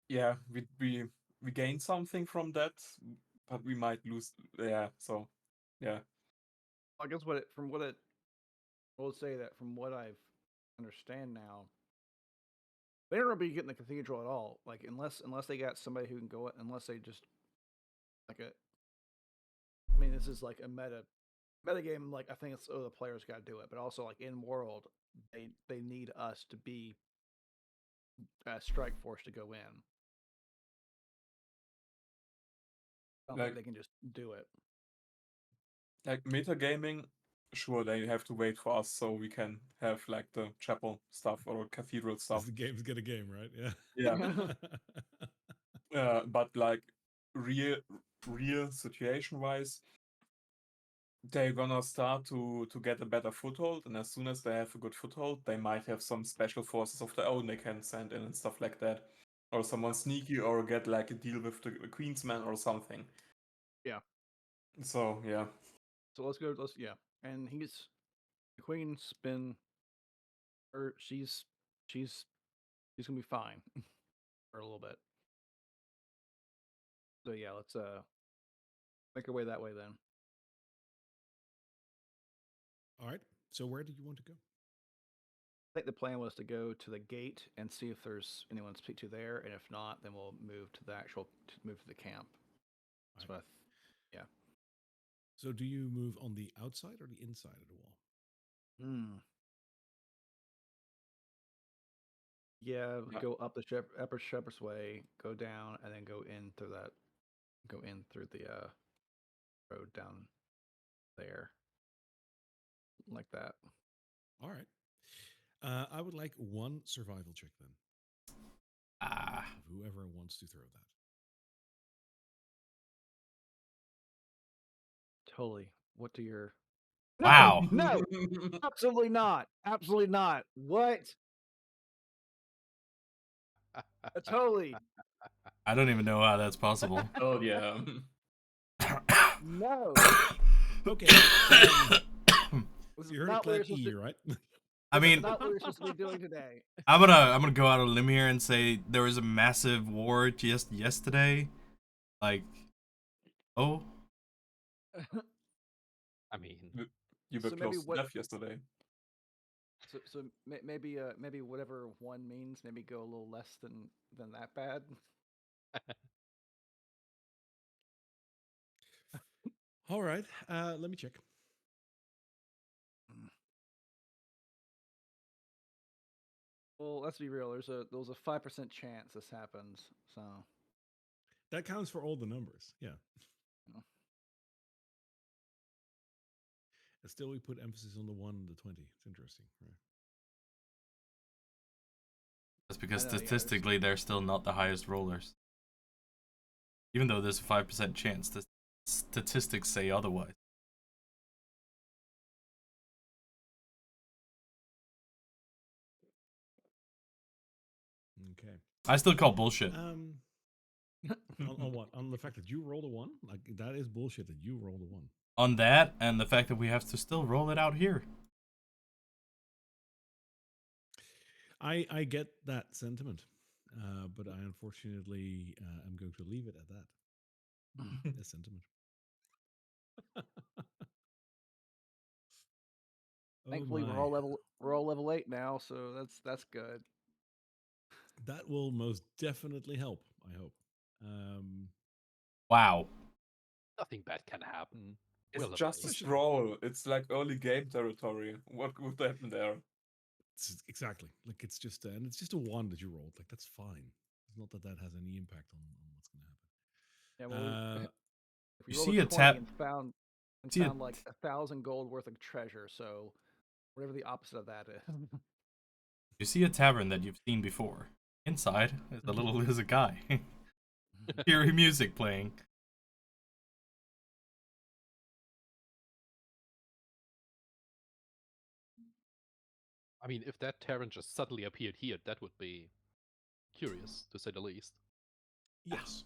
yeah, we gain something from that, but we might lose. Yeah, so yeah, I guess I will say that from what I've understand now, they don't really get in the cathedral at all. Like unless they got somebody who can go it, unless they just like a. I mean, this is like a meta game. Like I think it's the players got to do it, but also like in world, they need us to be a strike force to go in. I don't think like they can just do it. metagaming. Sure, they have to wait for us so we can have like the chapel stuff or cathedral Because stuff. the games get a game, right? Yeah. Yeah, but like real real situation-wise, they're gonna start to get a better foothold, and as soon as they have a good foothold, they might have some special forces of their own they can send in and stuff like that. Or someone sneaky, or get like a deal with the Queensman or something. Yeah. So yeah. So let's go. Let's yeah. And the queen's been, or she's gonna be fine for a little bit. So yeah, let's make our way that way then. All right. So where do you want to go? I think the plan was to go to the gate and see if there's anyone to speak to there, and if not, then we'll move to the camp. That's Right. what yeah. So do you move on the outside or the inside of the wall? Hmm. Yeah, Yeah. go up the upper Shepherd's Way, go down, and then go in through the road down there, like that. All right. I would like one survival check then, Ah. of whoever wants to throw that. Totally. What do your Wow. No, absolutely not. Absolutely not. What? Totally. I don't even know how that's possible. Oh yeah. No. Okay. This is You heard it not what you're clap supposed E, to. right? I This is mean, not what you're supposed to be doing today. I'm gonna go out on a limb here and say there was a massive war just yesterday. Like, oh, I mean, You were So maybe close to what? death yesterday. Maybe whatever one means, maybe go a little less than that bad. All right. Let me check. Well, let's be real. There's a 5% chance this happens. So That counts for all the numbers. Yeah. you And still, we put emphasis on the 1 and the 20. It's interesting, right? that's I because know. Yeah. statistically they're still not the highest rollers. Even though there's a 5% chance, the statistics say otherwise. Okay. I still call bullshit. On what? On the fact that you rolled a 1? Like, that is bullshit that you rolled a 1. On that, and the fact that we have to still roll it out here. I get that sentiment, but I unfortunately am going to leave it at that. A sentiment. Oh Thankfully, my. we're all level 8 now, so that's good. That will most definitely help, I hope. Wow. nothing bad can happen. It's We're level just a 8. scroll. It's like early game territory. What could happen there? Exactly. Like, it's just, and it's just a 1 that you rolled. Like, that's fine. It's not that that has any impact on what's going Yeah. to Well, happen. if we You rolled a see a 20 tab. and See a found like 1,000 gold worth of treasure, so whatever the opposite of that is. You see a tavern that you've seen before. Inside is a guy. Eerie music playing. I mean, if that Terran just suddenly appeared here, that would be curious, to say the least. Yes.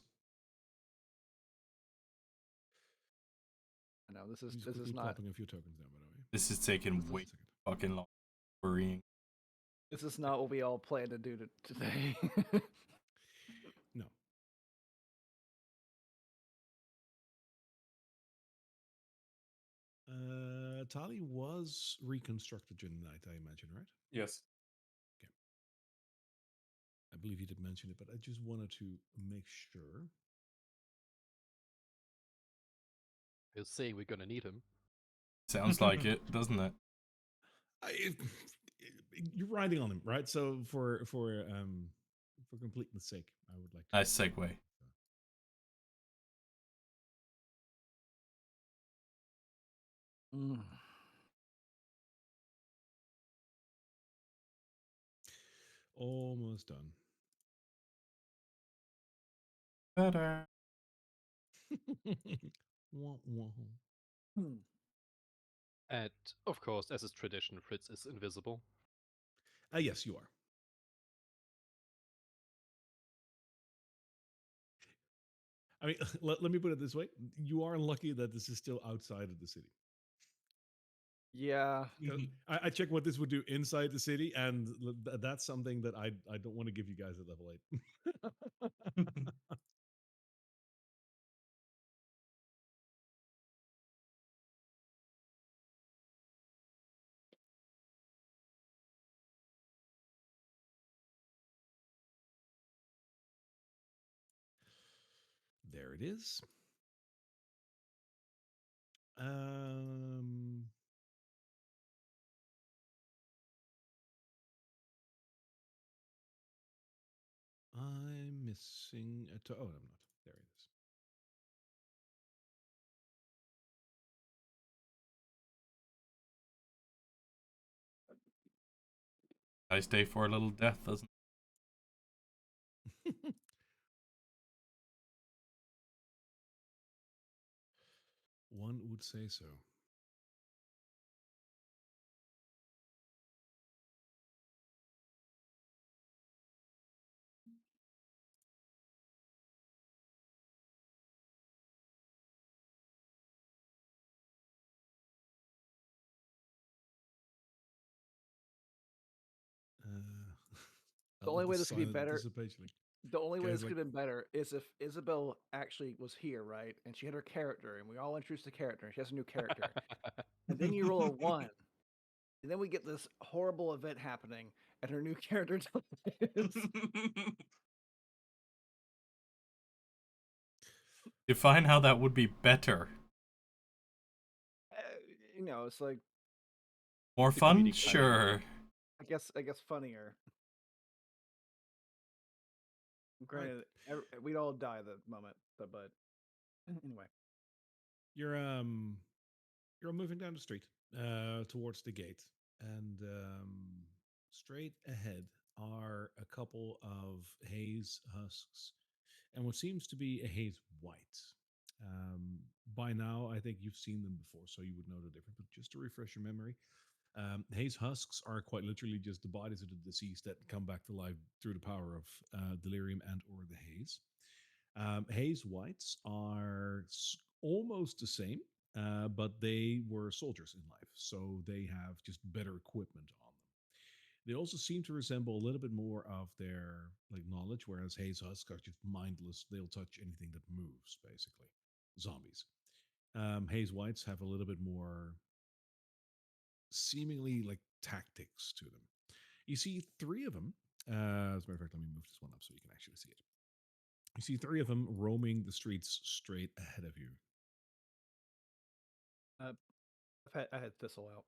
I know He's this quickly is not plopping a few tokens down, by the way. This is taking Just a way second. fucking long. Worrying. what we all plan to do today. No. Tali was reconstructed during the night, I imagine, right? Yes. Okay. I believe you did mention it, but I just wanted to make sure. You're saying we're gonna need him. Sounds like it, doesn't it? You're riding on him, right? So for completeness sake, I would like to. Nice segue. Mm. Almost done. Better. Wah, wah. Hmm. And of course, as is tradition, Fritz is invisible. Yes, you are. I mean, let me put it this way: you are lucky that this is still outside of the city. Yeah. I check what this would do inside the city, and that's something that I don't want to give you guys at level 8. There it is. Um, I'm missing a oh, I'm not. There it is. Nice day for a little death, doesn't One would say so. I The love only the way this could be silent better, anticipation. Like, the only way guys, this like, could have been better is if Isabel actually was here, right? And she had her character, and we all introduced the character, and she has a new character. And then you roll a 1, and then we get this horrible event happening, and her new character dies. Define how that would be better. Uh, it's like, More The fun? comedic timing. Sure. I guess funnier. right. Granted, we'd all die at the moment, but anyway. You're moving down the street towards the gate, and straight ahead are a couple of haze husks and what seems to be a haze white. Um, by now, I think you've seen them before, so you would know the difference. But just to refresh your memory, haze husks are quite literally just the bodies of the deceased that come back to life through the power of delirium and or the haze. Haze whites are almost the same, but they were soldiers in life, so they have just better equipment on them. They also seem to resemble a little bit more of their like knowledge, whereas haze husks are just mindless. They'll touch anything that moves, basically. Zombies. Haze whites have a little bit more seemingly like tactics to them. You see three of them. As a matter of fact, let me move this one up so you can actually see it. You see three of them roaming the streets straight ahead of you. I had Thistle out.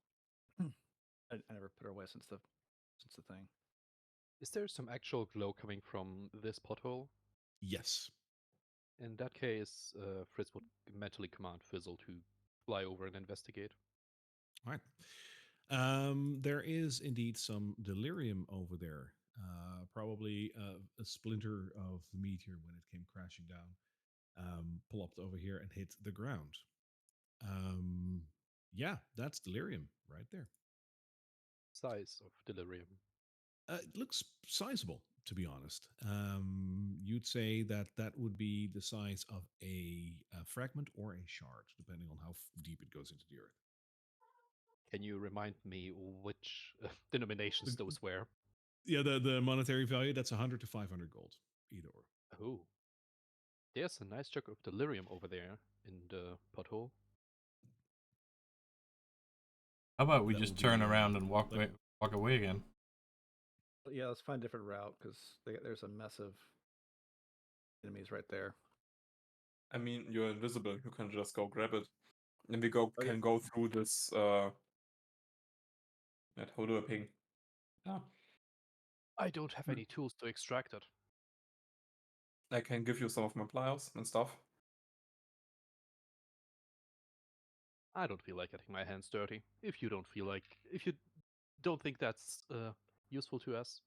I never put her away since the thing. Is there some actual glow coming from this pothole? Yes. In that case, Fritz would mentally command Fizzle to fly over and investigate. All right. There is indeed some delirium over there. Probably a splinter of the meteor when it came crashing down plopped over here and hit the ground. Um, yeah, that's delirium right there. Size of delirium. It looks sizable, to be honest. You'd say that that would be the size of a fragment or a shard, depending on how deep it goes into the earth. Can you remind me which denominations The- those were? yeah, the monetary value, that's 100 to 500 gold, either or. Oh, there's a nice chunk of delirium over there in the pothole. How about we That will just turn be around and like walk away again? Yeah, let's find a different route because there's a mess of enemies right there. I mean, you're invisible. You can just go grab it. And we Oh, yeah. can go through this that Hodor ping. Yeah. I don't have any tools to extract it. I can give you some of my pliers and stuff. I don't feel like getting my hands dirty. If you don't think that's useful to us,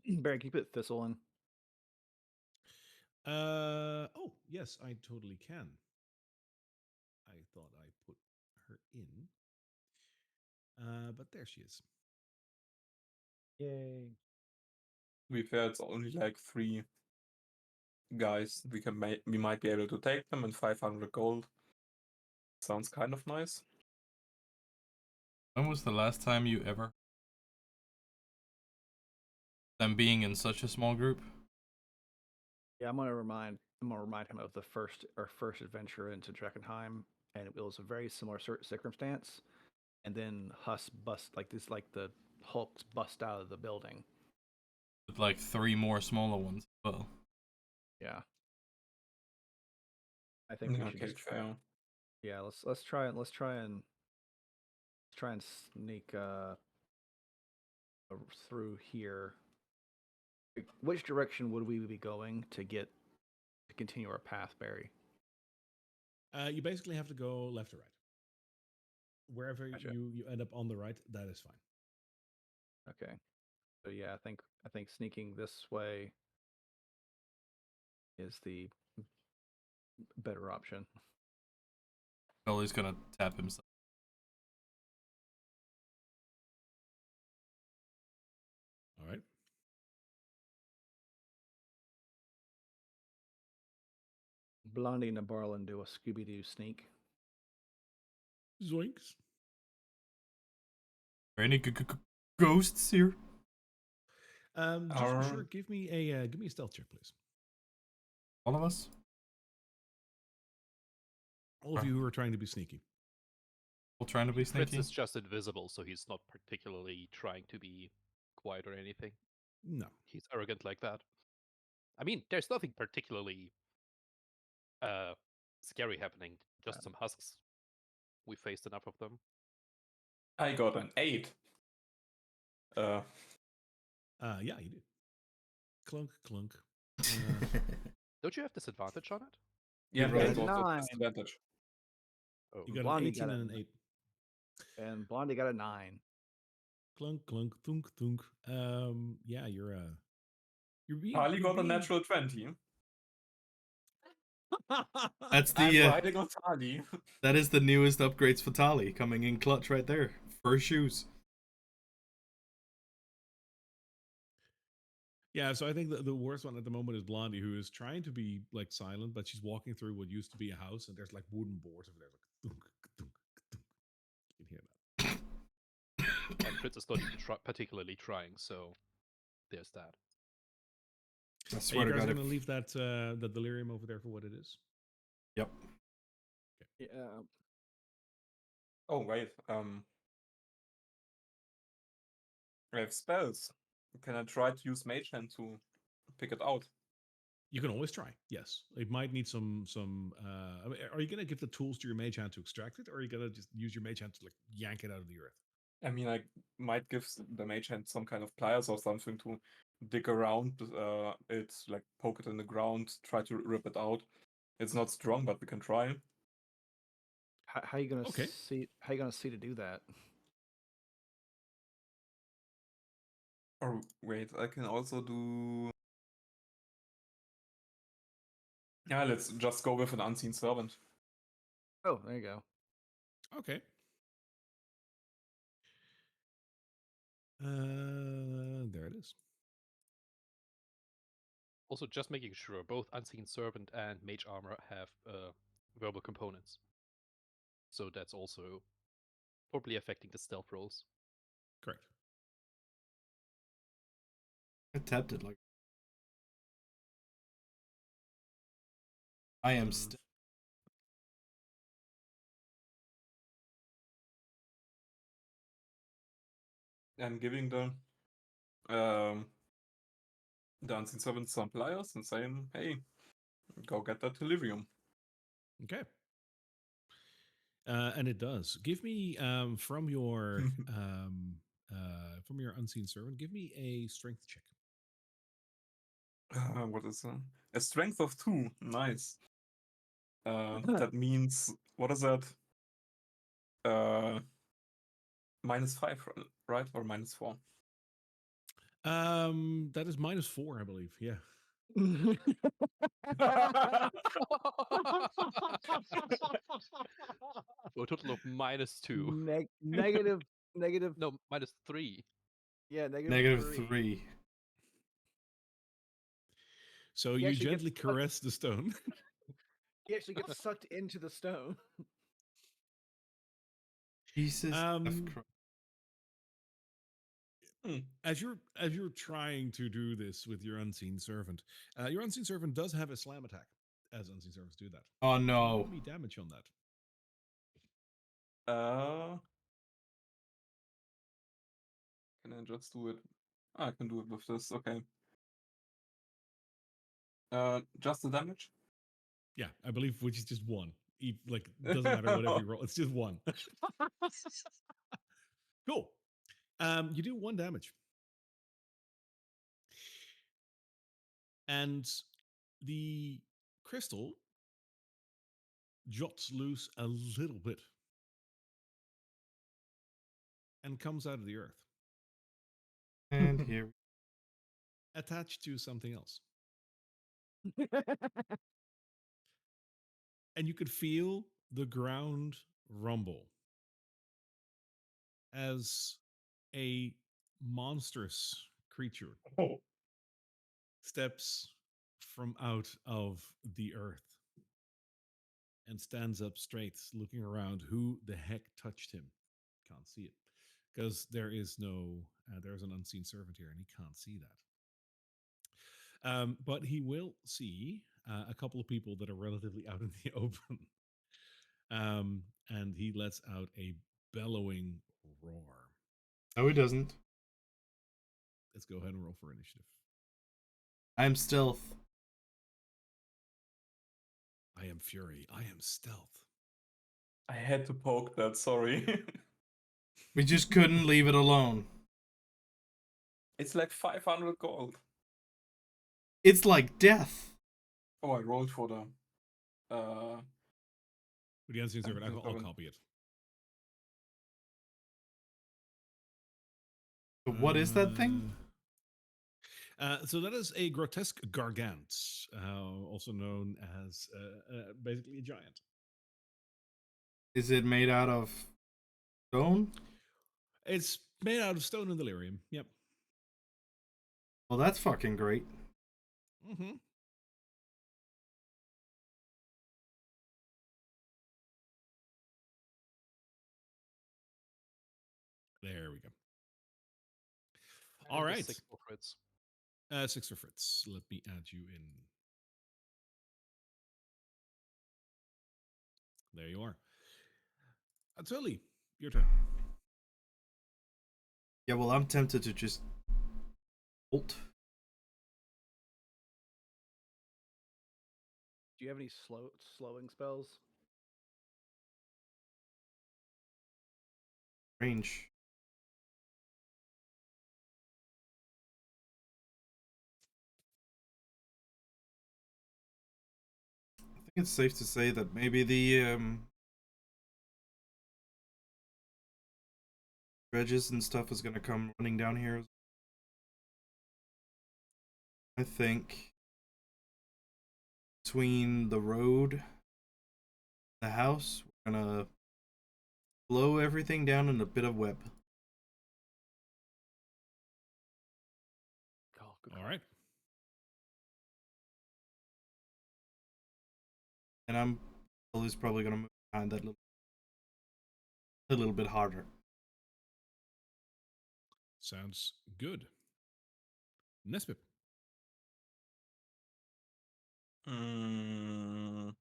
Barry, can you put Thistle in? oh, yes, I totally can. I thought I put her in. But there she is. Yay. To be fair, it's only like 3 guys. We might be able to take them and 500 gold. Sounds kind of nice. When was the last time you ever them being in such a small group? Yeah, I'm gonna remind him of the first adventure into Drakkenheim, and it was a very similar circumstance. And then Huss bust like the Hulks bust out of the building, with like 3 more smaller ones as well. Yeah. I think we should Okay, just fair. yeah, let's try and sneak through here. Which direction would we be going to continue our path, Barry? You basically have to go left or right. Wherever Gotcha. you end up on the right, that is fine. Okay. So yeah, I think sneaking this way is the better option. Sully's gonna tap himself. All right. Blondie and Barlin do a Scooby Doo sneak. Zoinks. Are any ghosts here? Just for sure, give me a stealth check, please. All of us? All of you who are trying to be sneaky. All trying to be Fritz sneaky? is just invisible, so he's not particularly trying to be quiet or anything. No. He's arrogant like that. I mean, there's nothing particularly scary happening. Just some husks. We faced enough of them. I got an 8. Yeah, you do. Clunk, clunk. Don't you have disadvantage on it? Yeah, rolled that was a 9. disadvantage. Oh, You got Blondie an 18 got and an 8. And Blondie got a 9. Clunk, clunk, thunk, thunk. Yeah, you're being. Harley You're got a being... natural 20. That's I'm the riding on Harley. that is the newest upgrades for Tali coming in clutch right there. First shoes. Yeah, so I think the worst one at the moment is Blondie, who is trying to be like silent, but she's walking through what used to be a house, and there's like wooden boards over there, like thunk, thunk, thunk. You can hear that. and Fritz is not even particularly trying, so there's that. I Are swear you to guys God. going to leave that delirium over there for what it is? Yep. Yeah. Oh, wait. I have spells. Can I try to use Mage Hand to pick it out? You can always try. Yes, it might need some. I mean, are you going to give the tools to your mage hand to extract it, or are you going to just use your mage hand to like yank it out of the earth? I mean, I might give the Mage Hand some kind of pliers or something to dig around it, like poke it in the ground, try to rip it out. It's not strong, but we can try. How you gonna Okay. see? How you gonna see to do that? Or wait, I can also do. Yeah, let's just go with an Unseen Servant. Oh, there you go. Okay. There it is. Also, just making sure both Unseen Servant and Mage Armor have verbal components. So that's also probably affecting the stealth rolls. Correct. I tapped it like I am I'm giving the Unseen Servant some pliers and saying, hey, go get that Delirium. Okay. And it does. Give me from your unseen servant. Give me a strength check. What is a strength of 2? Nice. That means, what is that? -5, right? Or -4? That is -4, I believe. Yeah. For a total of -2. Negative. No, -3. Yeah, negative -3. 3. So He you actually gets gently sucked- caress the stone. He actually gets sucked into the stone. Jesus F. Christ. As you're trying to do this with your unseen servant does have a slam attack, as unseen servants do that. Oh Can you no. roll me damage on that? Can I just do it? I can do it with this. Okay. Just the damage? Yeah, I believe which is just one. Like doesn't matter whatever you roll, it's just one. Cool. You do 1 damage, and the crystal jots loose a little bit and comes out of the earth, And here. attached to something else. And you could feel the ground rumble as a monstrous creature Oh. steps from out of the earth and stands up straight, looking around. Who the heck touched him? Can't see it because there is no, there's an unseen servant here, and he can't see that. But he will see a couple of people that are relatively out in the open, and he lets out a bellowing roar. No, he doesn't. Let's go ahead and roll for initiative. I'm stealth. I am fury. I am stealth. I had to poke that, sorry. We just couldn't leave it alone. It's like 500 gold. It's like death. Oh, I rolled for the With the unseen servant, I'll servant. copy it. So what is that thing? So that is a grotesque gargant, also known as basically a giant. Is it made out of stone? It's made out of stone and delirium. Yep. Well, that's fucking great. Mm-hmm. There we go. All And a right. 6 for Fritz. 6 for Fritz. Let me add you in. There you are. Tully, your turn. Yeah, well, I'm tempted to just bolt. Do you have any slowing spells? Range. I think it's safe to say that maybe the dredges and stuff is gonna come running down here. I think between the road, the house, we're gonna blow everything down in a bit of web. Good All call. right. And I'm always probably gonna move behind that a little bit harder. Sounds good. Nesbit. Mm,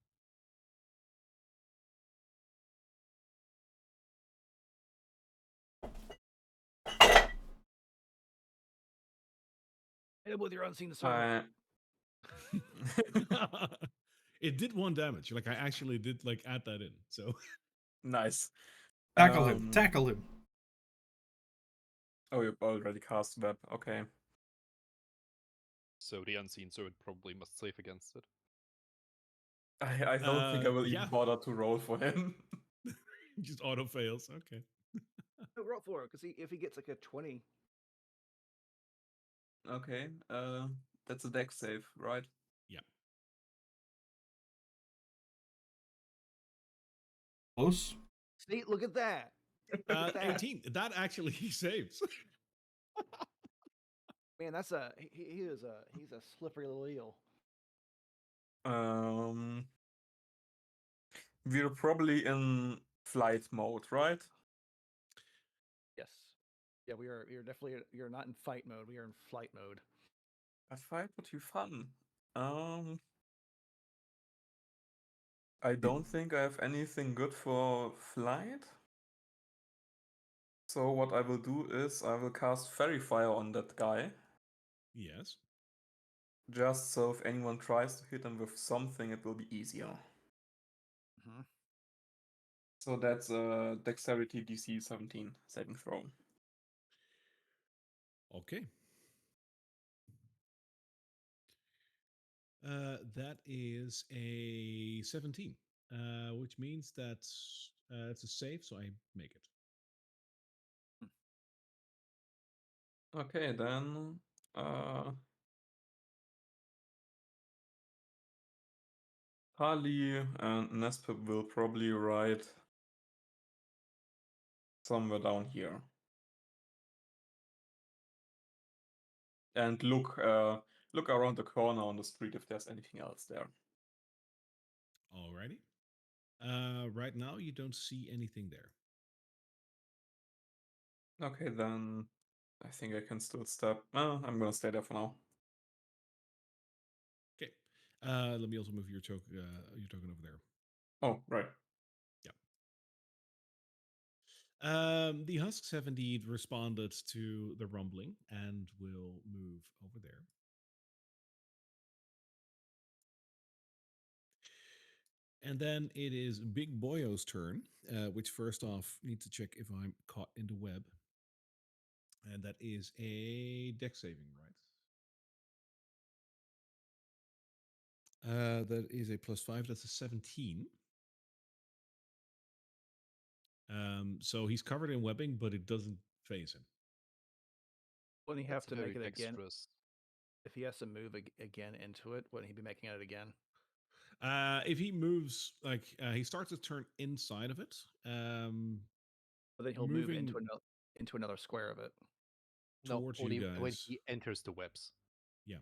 Hit him with your unseen servant. It did 1 damage. Like I actually did like add that in. So nice. Tackle him! Um, Tackle him! Oh, you already cast web. Okay. So the unseen servant probably must save against it. I don't think I will yeah. even bother to roll for him. Just auto fails. Okay. No, roll for it, because if he gets like a 20, Okay. That's a deck save, right? Yeah. Close. see, look at that. Look at that. 18. That actually saves. Man, that's he's a slippery little eel. Um, we're probably in flight mode, right? Yes. Yeah, we are definitely you're not in fight mode. We are in flight mode. A fight would be fun. Um, I don't think I have anything good for flight. So what I will do is I will cast Fairy Fire on that guy. Yes. just so if anyone tries to hit him with something, it will be easier. Mhm. So that's a dexterity DC 17 saving throw. Okay. That is a 17, which means that it's a save, so I make it. Okay, then Harley and Nespip will probably ride somewhere down here. And look around the corner on the street if there's anything else there. Alrighty. Right now, you don't see anything there. Okay, then I think I can still step. I'm gonna stay there for now. Okay. Let me also move your token over there. Oh, right. The husks have indeed responded to the rumbling and will move over there. And then it is Big Boyo's turn, which first off needs to check if I'm caught in the web. And that is a dex saving, right? That is a +5. That's a 17. So he's covered in webbing, but it doesn't phase him. Wouldn't he have That's to very make it again? dexterous. If he has to move again into it, wouldn't he be making it again? If he moves, like he starts to turn inside of it, But then he'll move moving into another square of it. No, towards you only when guys. he enters the webs. Yeah.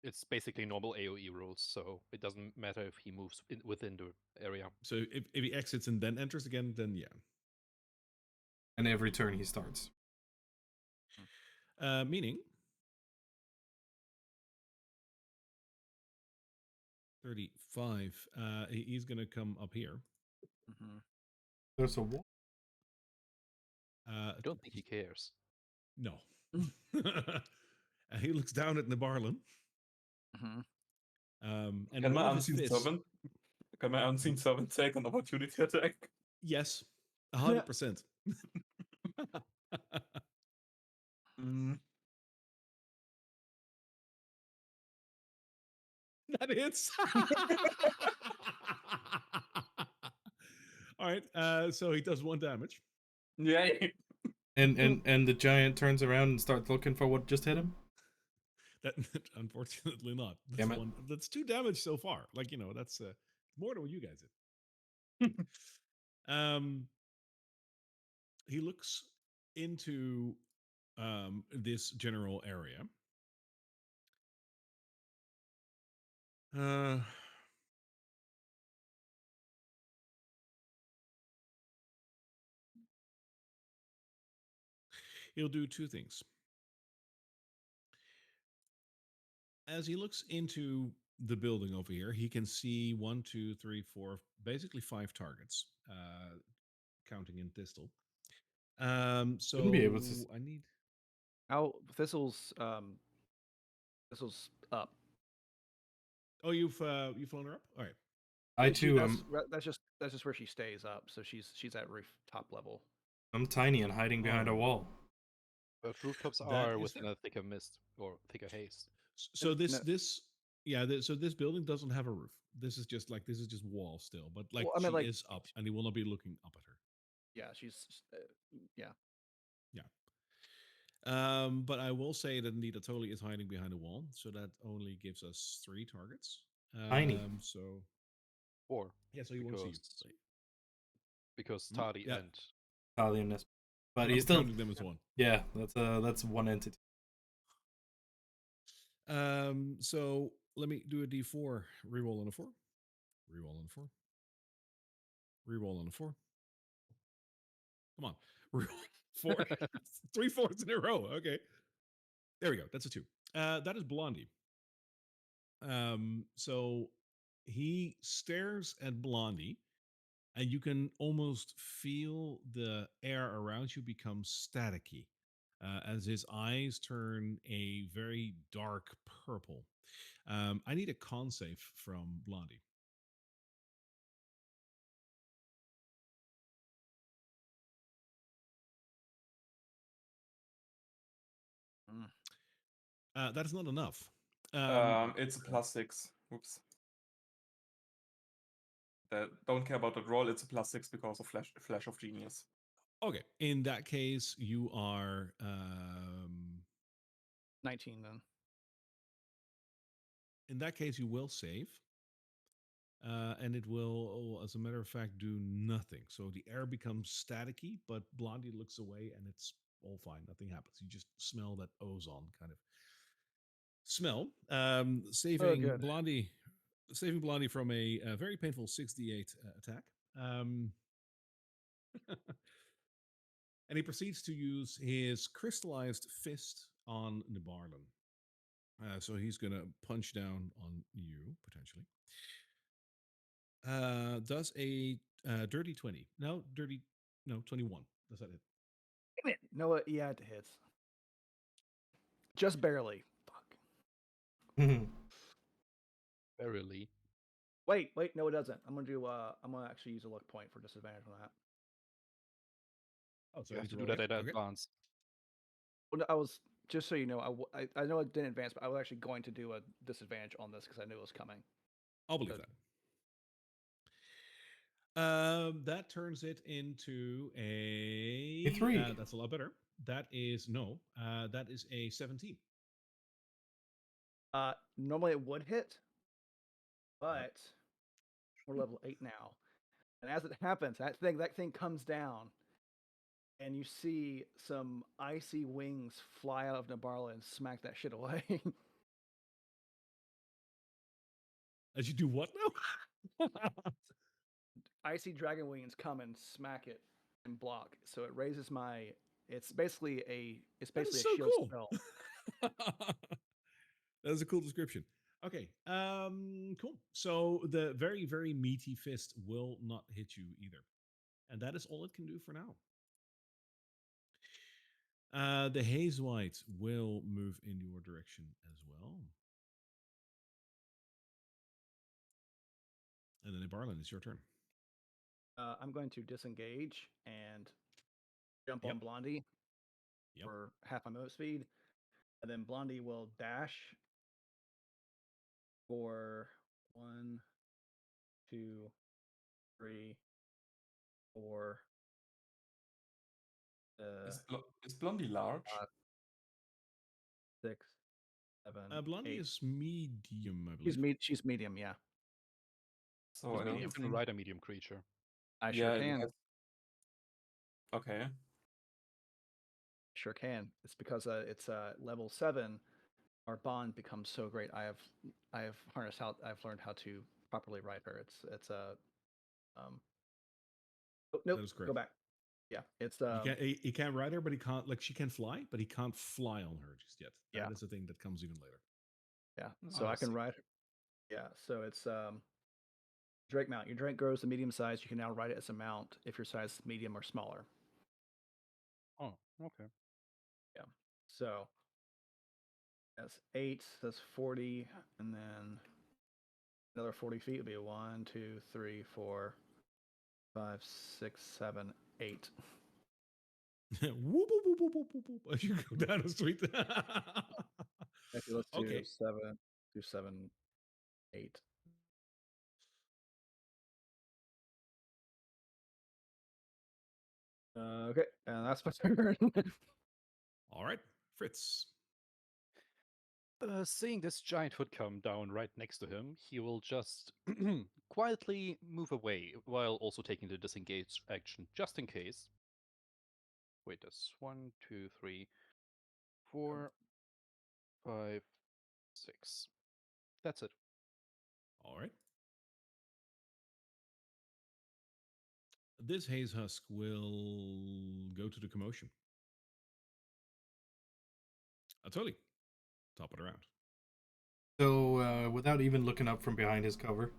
It's basically normal AoE rules, so it doesn't matter if he moves within the area. So if he exits and then enters again, then yeah. And every turn he starts. Meaning 35. He's gonna come up here. Mm-hmm. There's a wall. I don't think he cares. No. He looks down at Nabarlin. Mm-hmm. And Can one my of his unseen fists. servant? Can my unseen servant take an opportunity attack? Yes, 100%. Mm. That hits. All right. So he does 1 damage. Yay! And the giant turns around and starts looking for what just hit him. That unfortunately not. That's Damn it. one. That's 2 damage so far. Like that's more than what you guys did. He looks into this general area. He'll do 2 things. As he looks into the building over here, he can see 1, 2, 3, 4, basically 5 targets, counting in Thistle. So Wouldn't be able to. I need. How Thistle's up. Oh, you've flown her up. All right. I too am. That's just where she stays up. So she's at roof top level. I'm tiny and hiding behind a Alright. wall. But rooftops That are is within fair. a thicker mist or thicker haze. So No, so this building doesn't have a roof. This is just wall still, but like well, I she mean, like, is up, and he will not be looking up at her. yeah, she's yeah. But I will say that indeed Atoli is hiding behind a wall, so that only gives us 3 targets. Tiny. So Or yeah, so he won't see you. because Hmm? Tali Yeah. and Italianness. But I'm he's still. counting them as 1. Yeah, that's one entity. So let me do a D4. Reroll on a 4. Reroll on a 4. Reroll on a 4. Come on. Reroll 4. 3 fours in a row. Okay. There we go. That's a 2. That is Blondie. So he stares at Blondie, and you can almost feel the air around you become staticky as his eyes turn a very dark purple. I need a con save from Blondie. Mm. That is not enough. It's a +6. Oops. Don't care about that roll. It's a +6 because of Flash of Genius. Okay, in that case, you are 19 then. in that case you will save, and it will, as a matter of fact, do nothing. So the air becomes staticky, but Blondie looks away, and it's all fine. Nothing happens. You just smell that ozone kind of smell. Good. Saving Blondie from a very painful 6d8 attack. Um, and he proceeds to use his crystallized fist on Nibarlan. So he's going to punch down on you, potentially. Does a dirty 20. No, 21. Does that hit? Damn it. No, yeah, it hits. Just barely. Fuck. Verily. Wait, no, it doesn't. I'm gonna actually use a luck point for disadvantage on that. Oh, so You I have need to to do roll that again? at Okay. advance. Well, no, I was just so you know, I know it didn't advance, but I was actually going to do a disadvantage on this because I knew it was coming. I'll believe So- that. That turns it into a 3. that's a lot better. That is no. That is a 17. Normally it would hit, Yep. but we're level 8 now, and as it happens, that thing comes down, and you see some icy wings fly out of Nabarla and smack that shit away. As you do what now? Icy dragon wings come and smack it and block. So it raises my. It's basically That is a so shield cool. spell. That is a cool description. Okay, cool. So the very, very meaty fist will not hit you either. And that is all it can do for now. The haze white will move in your direction as well. And then Barlin, it's your turn. I'm going to disengage and jump Yep. on Blondie Yep. for half my movement speed, and then Blondie will dash for 1, 2, 3, 4. Is Blondie large? 6, 7, Blondie 8. is medium, I believe. She's medium, yeah. So He's I medium. You don't can think. ride a medium creature. I sure Yeah, can. okay. Sure can. It's because it's level 7. Our bond becomes so great. I have harnessed how I've learned how to properly ride her. It's a oh, nope. That is correct. Go back. Yeah, it's He can't ride her, but he can't, like, she can fly, but he can't fly on her just yet. Yeah. That is a thing that comes even later. yeah. So I I can see. ride her. Yeah. So it's Drake mount. Your Drake grows to medium size. You can now ride it as a mount if your size is medium or smaller. Oh, okay. Yeah. So that's 8. That's 40, and then another 40 feet would be 1, 2, 3, 4, 5, 6, 7, 8. Whoop, whoop, whoop, whoop, whoop, whoop, as you go down the street. Actually, let's do Okay. 7, 8. Okay, and that's my turn. All right, Fritz. Seeing this giant hood come down right next to him, he will just quietly move away while also taking the disengage action just in case. Wait, that's 1, 2, 3, 4, 5, 6. That's it. All right. This haze husk will go to the commotion. Totally. Top of the round. So, without even looking up from behind his cover,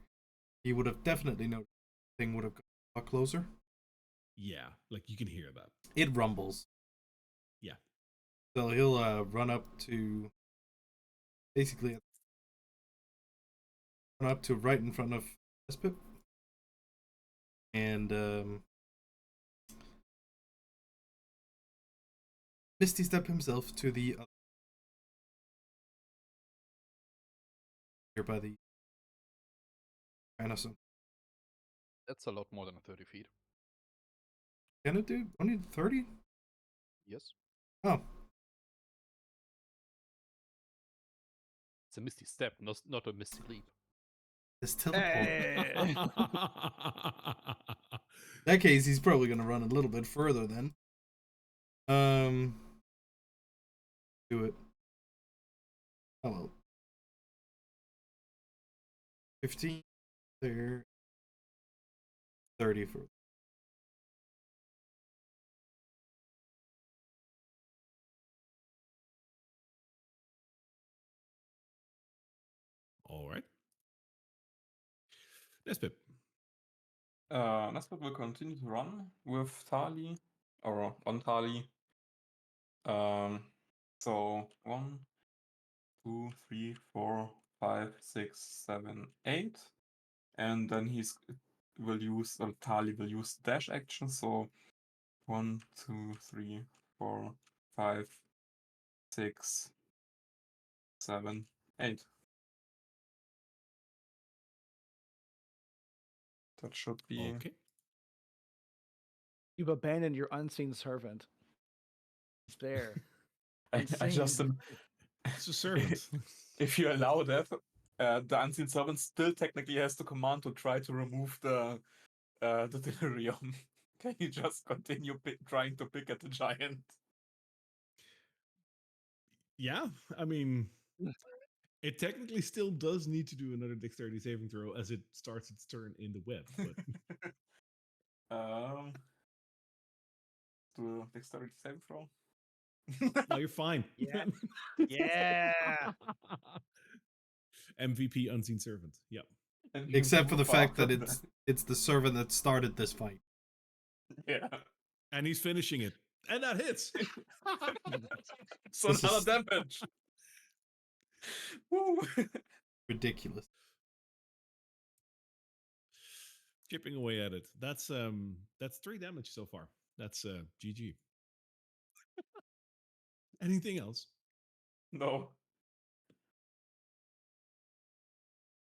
he would have definitely noticed the thing would have got a lot closer. Yeah, like you can hear that. It rumbles. Yeah. So he'll run up to basically run up to right in front of Espip and Misty step himself to the other here by the Dinosaur. That's a lot more than 30 feet. Can it do only 30? Yes. Oh, It's a misty step, not a misty leap. this teleport. Hey. In that case, he's probably gonna run a little bit further then. Do it. Oh well. 15 there. 30 for. All right. Nespip. Nespet will continue to run with Tali, or on Tali. So 1, 2, 3, 4, 5, 6, 7, 8. And then Tali will use dash action. So 1, 2, 3, 4, 5, 6, 7, 8. That should be. Okay. You've abandoned your unseen servant. He's there. I just Unseen. It's a servant. if you allow that, the unseen servant still technically has the command to try to remove the delirium. Can you just continue trying to pick at the giant? Yeah, I mean, it technically still does need to do another dexterity saving throw as it starts its turn in the web, but um, do a dexterity saving throw. no, you're fine. Yeah. Yeah. MVP Unseen Servant. Yeah. And you Except for move the fact after that it's the servant that started this fight. yeah. And he's finishing it. And that hits. So This another is- damage. Woo. Ridiculous. Chipping away at it. That's 3 damage so far. That's GG. Anything else? No.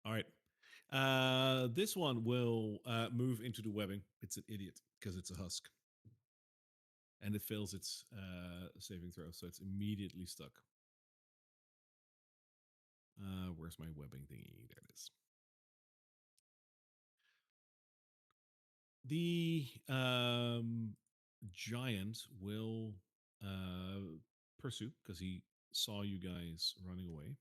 All right. This one will move into the webbing. It's an idiot because it's a husk. And it fails its saving throw, so it's immediately stuck. Where's my webbing thingy? There it is. The giant will pursue because he saw you guys running away.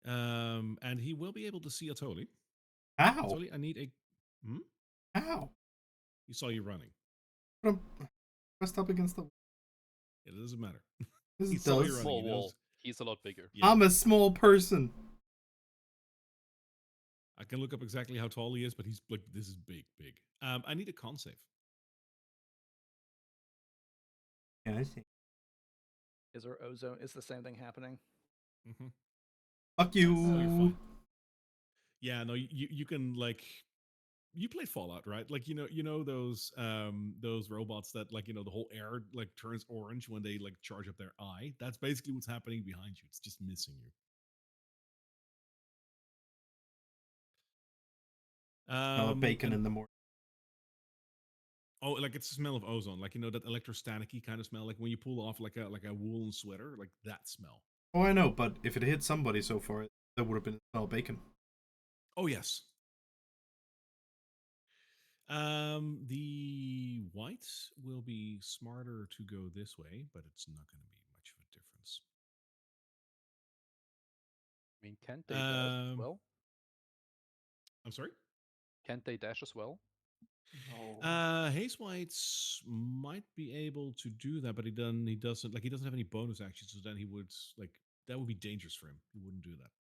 And he will be able to see Atoli. How? Atoli, I need a. Hmm? How? He saw you running. But I'm pressed up against the. It doesn't matter. This He saw you does. running. Small He knows- wall. He's a lot bigger. Yeah. I'm a small person. I can look up exactly how tall he is, but he's like this is big, big. I need a con save. Yeah, I see. Is there ozone? Is the same thing happening? Mm-hmm. Fuck you. No, you're fine. Yeah, no, you can like you played Fallout, right? Like you know those robots that like the whole air like turns orange when they like charge up their eye. That's basically what's happening behind you. It's just missing you. Smell of bacon And- in the morning. oh, like it's the smell of ozone, like that electrostaticy kind of smell, like when you pull off like a woolen sweater, like that smell. Oh, I know, but if it hit somebody so far, that would have been smell of bacon. Oh yes. The white will be smarter to go this way, but it's not going to be much of a difference. I mean, can't they dash as Um, well? I'm sorry. Can't they dash as well? No. Haze Whites might be able to do that, but he doesn't like he doesn't have any bonus actions, so then he would like that would be dangerous for him. He wouldn't do that.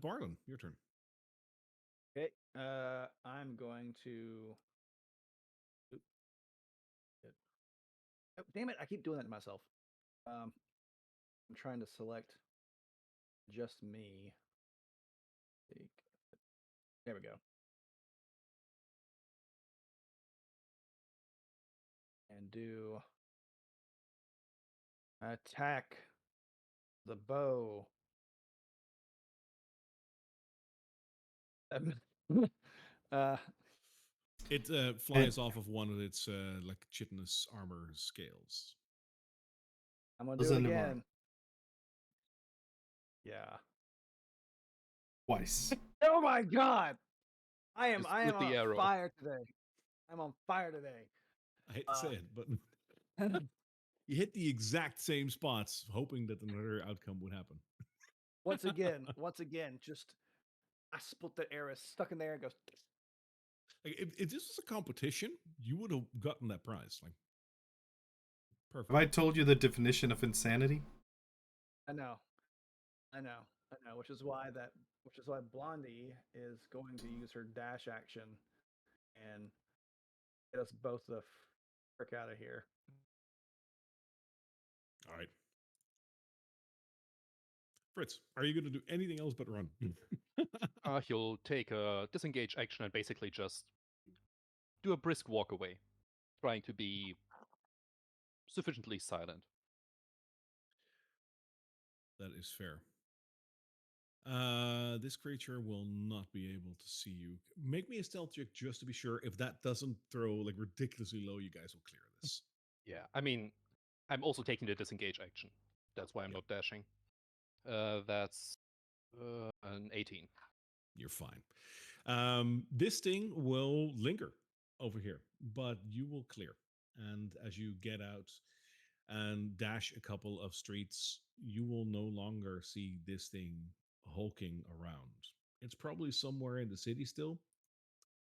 Barlin, your turn. Okay. I'm going to. Oop, shit. Oh, damn it! I keep doing that to myself. I'm trying to select just me. There we go. And do attack the bow. uh, It It flies off of one of its like chitinous armor scales. I'm gonna do does it anymore. again. Yeah. Twice. Oh my god! I am You I am split the on arrow. fire today. I'm on fire today. I hate to say it, but you hit the exact same spots, hoping that another outcome would happen. once again, just I split the arrow stuck in there. It goes. Like, if this was a competition, you would have gotten that prize. Like, perfect. Have I told you the definition of insanity? I know, I know, I know. Which is why Blondie is going to use her dash action and get us both the frick out of here. All right. Fritz, are you going to do anything else but run? He'll take a disengage action and basically just do a brisk walk away, trying to be sufficiently silent. That is fair. This creature will not be able to see you. Make me a stealth check just to be sure. If that doesn't throw like ridiculously low, you guys will clear this. Yeah, I mean, I'm also taking the disengage action. That's why I'm Yep. not dashing. That's an 18. You're fine. This thing will linger over here, but you will clear. And as you get out and dash a couple of streets, you will no longer see this thing hulking around. It's probably somewhere in the city still,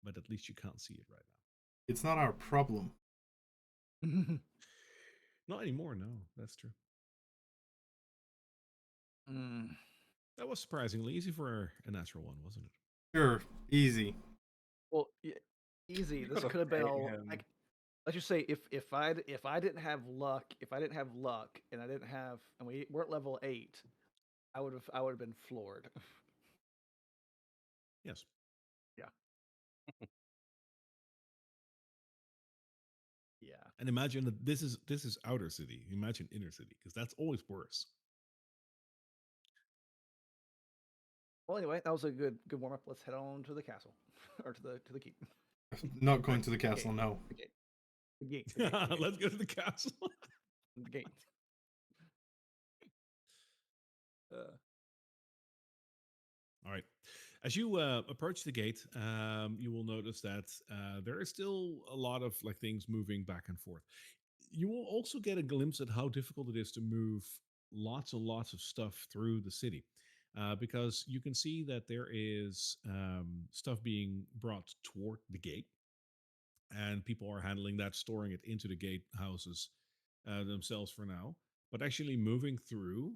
but at least you can't see it right now. It's not our problem. Not anymore, no, that's true. Mm. That was surprisingly easy for a natural one, wasn't it? Sure, easy. Well, easy. You This could have could have been taken all. him. Let's just say if I didn't have luck, and I didn't have, and we weren't level 8, I would have been floored. Yes. Yeah. Yeah. And imagine that this is outer city. Imagine inner city, because that's always worse. Well, anyway, that was a good warm up. Let's head on to the castle, or to the keep. Not going to the castle, gate. no. The gate. The gate. The gate. The gate. Let's go to the castle. The gate. All right. As you approach the gate, you will notice that there is still a lot of like things moving back and forth. You will also get a glimpse at how difficult it is to move lots and lots of stuff through the city, because you can see that there is stuff being brought toward the gate, and people are handling that, storing it into the gatehouses themselves for now. But actually moving through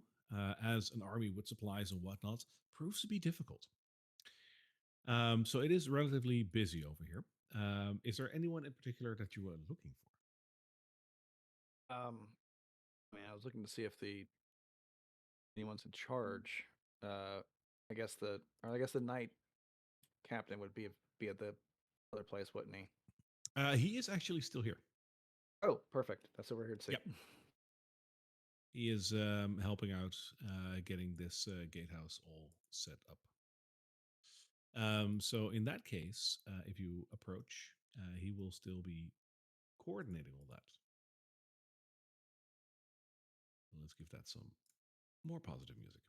as an army with supplies and whatnot proves to be difficult. So it is relatively busy over here. Is there anyone in particular that you are looking for? I mean, I was looking to see if anyone's in charge. I guess the knight captain would be at the other place, wouldn't he? He is actually still here. Oh, perfect. That's what we're here to see. Yep. He is helping out getting this gatehouse all set up. So in that case, if you approach, he will still be coordinating all that. Let's give that some more positive music.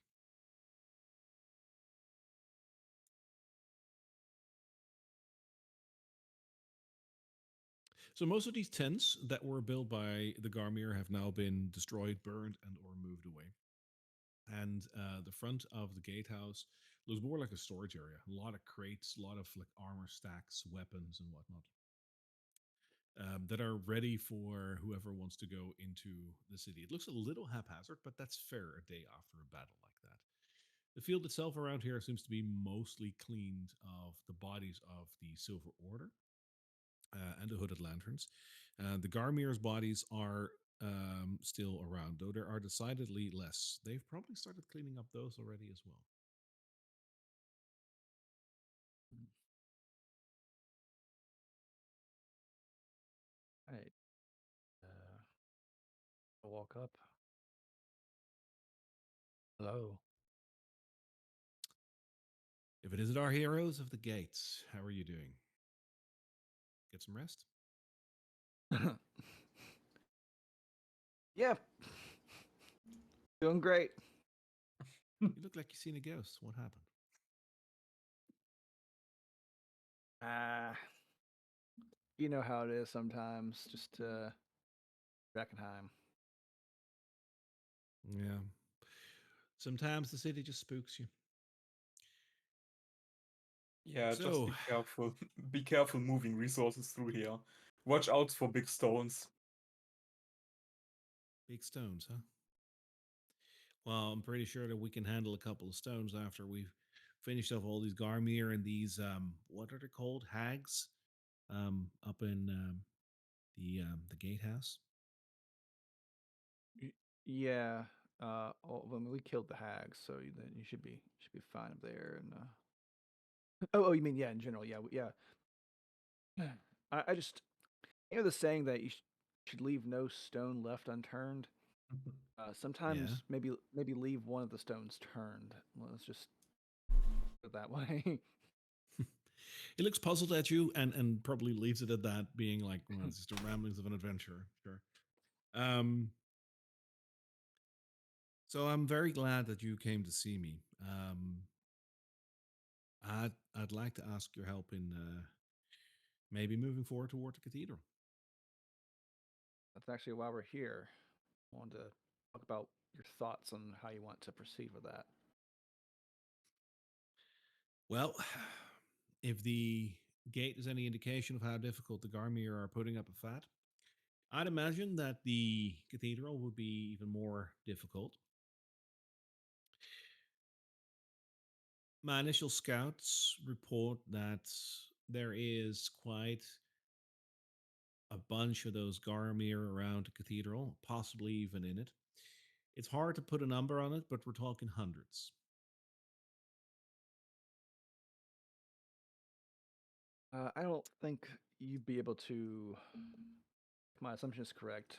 So most of these tents that were built by the Garmir have now been destroyed, burned, and or moved away. And the front of the gatehouse looks more like a storage area. A lot of crates, a lot of like armor stacks, weapons, and whatnot. That are ready for whoever wants to go into the city. It looks a little haphazard, but that's fair a day after a battle like that. The field itself around here seems to be mostly cleaned of the bodies of the Silver Order and the Hooded Lanterns. The Garmir's bodies are still around, though there are decidedly less. They've probably started cleaning up those already as well. Right. I walk up. Hello. If it isn't our heroes of the gates, how are you doing? Get some rest? Yeah. Doing great. You look like you've seen a ghost. What happened? Ah, you know how it is sometimes. Just Drakkenheim. Yeah. Sometimes the city just spooks you. Yeah, just So, be careful. Be careful moving resources through here. Watch out for big stones. big stones, huh? Well, I'm pretty sure that we can handle a couple of stones after we've finished off all these Garmir and these what are they called? Hags? Up in the gatehouse. Yeah. I mean, we killed the hags, so then you should be fine up there. And oh, you mean yeah, in general, yeah, yeah. I just the saying that you should leave no stone left unturned. Yeah. Sometimes maybe leave one of the stones turned. Let's just put it that way. He looks puzzled at you and probably leaves it at that, being like, well, it's just a ramblings of an adventurer. Sure. Um, so I'm very glad that you came to see me. I'd like to ask your help in maybe moving forward toward the cathedral. That's actually why we're here. I wanted to talk about your thoughts on how you want to proceed with that. Well, if the gate is any indication of how difficult the Garmir are putting up a fight, I'd imagine that the cathedral would be even more difficult. My initial scouts report that there is quite a bunch of those Garmir around the cathedral, possibly even in it. It's hard to put a number on it, but we're talking hundreds. I don't think you'd be able to. If my assumption is correct,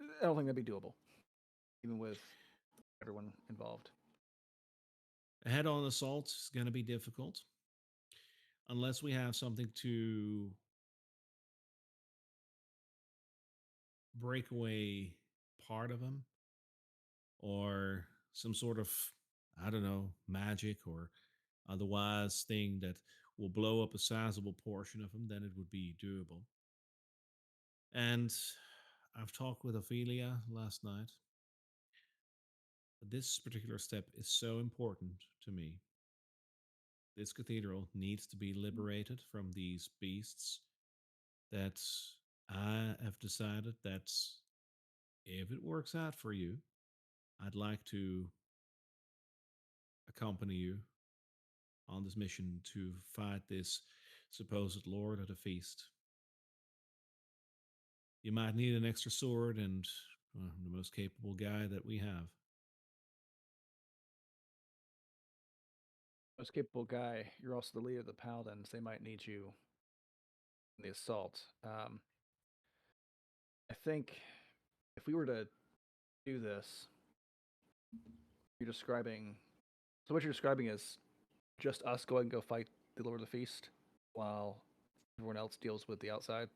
I don't think that'd be doable, even with everyone involved. A head on assault is going to be difficult unless we have something to break away part of them or some sort of, I don't know, magic or otherwise thing that will blow up a sizable portion of them, then it would be doable. And I've talked with Ophelia last night. This particular step is so important to me. This cathedral needs to be liberated from these beasts that I have decided that if it works out for you, I'd like to accompany you on this mission to fight this supposed lord at a feast. You might need an extra sword and the most capable guy that we have. Most capable guy. You're also the leader of the paladins. They might need you in the assault. I think if we were to do this, you're describing. So what you're describing is just us going to go fight the Lord of the Feast, while everyone else deals with the outside.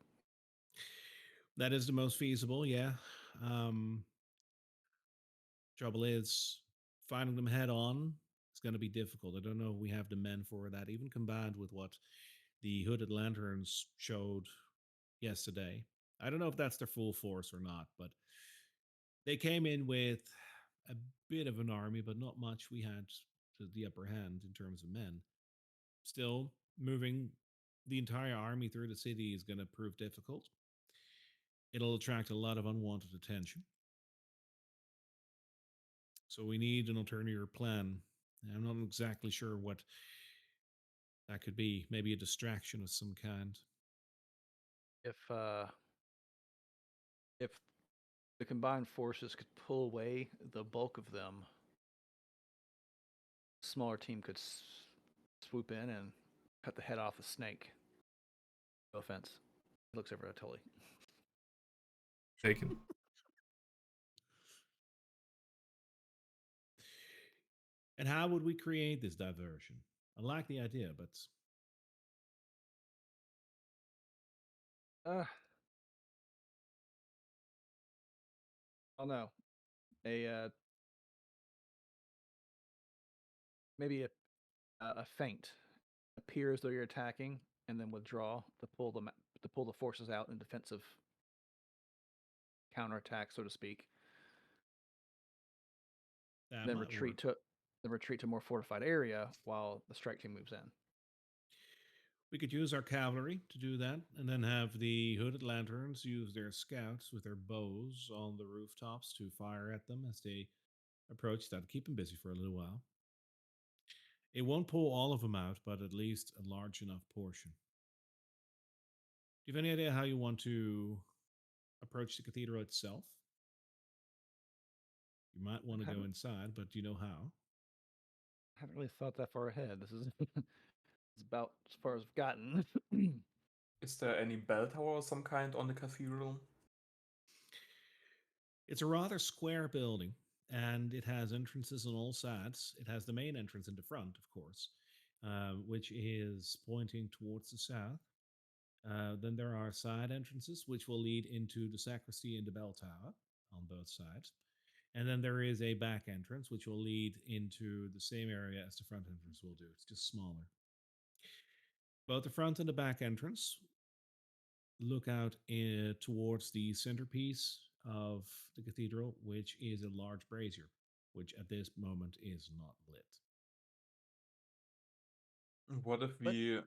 That is the most feasible, yeah. Um, Trouble is, finding them head on is going to be difficult. I don't know if we have the men for that, even combined with what the Hooded Lanterns showed yesterday. I don't know if that's their full force or not, but they came in with a bit of an army, but not much. We had the upper hand in terms of men. Still, moving the entire army through the city is going to prove difficult. It'll attract a lot of unwanted attention. So we need an alternative plan. I'm not exactly sure what that could be. Maybe a distraction of some kind. If the combined forces could pull away the bulk of them, a smaller team could swoop in and cut the head off the snake. No offense. He looks over at Tully. Taken. And how would we create this diversion? I like the idea, but I don't know. Maybe a feint. Appear as though you're attacking, and then withdraw to pull the forces out in defensive counterattack, so to speak. that Then might work. retreat to more fortified area while the strike team moves in. We could use our cavalry to do that, and then have the hooded lanterns use their scouts with their bows on the rooftops to fire at them as they approach. That'll keep them busy for a little while. It won't pull all of them out, but at least a large enough portion. Do you have any idea how you want to approach the cathedral itself? You might want to go inside, but do you know how? I haven't really thought that far ahead. This is it's about as far as I've gotten. Is there any bell tower or some kind on the cathedral? It's a rather square building, and it has entrances on all sides. It has the main entrance in the front, of course, which is pointing towards the south. Then there are side entrances, which will lead into the sacristy and the bell tower on both sides. And then there is a back entrance, which will lead into the same area as the front entrance will do. It's just smaller. Both the front and the back entrance look out towards the centerpiece of the cathedral, which is a large brazier, which at this moment is not lit. What if What? we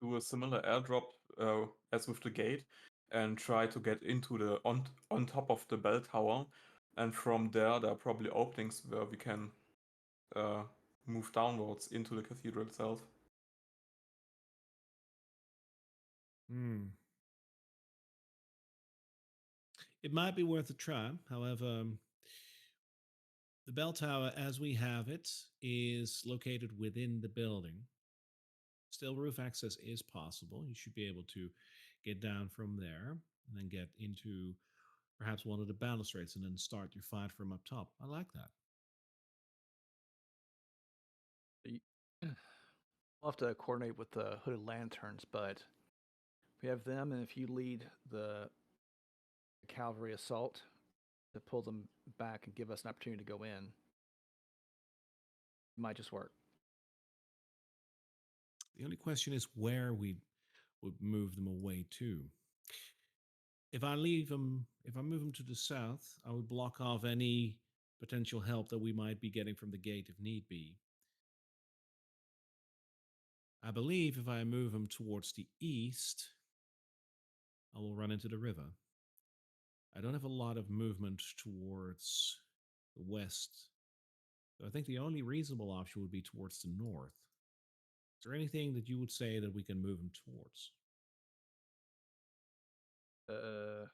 do a similar airdrop as with the gate and try to get into the on top of the bell tower, and from there are probably openings where we can uh, move downwards into the cathedral itself. Hmm. It might be worth a try. However, the bell tower, as we have it, is located within the building. Still, roof access is possible. You should be able to get down from there and then get into perhaps one of the balustrades and then start your fight from up top. I like that. We'll have to coordinate with the hooded lanterns, but we have them, and if you lead the cavalry assault to pull them back and give us an opportunity to go in, it might just work. The only question is where we would move them away to. If I move them to the south, I would block off any potential help that we might be getting from the gate if need be. I believe if I move them towards the east, I will run into the river. I don't have a lot of movement towards the west. So I think the only reasonable option would be towards the north. Is there anything that you would say that we can move them towards? Uh,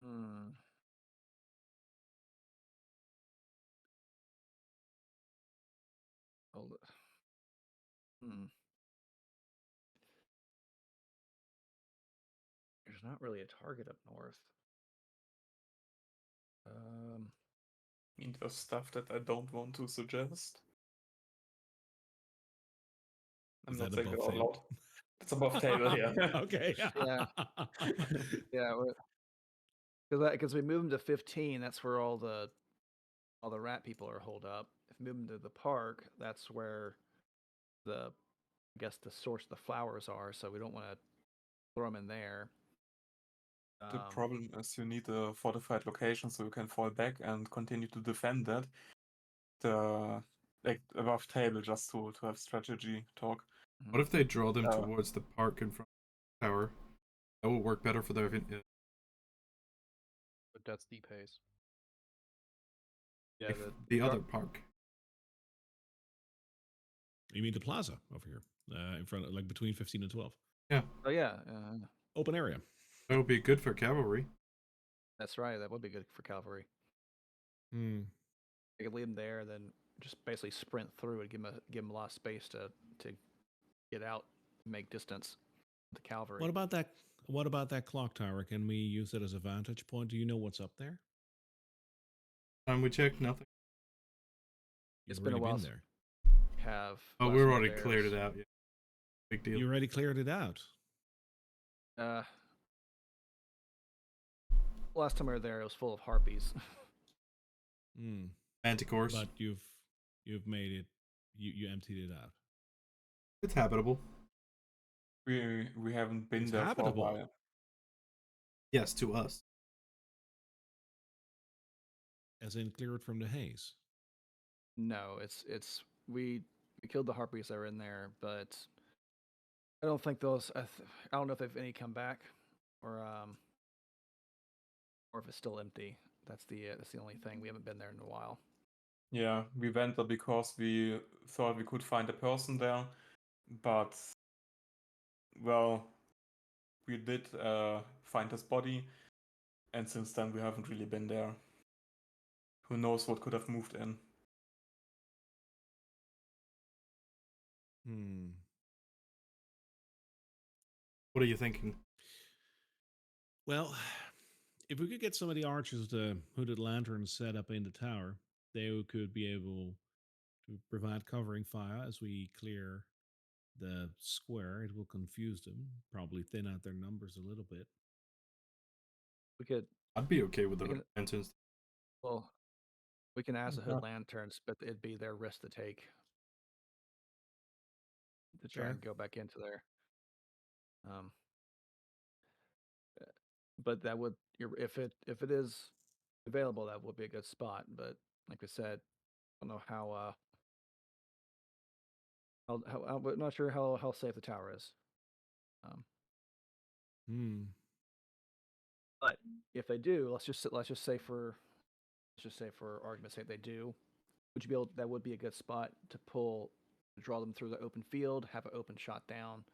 hmm. Hold it. There's not really a target up north. I mean, there's stuff that I don't want to suggest. I'm Is not that saying that above out table? loud. It's above table here. Okay. Yeah. Yeah, because we move them to 15, that's where all the rat people are holed up. If we move them to the park, that's where I guess the source of the flowers are. So we don't want to throw them in there. The problem is you need a fortified location so you can fall back and continue to defend that. The like above table just to have strategy talk. What if they draw them Uh, towards the park in front of the tower? That will work better for their But that's the pace. Yeah, Like the the gar- other park. You mean the plaza over here, in front, of, like between 15 and 12, Yeah, Oh yeah, open area. that would be good for cavalry. that's right. That would be good for cavalry. Hmm. You could leave them there, then just basically sprint through and give them a lot of space to get out, and make distance. The cavalry. What about that? What about that clock tower? Can we use it as a vantage point? Do you know what's up there? And we checked nothing. You've It's been a already while been since there. we have. Oh, last we time already there cleared was- it out. Yeah, big deal. You already cleared it out. Uh, last time we were there, it was full of harpies. Hmm. Manticores. But you've made it. You emptied it out. It's habitable. We haven't been It's there habitable. for a while. Yes, to us. As in cleared from the haze. No, it's we killed the harpies that were in there, but I don't think those. I don't know if they've any come back, or if it's still empty. That's the only thing. We haven't been there in a while. Yeah, we went there because we thought we could find a person there, but well, we did find his body, and since then we haven't really been there. Who knows what could have moved in? Hmm. What are you thinking? Well, if we could get some of the archers with the hooded lanterns set up in the tower, they could be able to provide covering fire as we clear the square. It will confuse them, probably thin out their numbers a little bit. We could I'd be okay with the We can- lanterns. well, we can ask the Okay. hood lanterns, but it'd be their risk to take to try Sure. and go back into there. Um, but that would if it is available, that would be a good spot. But like I said, I don't know I'm not sure how safe the tower is. Um, Hmm. but if they do, let's just say for argument's sake they do. Would you be able? That would be a good spot to draw them through the open field, have an open shot down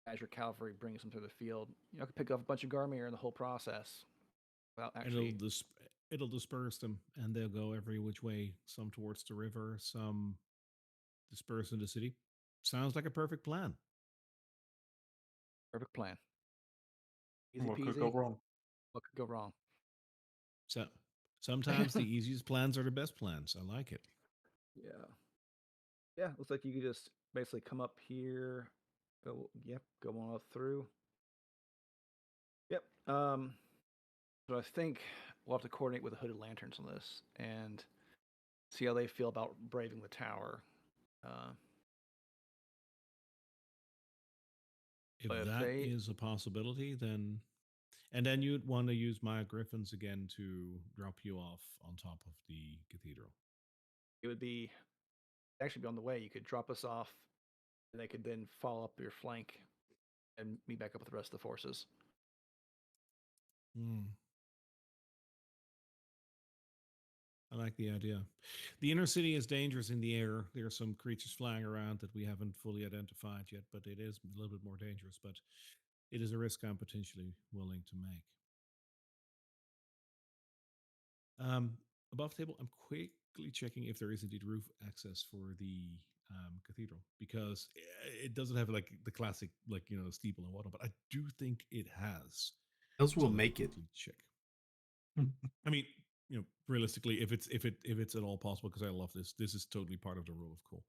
as your cavalry brings them through the field. You know, could pick up a bunch of Garmir in the whole process without actually. It'll disperse them, and they'll go every which way. Some towards the river, some disperse in the city. Sounds like a perfect plan. Perfect plan. Easy What could go peasy. wrong? What could go wrong? So sometimes the easiest plans are the best plans. I like it. Yeah. Yeah. Looks like you could just basically come up here. Go on up through. Yep. So I think we'll have to coordinate with the hooded lanterns on this and see how they feel about braving the tower. Uh, If but if that they, is a possibility, then and then you'd want to use my griffins again to drop you off on top of the cathedral. it would be actually be on the way. You could drop us off, and they could then follow up your flank and meet back up with the rest of the forces. Hmm. I like the idea. The inner city is dangerous in the air. There are some creatures flying around that we haven't fully identified yet, but it is a little bit more dangerous. But it is a risk I'm potentially willing to make. Above table, I'm quickly checking if there is indeed roof access for the cathedral because it doesn't have like the classic steeple and whatnot, but I do think it has. Else So we'll let me make it. quickly check. I mean, realistically, if it's at all possible, because I love this. This is totally part of the rule of cool.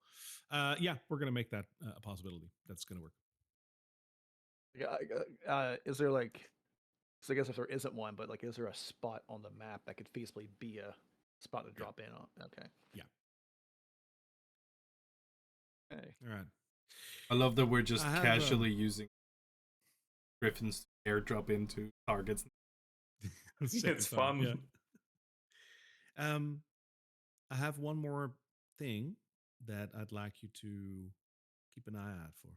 Yeah, we're gonna make that a possibility. That's gonna work. Yeah. Is there like? So I guess if there isn't one, but like, is there a spot on the map that could feasibly be a spot to drop in on? Okay. Yeah. Hey. All right. I love that we're just I have, casually using griffins to airdrop into targets. Second It's time, fun. yeah. I have one more thing that I'd like you to keep an eye out for.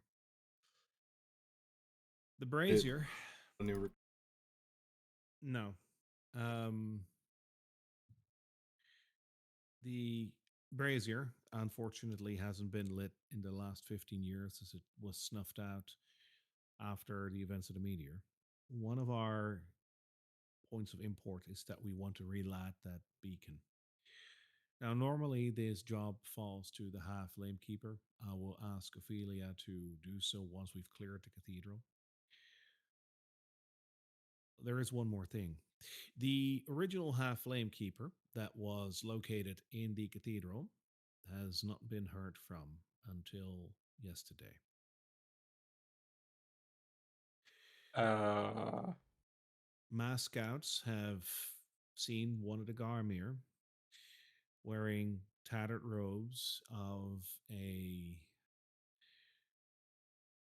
The brazier. On your- No, Um, the brazier, unfortunately, hasn't been lit in the last 15 years as it was snuffed out after the events of the meteor. One of our points of import is that we want to relight that beacon. Now, normally this job falls to the half flame keeper. I will ask Ophelia to do so once we've cleared the cathedral. There is one more thing. The original half flame keeper that was located in the cathedral has not been heard from until yesterday. Uh, Mass scouts have seen one of the Garmir wearing tattered robes of a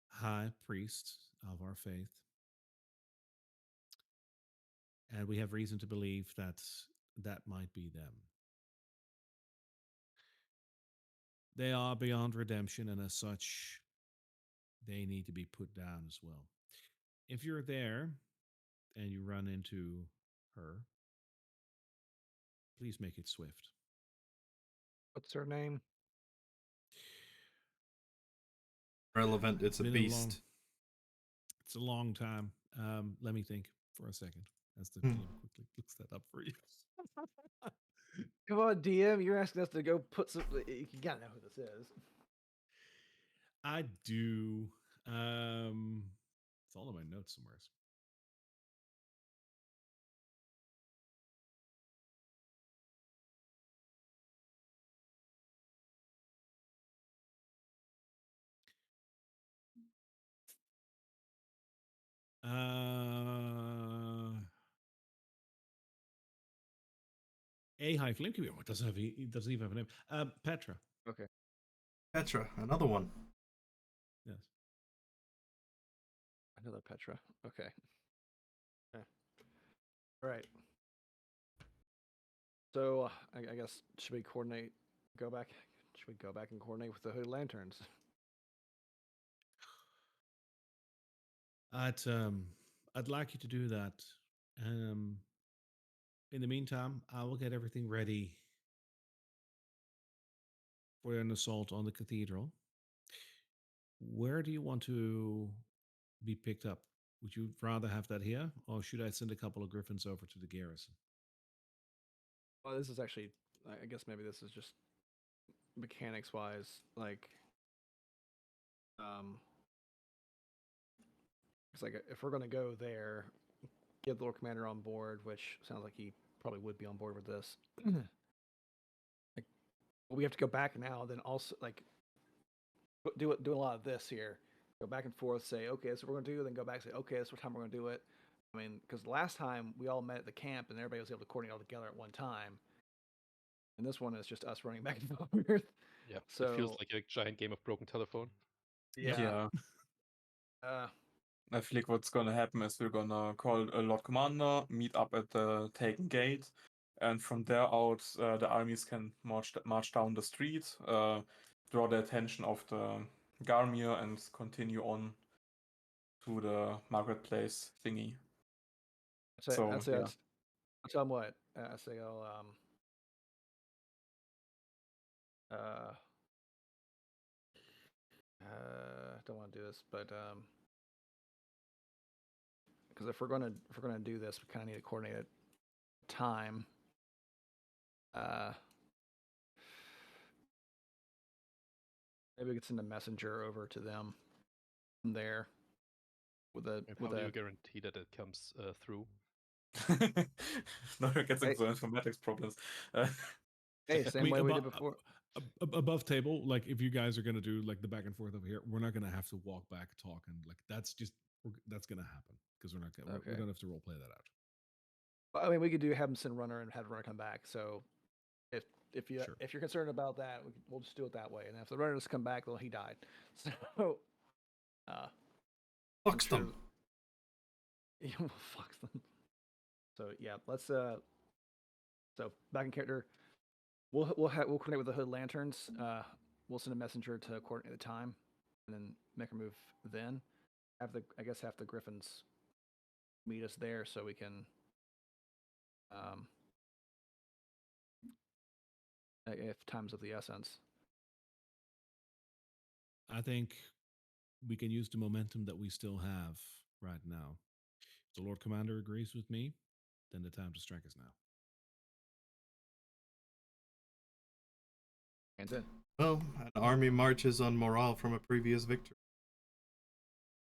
high priest of our faith. And we have reason to believe that that might be them. They are beyond redemption, and as such, they need to be put down as well. If you're there and you run into her, please make it swift. What's her name? Relevant. It's a Been a long, beast. it's a long time. Let me think for a second as the Hmm. DM quickly looks that up for you. Come on, DM. You're asking us to go put some. You gotta know who this is. I do. It's all in my notes somewhere. A high flame keeper. It doesn't have. It doesn't even have a name. Petra. Okay. Petra, another one. Yes. Another Petra. Okay. All right. So I guess should we coordinate? Go back. Should we go back and coordinate with the hood lanterns? I'd like you to do that. Um, in the meantime, I will get everything ready for an assault on the cathedral. Where do you want to be picked up? Would you rather have that here, or should I send a couple of griffins over to the garrison? Well, this is actually. I guess maybe this is just mechanics wise, like, it's like if we're gonna go there, get the Lord Commander on board, which sounds like he probably would be on board with this. Like, we have to go back now. Then also like do a lot of this here. Go back and forth. Say okay, that's what we're gonna do. Then go back. Say okay, that's what time we're gonna do it. I mean, because last time we all met at the camp and everybody was able to coordinate all together at one time. And this one is just us running back and forth. Yeah, it feels So like a giant game of broken telephone. Yep. yeah, yeah. uh, I think what's gonna happen is we're gonna call a Lord Commander, meet up at the Taken Gate, and from there out, the armies can march down the street, draw the attention of the Garmir, and continue on to the marketplace thingy. So I'd say yeah, I'll tell them what. I say I'll uh don't want to do this, but because if we're gonna do this, we kind of need to coordinate a time. Uh, maybe we could send a messenger over to them from there with a And with how do a. you guarantee that it comes through? now it gets Hey, into informatics problems. Uh, hey, I same mean, way we did before. above table, like if you guys are gonna do like the back and forth over here, we're not gonna have to walk back, talk, and like that's just that's gonna happen because we're not gonna we Okay. don't have to role play that out. I mean, we could do have them send runner and have runner come back. So if Sure. if you're concerned about that, we'll just do it that way. And if the runner doesn't come back, well, he died. So uh, I'm Fucks sure. them. Yeah, well, fuck them. So yeah, let's so back in character. We'll coordinate with the hood lanterns. We'll send a messenger to coordinate the time, and then make a move. Then have the griffins meet us there so we can Um, if time's of the essence. I think we can use the momentum that we still have right now. If the Lord Commander agrees with me, then the time to strike is now. And then Well, an army marches on morale from a previous victory.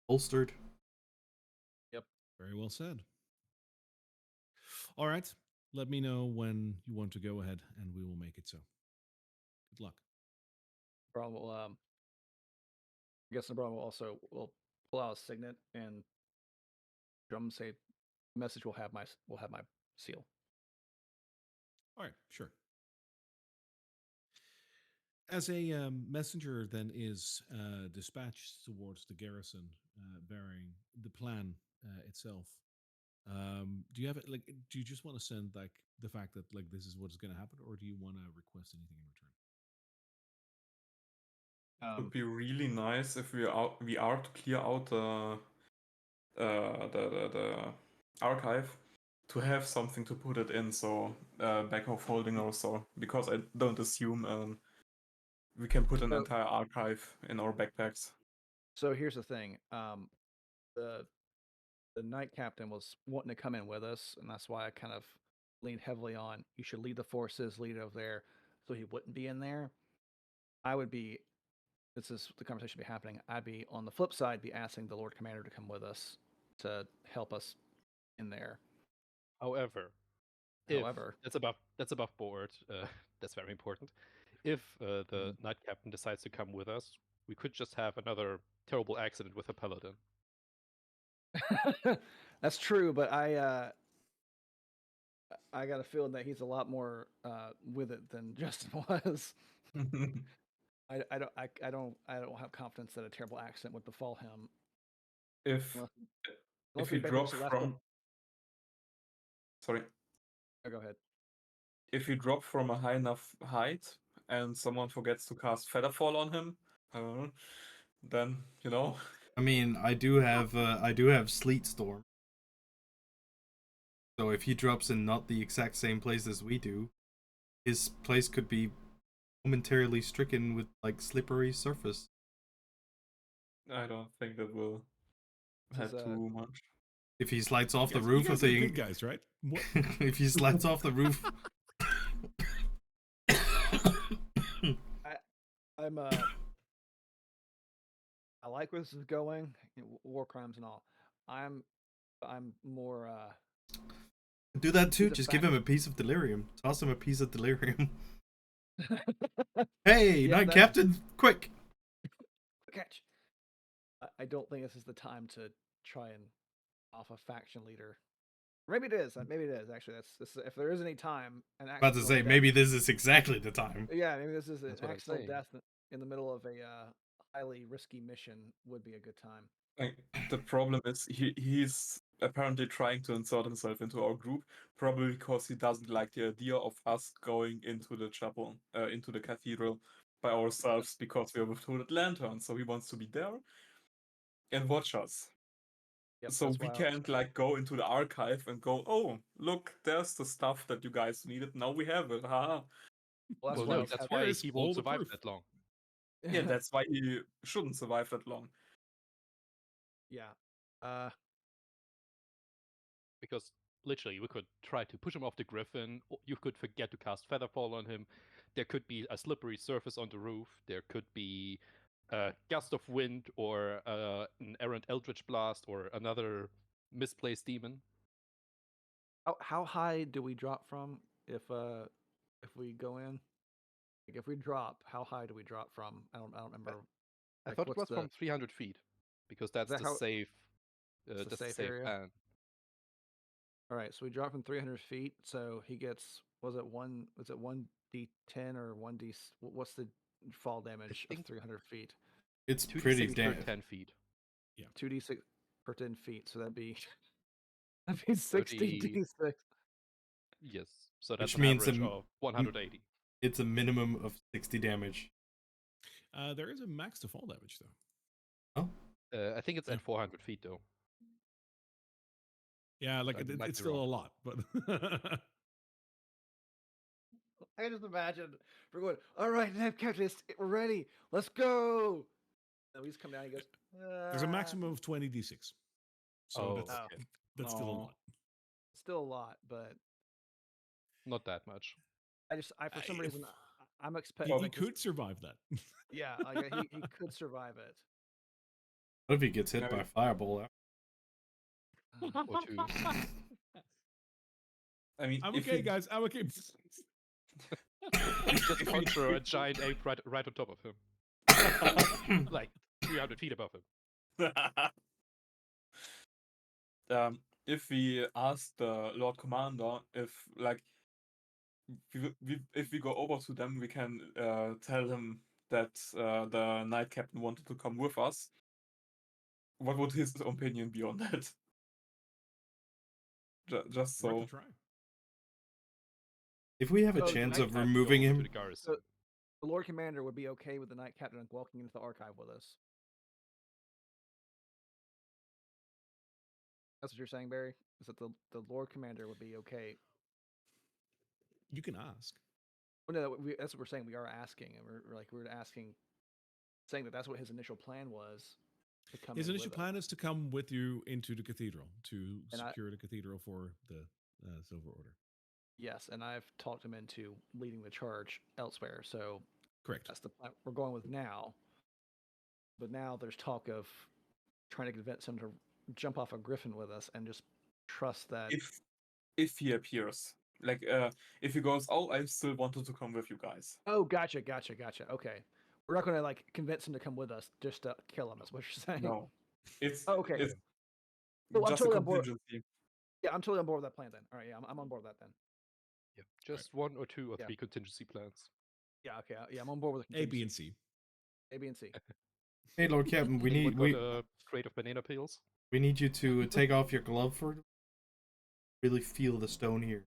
Bolstered. Very well said. All right. Let me know when you want to go ahead, and we will make it so. Good luck. Braun will, I guess Braun will pull out a signet and drum say, "Message will have my seal." All right, sure. As a messenger then is dispatched towards the garrison, bearing the plan itself. Do you have it like? Do you just want to send like the fact that like this is what's going to happen, or do you want to request anything in return? It would be really nice if we are to clear out the archive to have something to put it in, so back of holding or so, because I don't assume we can put an So- entire archive in our backpacks. So here's the thing. The knight captain was wanting to come in with us, and that's why I kind of leaned heavily on you should lead the forces, lead over there, so he wouldn't be in there. I would be. This is the conversation be happening. I'd be on the flip side, be asking the Lord Commander to come with us to help us in there. However, if However, that's above board, that's very important. If the knight captain decides to come with us, we could just have another terrible accident with a paladin. that's true, but I got a feeling that he's a lot more with it than Justin was. I don't have confidence that a terrible accident would befall him if unless, if we you basically drop just left him. from sorry, Oh, go ahead. if you drop from a high enough height and someone forgets to cast Featherfall on him, then you know. I mean, I do have Sleet Storm. So if he drops in not the exact same place as we do, his place could be momentarily stricken with like slippery surface. I don't think that will This have is too much. If he slides off the You roof guys of are the the good guys, right? What? if he slides off the roof I'm I like where this is going, war crimes and all. I'm more do that too, the just give fact him a piece of delirium. Toss him a piece of delirium. Hey, Yeah, Knight that- Captain, quick! catch. I don't think this is the time to try and off a faction leader. Maybe it is. Maybe it is actually. That's if there is any time, an About to accidental say, death. maybe this is exactly the time. Yeah, maybe this is an That's what I'm accidental saying. death in the middle of a highly risky mission would be a good time. Like, the problem is he's apparently trying to insert himself into our group, probably because he doesn't like the idea of us going into the chapel, into the cathedral by ourselves because we have a hooded lantern. So he wants to be there and watch us. Yep, So that's we why can't like go into the archive and go, oh, look, there's the stuff that you guys needed. Now we have it. Haha. Well, that's Well, why no, he's that's had- why Here's he all won't the survive proof. that long. Yeah, that's why he shouldn't survive that long. yeah. Uh, Because literally, we could try to push him off the griffin. You could forget to cast Featherfall on him. There could be a slippery surface on the roof. There could be a gust of wind or an errant eldritch blast or another misplaced demon. how high do we drop from if we go in? Like if we drop, how high do we drop from? I don't remember. I Like thought it what's was from 300 feet because that's that the how- safe. the That's the safe safe area? band. All right, so we drop from 300 feet. So he gets was it 1d10 or 1d? What's the fall damage of think 300 feet? It's 2d6 pretty per damn. 10 feet. 2d6 per 10 feet. So that'd be that'd be 30 60d6. Yes. So that's Which an means average of 180. it's a minimum of 60 damage. There is a max to fall damage though. Oh, I think it's Yeah. at 400 feet though. Yeah, like I might it's be still wrong. a lot, but I can just imagine we're going. All right, Knight Captain, we're ready. Let's go. And we just come down. He goes. There's a maximum of 20d6. So Oh, that's okay. that's still a No. lot. Still a lot, but Not that much. I for some If- reason I'm He, expecting he like this. could survive that. Yeah, like he could survive it. What if he gets hit No. by a fireball? Or two. I mean, I'm if okay, he, guys. I'm okay. Just if he- conjure a giant ape right on top of him. Like 300 feet above him. if we ask the Lord Commander if like if we go over to them, we can tell him that the Knight Captain wanted to come with us. What would his opinion be on that? Just Worth a so. try. If we have a Oh, chance Knight of Have to removing go to him, the garrison. The Lord Commander would be okay with the Knight Captain walking into the archive with us. That's what you're saying, Barry? Is that the Lord Commander would be okay? You can ask. Well, no, that's what we're saying. We are asking, and we're asking, saying that that's what his initial plan was to come His in initial with plan us. is to come with you into the cathedral to And secure the cathedral for the Silver Order. Yes, and I've talked him into leading the charge elsewhere. So Correct. that's the plan we're going with now. But now there's talk of trying to convince him to jump off a griffin with us and just trust that. If he appears, like if he goes, oh, I still wanted to come with you guys. Oh, gotcha. Okay, we're not going to like convince him to come with us just to kill him. Is what you're saying? No, it's Oh, okay. it's Oh, I'm just a totally on board. contingency. Yeah, I'm totally on board with that plan then. All right, yeah, I'm on board with that then. Yeah, just one or two or Yeah. three contingency plans. Yeah, okay, yeah, I'm on board with the A, B, and contingency. C. A, B, and C. hey Lord Captain, Anyone got a crate of banana peels? we need you to take off your glove for really feel the stone here.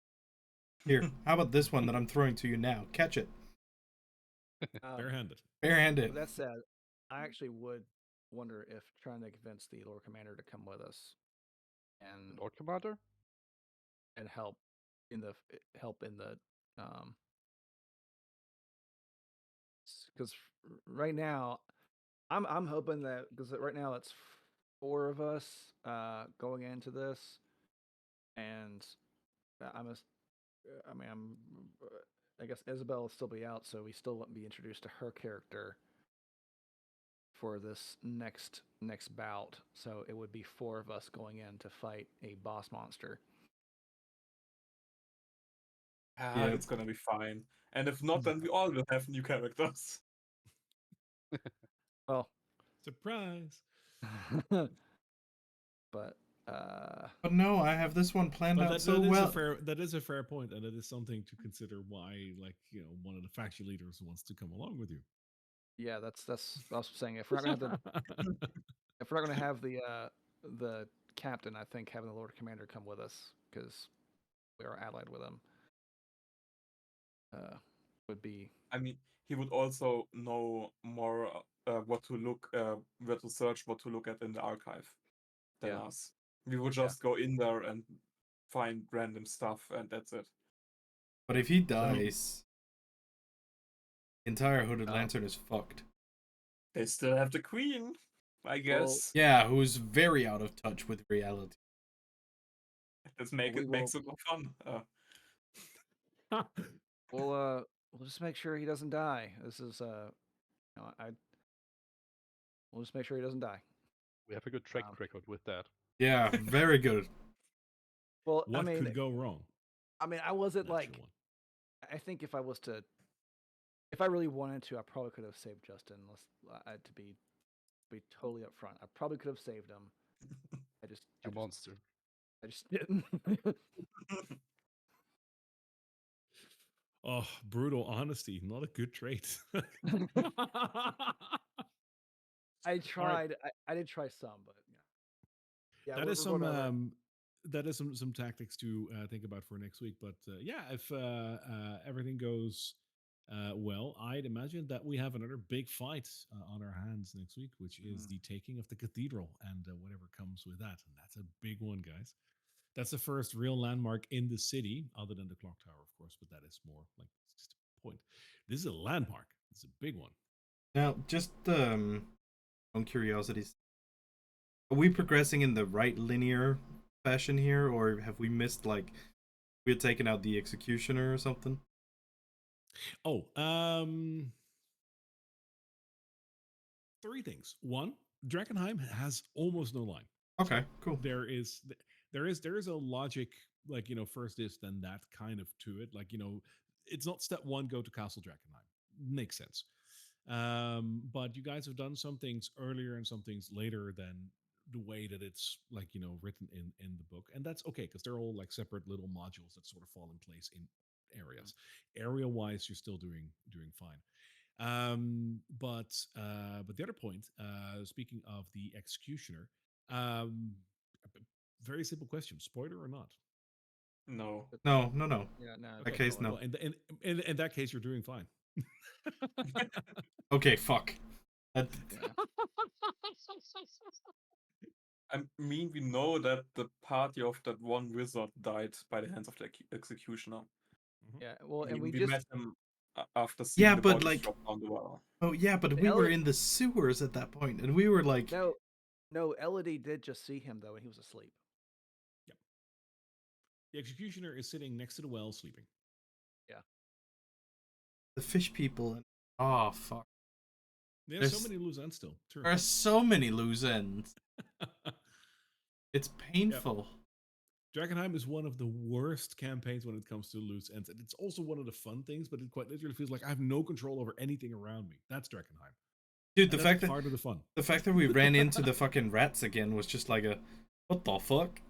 Here, how about this one that I'm throwing to you now? Catch it, Barehanded. barehanded. With that said, I actually would wonder if trying to convince the Lord Commander to come with us and Lord Commander? help in the um because right now I'm hoping that because right now it's 4 of us going into this and I'm a, I mean I'm I guess Isabel will still be out, so we still wouldn't be introduced to her character for this next bout. So it would be 4 of us going in to fight a boss monster. Ah, Yeah. it's gonna be fine. And if not, then we all will have new characters. Well, Surprise. but But no, I have this one planned But out so well. that is a fair point, and it is something to consider why, like, one of the faction leaders wants to come along with you. yeah, that's what I was saying. If we're not gonna have the captain, I think having the Lord Commander come with us because we are allied with him would be. I mean, he would also know more what to look, where to search, what to look at in the archive than Yeah. us. We would just go in there and find random stuff, and that's it. But if he dies, the entire Hooded Oh. Lantern is fucked. They still have the queen, I guess. Yeah, who's very out of touch with reality. Let's we makes will- it more fun. We'll just make sure he doesn't die. This is we'll just make sure he doesn't die. We have a good track Um, record with that. Yeah, very good. Well, What could go wrong? I wasn't Natural like. one. I think if I really wanted to, I probably could have saved Justin. To be totally upfront, I probably could have saved him. You monster. I just didn't. Oh, brutal honesty, not a good trait. I tried. I did try some, but yeah. That we're is going some over. that is some tactics to think about for next week. But yeah, if everything goes well, I'd imagine that we have another big fight on our hands next week, which is the taking of the cathedral and whatever comes with that. And that's a big one, guys. That's the first real landmark in the city, other than the clock tower, of course. But that is more like it's just point. This is a landmark. It's a big one. Now, just on curiosities, are we progressing in the right linear fashion here, or have we missed like we had taken out the executioner or something? Oh, three things. One, Drakkenheim has almost no line. Okay, cool. There is a logic, like, first this then that kind of to it. Like, it's not step one, go to Castle Drakkenheim. Makes sense. But you guys have done some things earlier and some things later than the way that it's, like, written in the book, and that's okay because they're all like separate little modules that sort of fall in place in areas. Area wise, you're still doing fine. But the other point, speaking of the executioner, um, very simple question: spoiler or not? No. No, no, no. Yeah, no. That Okay, case, totally. no. well, in that case, you're doing fine. Okay, fuck. That, Yeah. I mean, we know that the party of that one wizard died by the hands of the executioner. Yeah. Well, and We we just met him after seeing yeah, the but bodies like, drop down the well. oh yeah, but we were in the sewers at that point, and we were like, no. Elodie did just see him though, and he was asleep. Yep. The executioner is sitting next to the well, sleeping. Yeah. the fish people. And oh fuck, There's so many loose ends still. True. there are so many loose ends. It's painful. Drakkenheim is one of the worst campaigns when it comes to loose ends, and it's also one of the fun things. But it quite literally feels like I have no control over anything around me. That's Drakkenheim, Dude, and that's part of the fun. the fact that we ran into the fucking rats again was just like a what the fuck?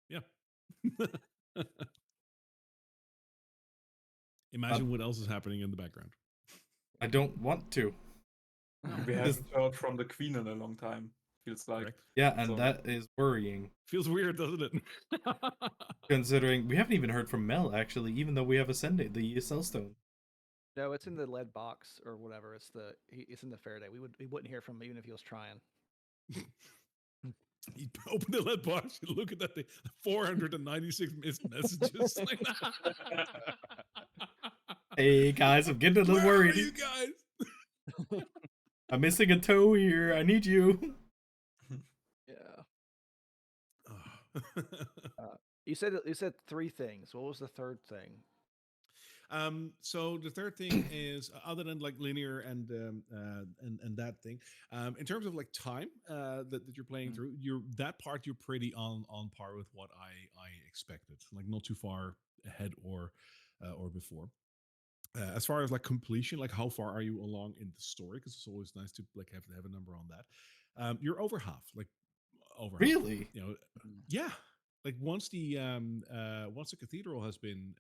Yeah. Imagine what else is happening in the background. I don't want to. We haven't heard from the queen in a long time. Feels like. Correct. Yeah, and So- that is worrying. Feels weird, doesn't it? Considering we haven't even heard from Mel actually, even though we have ascended the ESL stone. No, it's in the lead box or whatever. It's in the Faraday. We wouldn't hear from him even if he was trying. You open the lead box, you look at that thing, 496 missed messages. Like, Hey guys, I'm getting a little where worried. are you guys? I'm missing a toe here. I need you. Yeah. Oh. You said three things. What was the third thing? So the third thing is other than like linear and that thing, in terms of like time that you're playing through, that part you're pretty on par with what I expected. Like not too far ahead or before. As far as like completion, like how far are you along in the story? Because it's always nice to like have a number on that. You're over half, like over half. Really? Yeah. Like once the cathedral has been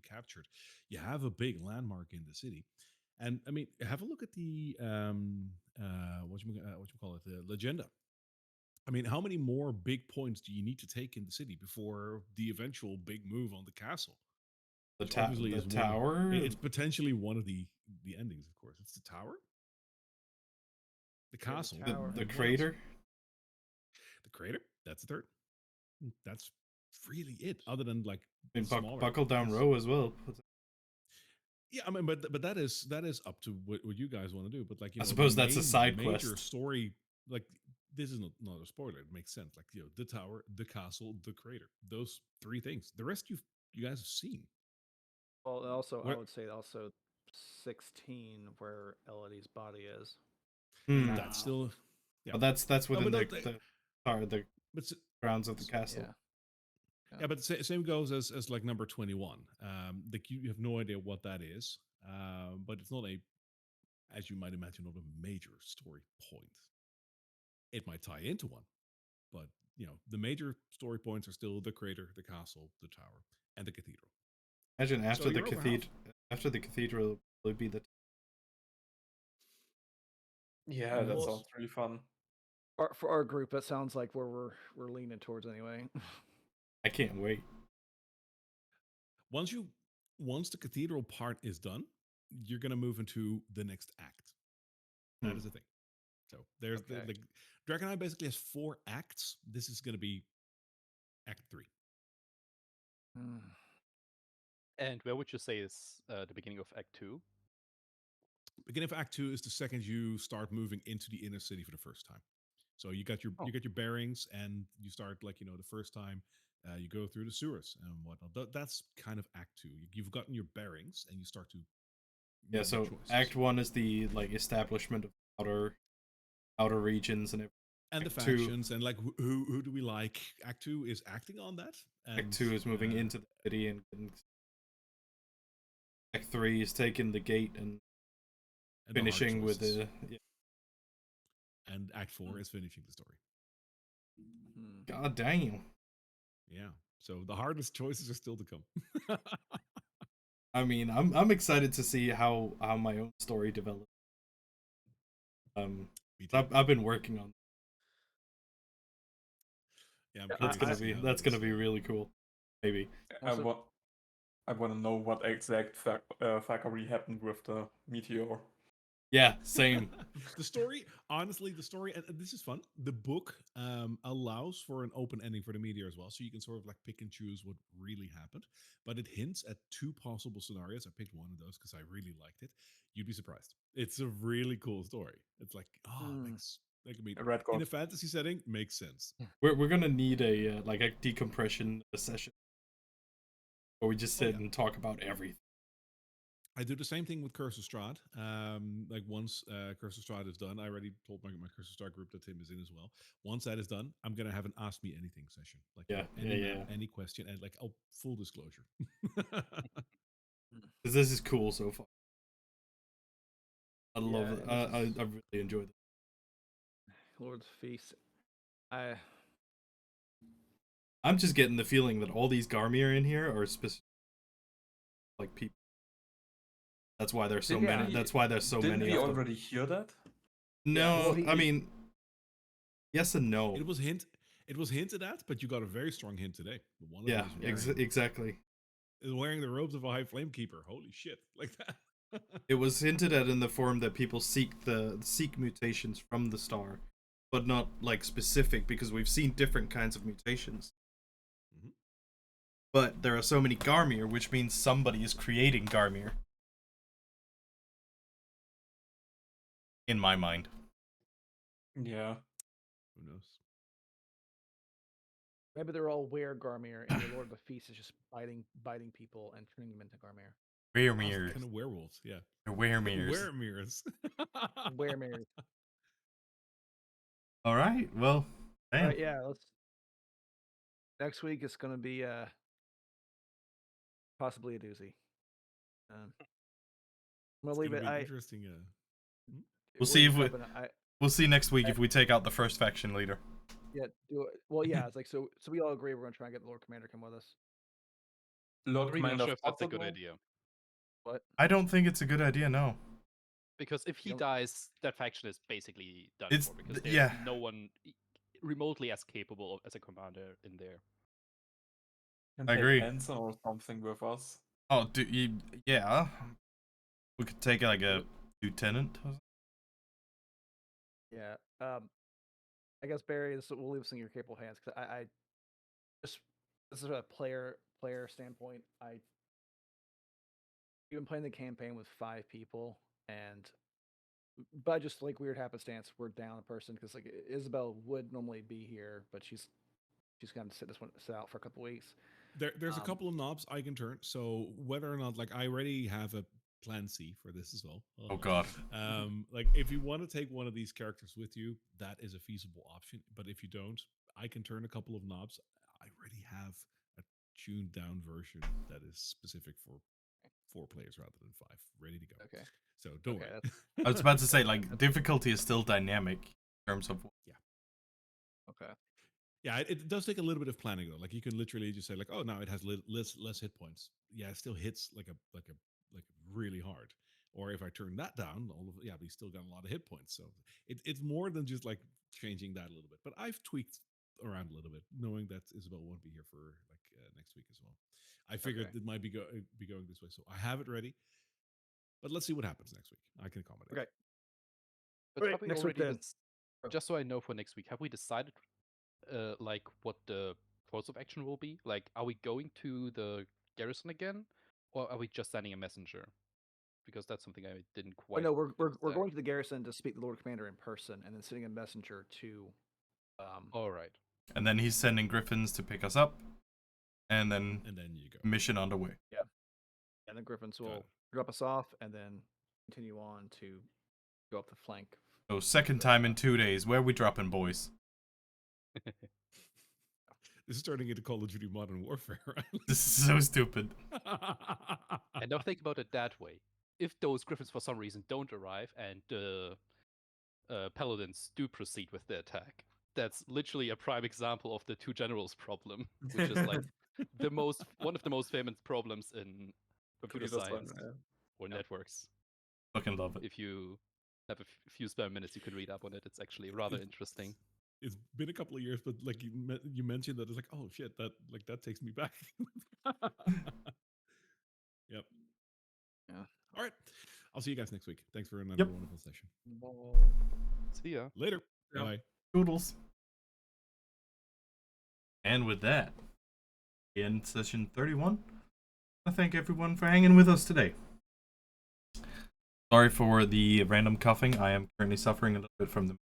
captured, you have a big landmark in the city, and I mean, have a look at the what you call it, the legenda. I mean, how many more big points do you need to take in the city before the eventual big move on the castle? The, Which obviously is tower. It's potentially one of the endings, of course. It's the tower, the castle, the crater. The crater. That's the third. That's really it. Other than like Buckle Down Row as well. Yeah, I mean, but that is up to what you guys want to do. But like, I suppose that's a side major quest. Story. Like this is not a spoiler. It makes sense. Like the tower, the castle, the crater. Those three things. The rest you guys have seen. Well, also I would say also 16 where Elodie's body is. That's still. Yeah, but that's within the grounds of the castle. Yeah, but the same goes as like number 21. Like you have no idea what that is, but it's not as you might imagine, not a major story point. It might tie into one, but the major story points are still the crater, the castle, the tower, and the cathedral. Imagine after the cathedral would be the. Yeah, that sounds really fun. For our group, that sounds like where we're leaning towards anyway. I can't wait. Once the cathedral part is done, you're gonna move into the next act. That is the thing. So there's the Drakkenheim basically has 4 acts. This is gonna be Act 3. And where would you say is the beginning of Act 2? Beginning of Act 2 is the second you start moving into the inner city for the first time. So you got Oh. your bearings, and you start the first time you go through the sewers and whatnot. That's kind of Act 2. You've gotten your bearings, and you start to Yeah, make your so choices. Act 1 is the establishment of outer regions and everything. And the Act 2 factions, and like who do we like? Act 2 is acting on that. And Act 2 is moving into the city and getting. Act 3 is taking the gate and the hard finishing with choices. the And Act 4 is finishing the story. God damn. Yeah. So the hardest choices are still to come. I mean, I'm excited to see how my own story develops. I've been working on. Yeah, that's gonna be really cool. Maybe. I want to know what exact fuckery happened with the meteor. Yeah, same. The story, honestly, and this is fun. The book allows for an open ending for the meteor as well, so you can sort of like pick and choose what really happened. But it hints at two possible scenarios. I picked one of those because I really liked it. You'd be surprised. It's a really cool story. It's like, it makes in a fantasy setting makes sense. We're gonna need a like a decompression session where we just sit and talk about everything. I do the same thing with Curse of Strahd. Like once Curse of Strahd is done, I already told my Curse of Strahd group that Tim is in as well. Once that is done, I'm gonna have an Ask Me Anything session. Like any question, and like full disclosure. Because this is cool so far. I love it. I really enjoyed it. Lord's Feast. I'm just getting the feeling that all these Garmir in here are specific, like people. That's why there's so many. That's why there's so many. Didn't we already hear that? No, I mean, yes and no. It was hinted at, but you got a very strong hint today. One of yeah, exactly. Is wearing the robes of a High Flame Keeper. Holy shit, like that. It was hinted at in the form that people seek mutations from the star, but not like specific, because we've seen different kinds of mutations. Mm-hmm. But there are so many Garmir, which means somebody is creating Garmir. In my mind. Yeah. Who knows? Maybe they're all were Garmir, and the Lord of the Feast is just biting people and turning them into Garmir. Weremirs. Kind of werewolves, yeah. They're weremirs. Weremirs. Weremirs. All right. Well, all right, yeah. Next week it's going to be possibly a doozy. I'm gonna leave it. Interesting. We'll see if we'll see next week if we take out the first faction leader. Yeah. Well, yeah. It's like so we all agree we're gonna try and get the Lord Commander come with us. Lord Commander, not sure if that's a good idea. What? I don't think it's a good idea. No. Because if he dies, that faction is basically done for. Because there's no one remotely as capable as a commander in there. I agree. Answer or something with us. Oh, yeah. We could take like a lieutenant. Yeah. I guess Barry, we'll leave this in your capable hands, because I just, this is a player standpoint. You've been playing the campaign with 5 people, and by just like weird happenstance, we're down a person, because like Isabel would normally be here, but she's gonna sit out for a couple weeks. There's a couple of knobs I can turn. So whether or not, like, I already have a plan C for this as well. Oh god. Like, if you want to take one of these characters with you, that is a feasible option. But if you don't, I can turn a couple of knobs. I already have a tuned down version that is specific for 4 players rather than 5, ready to go. Okay. So don't worry. I was about to say, like, difficulty is still dynamic in terms of. Yeah. Okay. Yeah, it does take a little bit of planning though. Like, you can literally just say like, oh, now it has less hit points. Yeah, it still hits like really hard. Or if I turn that down, we still got a lot of hit points. So it's more than just like changing that a little bit. But I've tweaked around a little bit, knowing that Isabel won't be here for like next week as well. I figured it might be going this way, so I have it ready. But let's see what happens next week. I can accommodate. Okay. But have we next already week just so I know for next week, have we decided like what the course of action will be? Like, are we going to the garrison again, Or are we just sending a messenger? Because that's something I didn't Oh, quite. no, we're understand. going to the garrison to speak to the Lord Commander in person, and then sending a messenger to. All right. And then he's sending griffins to pick us up, and then And then you go. mission underway. Yeah, and the Griffins Got will it. drop us off, and then continue on to go up the flank. So second time in 2 days. Where we dropping, boys? This is turning into Call of Duty Modern Warfare, right? This is so stupid. And now think about it that way. If those griffins for some reason don't arrive and the paladins do proceed with the attack, that's literally a prime example of the two generals problem, which is like one of the most famous problems in computer science or networks. Fucking love it. If you have a few spare minutes, you can read up on it. It's actually rather interesting. It's been a couple of years, but like you mentioned that, it's like, oh shit, that takes me back. Yep. Yeah. All right. I'll see you guys next week. Thanks for another Yep. wonderful session. See ya. Later. Yeah. Bye. Toodles. And with that, we end session 31. I thank everyone for hanging with us today. Sorry for the random coughing. I am currently suffering a little bit from them,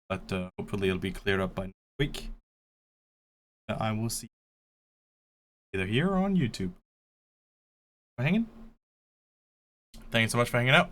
but hopefully it'll be cleared up by next week. I will see you either here or on YouTube. For hanging. Thank you so much for hanging out.